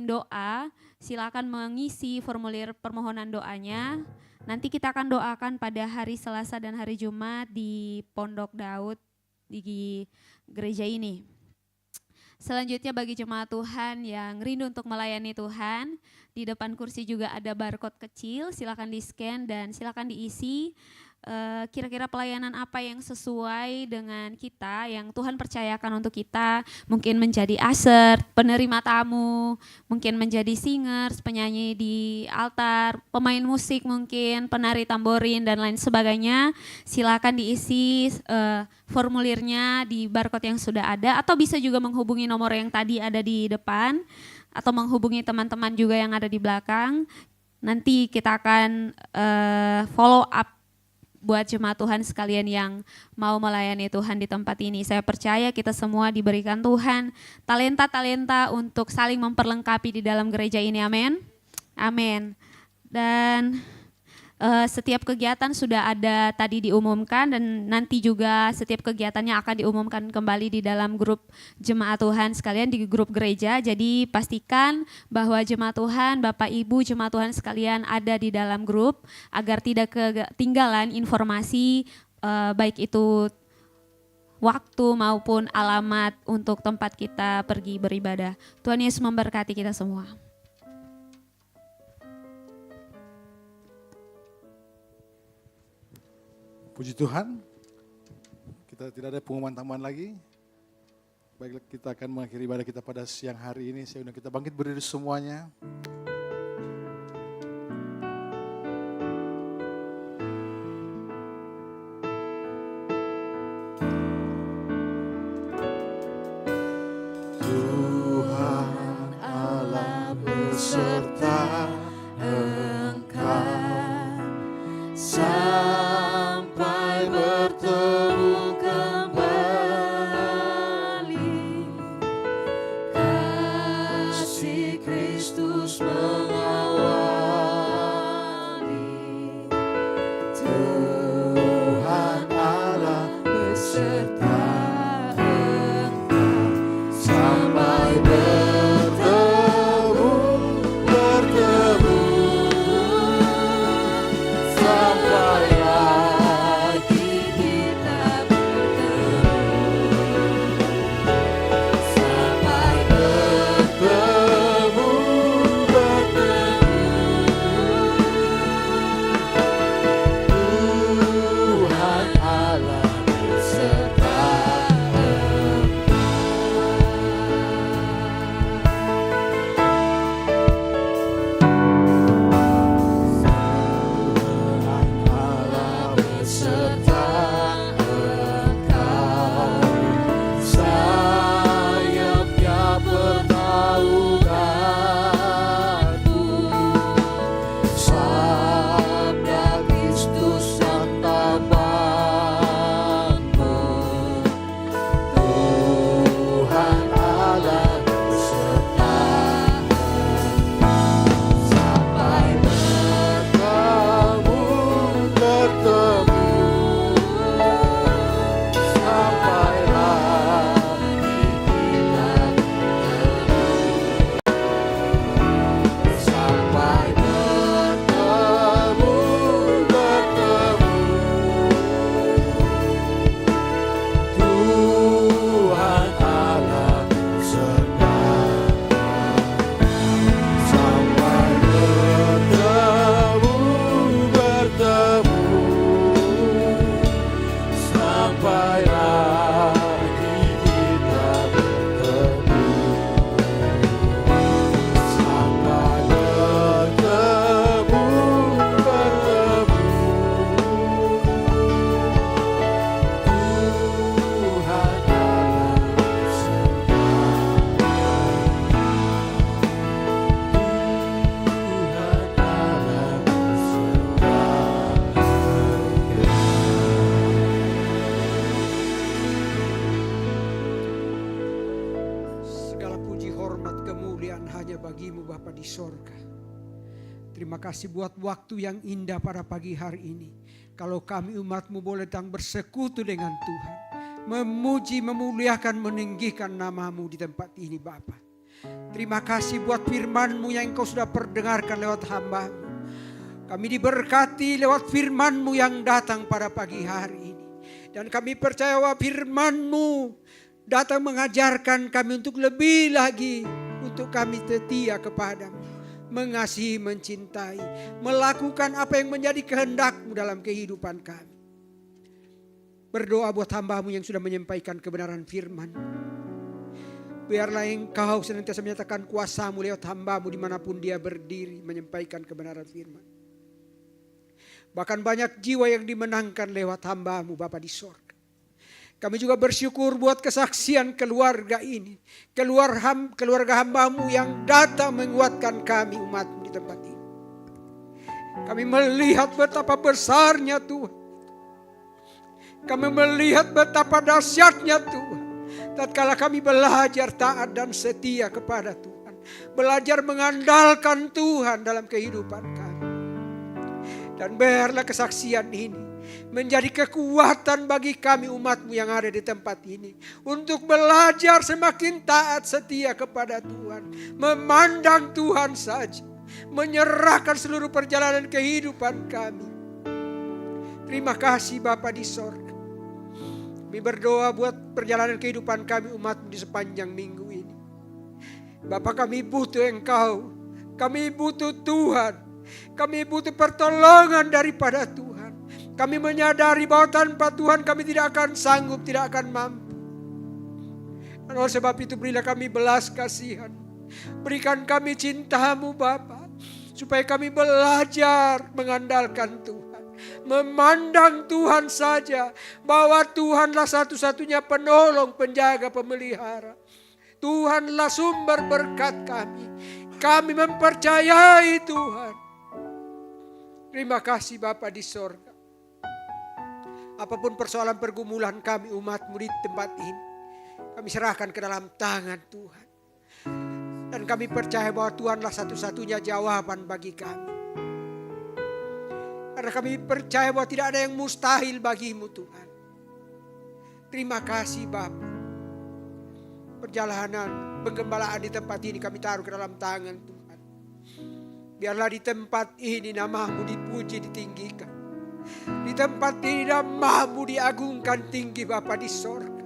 doa, silakan mengisi formulir permohonan doanya. Nanti kita akan doakan pada hari Selasa dan hari Jumat di Pondok Daud di gereja ini. Selanjutnya bagi jemaat Tuhan yang rindu untuk melayani Tuhan, di depan kursi juga ada barcode kecil, silakan di-scan dan silakan diisi kira-kira pelayanan apa yang sesuai dengan kita, yang Tuhan percayakan untuk kita. Mungkin menjadi usher, penerima tamu, mungkin menjadi singers, penyanyi di altar, pemain musik mungkin, penari tamborin dan lain sebagainya. Silakan diisi formulirnya di barcode yang sudah ada, atau bisa juga menghubungi nomor yang tadi ada di depan, atau menghubungi teman-teman juga yang ada di belakang. Nanti kita akan follow up buat jemaat Tuhan sekalian yang mau melayani Tuhan di tempat ini. Saya percaya kita semua diberikan Tuhan talenta-talenta untuk saling memperlengkapi di dalam gereja ini, amin. Amin. Dan setiap kegiatan sudah ada tadi diumumkan, dan nanti juga setiap kegiatannya akan diumumkan kembali di dalam grup jemaat Tuhan sekalian, di grup gereja. Jadi pastikan bahwa jemaat Tuhan, Bapak Ibu jemaat Tuhan sekalian ada di dalam grup agar tidak ketinggalan informasi baik itu waktu maupun alamat untuk tempat kita pergi beribadah. Tuhan Yesus memberkati kita semua. Puji Tuhan, kita tidak ada pengumuman tambahan lagi. Baiklah, kita akan mengakhiri ibadah kita pada siang hari ini. Saya undang kita bangkit berdiri semuanya. Tuhan Allah beserta Engkau sampai bertemu kembali. Kasih Kristus mengawali. Tuhan Allah beserta Engkau sampai bertemu sampai lagi kita bertemu, sampai bertemu Tuhan Allah beserta Allah beserta Engkau, sayapnya pernaunganmu, sabda Kristus santapanmu. Tuhan Allah beserta sampai bertemu sampai lagi kita sampai bertemu Tuhan Allah beserta sampai bertemu sampai lagi kita bertemu sampai bertemu Tuhan Allah beserta Tuhan Allah beserta Segala puji, hormat, kemuliaan hanya bagimu Bapa di sorga. Terima kasih buat waktu yang indah pada pagi hari ini. Kalau kami umatmu boleh datang bersekutu dengan Tuhan. Memuji, memuliakan, meninggikan namamu di tempat ini Bapa. Terima kasih buat firman-Mu yang Engkau sudah perdengarkan lewat hamba-Mu. Kami diberkati lewat firman-Mu yang datang pada pagi hari ini. Dan kami percaya bahwa firman-Mu datang mengajarkan kami untuk lebih lagi, untuk kami setia kepadamu, mengasihi, mencintai, melakukan apa yang menjadi kehendak-Mu dalam kehidupan kami. Berdoa buat hamba-Mu yang sudah menyampaikan kebenaran firman. Biarlah Engkau senantiasa menyatakan kuasa-Mu lewat hamba-Mu dimanapun dia berdiri menyampaikan kebenaran firman. Bahkan banyak jiwa yang dimenangkan lewat hamba-Mu Bapa di sorga. Kami juga bersyukur buat kesaksian keluarga ini. Keluarga hamba-Mu yang datang menguatkan kami umat-Mu di tempat ini. Kami melihat betapa besarnya Tuhan. Kami melihat betapa dahsyatnya Tuhan. Tatkala kami belajar taat dan setia kepada Tuhan. Belajar mengandalkan Tuhan dalam kehidupan kami. Dan biarlah kesaksian ini menjadi kekuatan bagi kami umat-Mu yang ada di tempat ini. Untuk belajar semakin taat setia kepada Tuhan. Memandang Tuhan saja. Menyerahkan seluruh perjalanan kehidupan kami. Terima kasih Bapa di sorga. Kami berdoa buat perjalanan kehidupan kami umat-Mu di sepanjang minggu ini. Bapa, kami butuh Engkau. Kami butuh Tuhan. Kami butuh pertolongan daripada Tuhan. Kami menyadari bahwa tanpa Tuhan kami tidak akan sanggup, tidak akan mampu. Dan oleh sebab itu berilah kami belas kasihan. Berikan kami cinta-Mu Bapa. Supaya kami belajar mengandalkan Tuhan. Memandang Tuhan saja, bahwa Tuhanlah satu-satunya penolong, penjaga, pemelihara. Tuhanlah sumber berkat kami. Kami mempercayai Tuhan. Terima kasih Bapa di sorga. Apapun persoalan pergumulan kami umat-Mu di tempat ini, kami serahkan ke dalam tangan Tuhan. Dan kami percaya bahwa Tuhanlah satu-satunya jawaban bagi kami. Karena kami percaya bahwa tidak ada yang mustahil bagi-Mu Tuhan. Terima kasih Bapa. Perjalanan penggembalaan di tempat ini kami taruh ke dalam tangan Tuhan. Biarlah di tempat ini nama-Mu dipuji, ditinggikan. Di tempat ini nama-Mu diagungkan tinggi Bapa di sorga.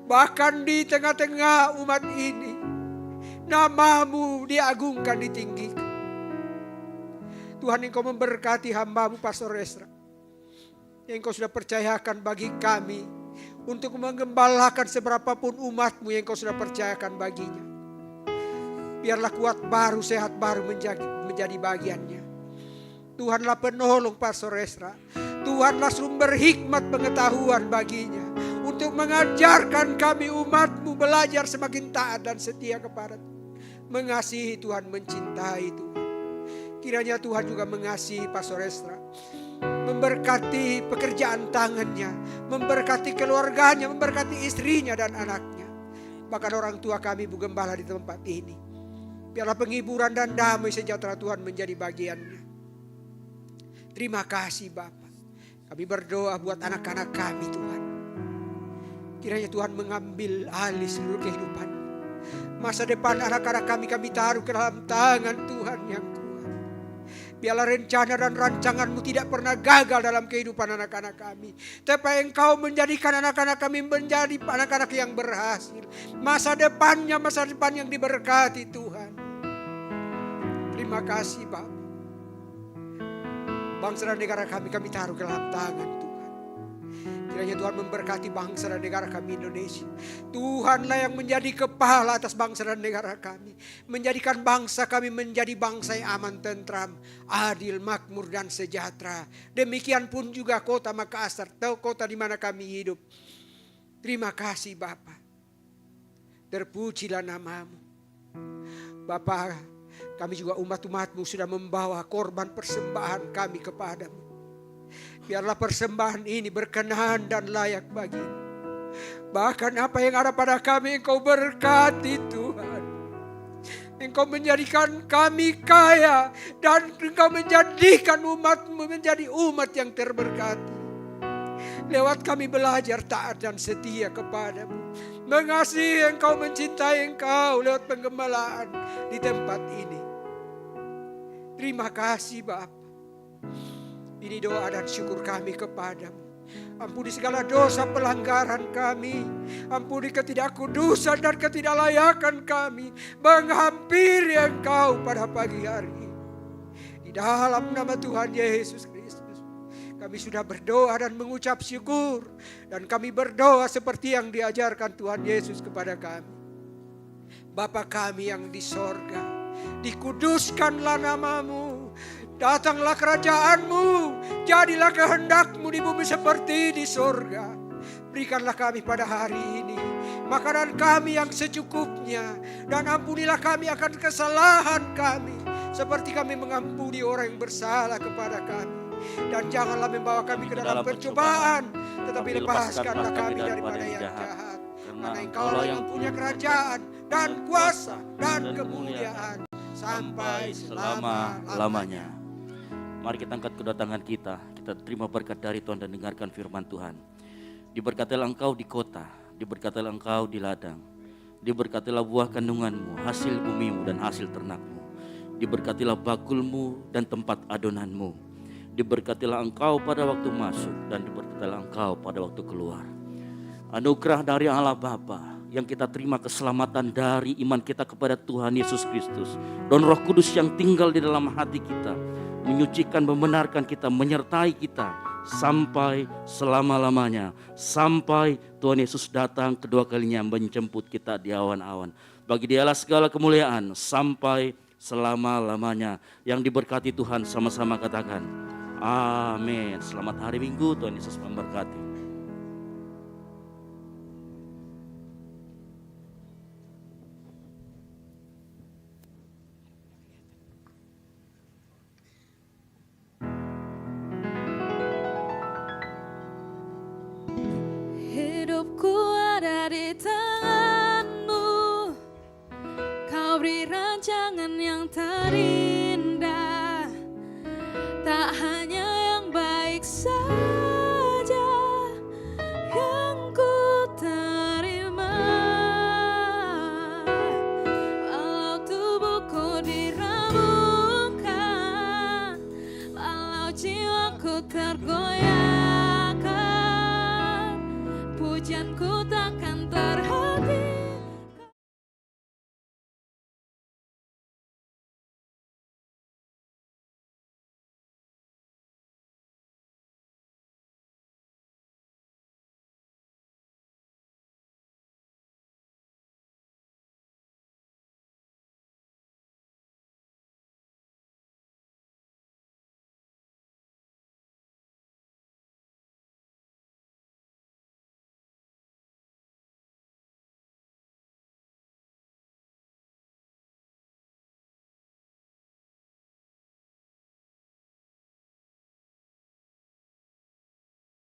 Bahkan di tengah-tengah umat ini, nama-Mu diagungkan, ditinggikan. Tuhan, Engkau memberkati hamba-Mu Pastor Ezra, yang Engkau sudah percayakan bagi kami untuk menggembalakan seberapapun umat-Mu yang Engkau sudah percayakan baginya. Biarlah kuat baru, sehat baru menjadi bagiannya. Tuhanlah penolong Pastor Ezra. Tuhanlah sumber hikmat pengetahuan baginya. Untuk mengajarkan kami umat-Mu belajar semakin taat dan setia kepada Tuhan. Mengasihi Tuhan, mencintai Tuhan. Kiranya Tuhan juga mengasihi Pastor Ezra. Memberkati pekerjaan tangannya. Memberkati keluarganya, memberkati istrinya dan anaknya. Bahkan orang tua kami Bu Gembala di tempat ini. Biarlah penghiburan dan damai sejahtera Tuhan menjadi bagiannya. Terima kasih Bapa. Kami berdoa buat anak-anak kami Tuhan. Kiranya Tuhan mengambil alih seluruh kehidupan. Masa depan anak-anak kami taruh ke dalam tangan Tuhan yang kuat. Biarlah rencana dan rancangan-Mu tidak pernah gagal dalam kehidupan anak-anak kami. Tapi Engkau menjadikan anak-anak kami menjadi anak-anak yang berhasil. Masa depan yang diberkati Tuhan. Terima kasih Bapak. Bangsa dan negara kami taruh ke dalam tangan Tuhan. Kiranya Tuhan memberkati bangsa dan negara kami Indonesia. Tuhanlah yang menjadi kepala atas bangsa dan negara kami. Menjadikan bangsa kami menjadi bangsa yang aman, tentram, adil, makmur dan sejahtera. Demikian pun juga kota Makassar, kota di mana kami hidup. Terima kasih Bapa. Terpujilah nama-Mu. Bapa, kami juga umat-umat-Mu sudah membawa korban persembahan kami kepadamu. Biarlah persembahan ini berkenan dan layak bagi-Mu. Bahkan apa yang ada pada kami Engkau berkati Tuhan. Engkau menjadikan kami kaya dan Engkau menjadikan umat-Mu menjadi umat yang terberkati. Lewat kami belajar taat dan setia kepadamu. Mengasihi Engkau, mencintai Engkau lewat penggembalaan di tempat ini. Terima kasih Bapa. Ini doa dan syukur kami kepadamu. Ampuni segala dosa pelanggaran kami. Ampuni ketidakkudusan dan ketidaklayakan kami menghampiri Engkau pada pagi hari ini. Di dalam nama Tuhan Yesus Kristus, kami sudah berdoa dan mengucap syukur. Dan kami berdoa seperti yang diajarkan Tuhan Yesus kepada kami. Bapa kami yang di sorga, dikuduskanlah namamu. Datanglah kerajaanmu, jadilah kehendak-Mu di bumi seperti di sorga. Berikanlah kami pada hari ini makanan kami yang secukupnya. Dan ampunilah kami akan kesalahan kami, seperti kami mengampuni orang yang bersalah kepada kami. Dan janganlah membawa kami ke dalam pencobaan, tetapi lepaskanlah kami daripada yang jahat. Karena Engkau yang punya kerajaan dan kuasa dan kemuliaan sampai selama-lamanya. Mari kita angkat kedua tangan kita terima berkat dari Tuhan dan dengarkan firman Tuhan. Diberkatilah engkau di kota, diberkatilah engkau di ladang, diberkatilah buah kandunganmu, hasil bumimu dan hasil ternakmu. Diberkatilah bakulmu dan tempat adonanmu. Diberkatilah engkau pada waktu masuk dan diberkatilah engkau pada waktu keluar. Anugerah dari Allah Bapa yang kita terima keselamatan dari iman kita kepada Tuhan Yesus Kristus. Dan Roh Kudus yang tinggal di dalam hati kita, menyucikan, membenarkan kita, menyertai kita sampai selama-lamanya. Sampai Tuhan Yesus datang kedua kalinya menjemput kita di awan-awan. Bagi Dialah segala kemuliaan sampai selama-lamanya. Yang diberkati Tuhan sama-sama katakan amin. Selamat hari Minggu, Tuhan Yesus memberkati. Hidupku ada di tangan-Mu, Kau beri rancangan yang terindah. Tak hanya yang baik saja yang ku terima. Walau tubuhku dirabukan, walau jiwaku tergoyahkan, pujianku takkan terhenti.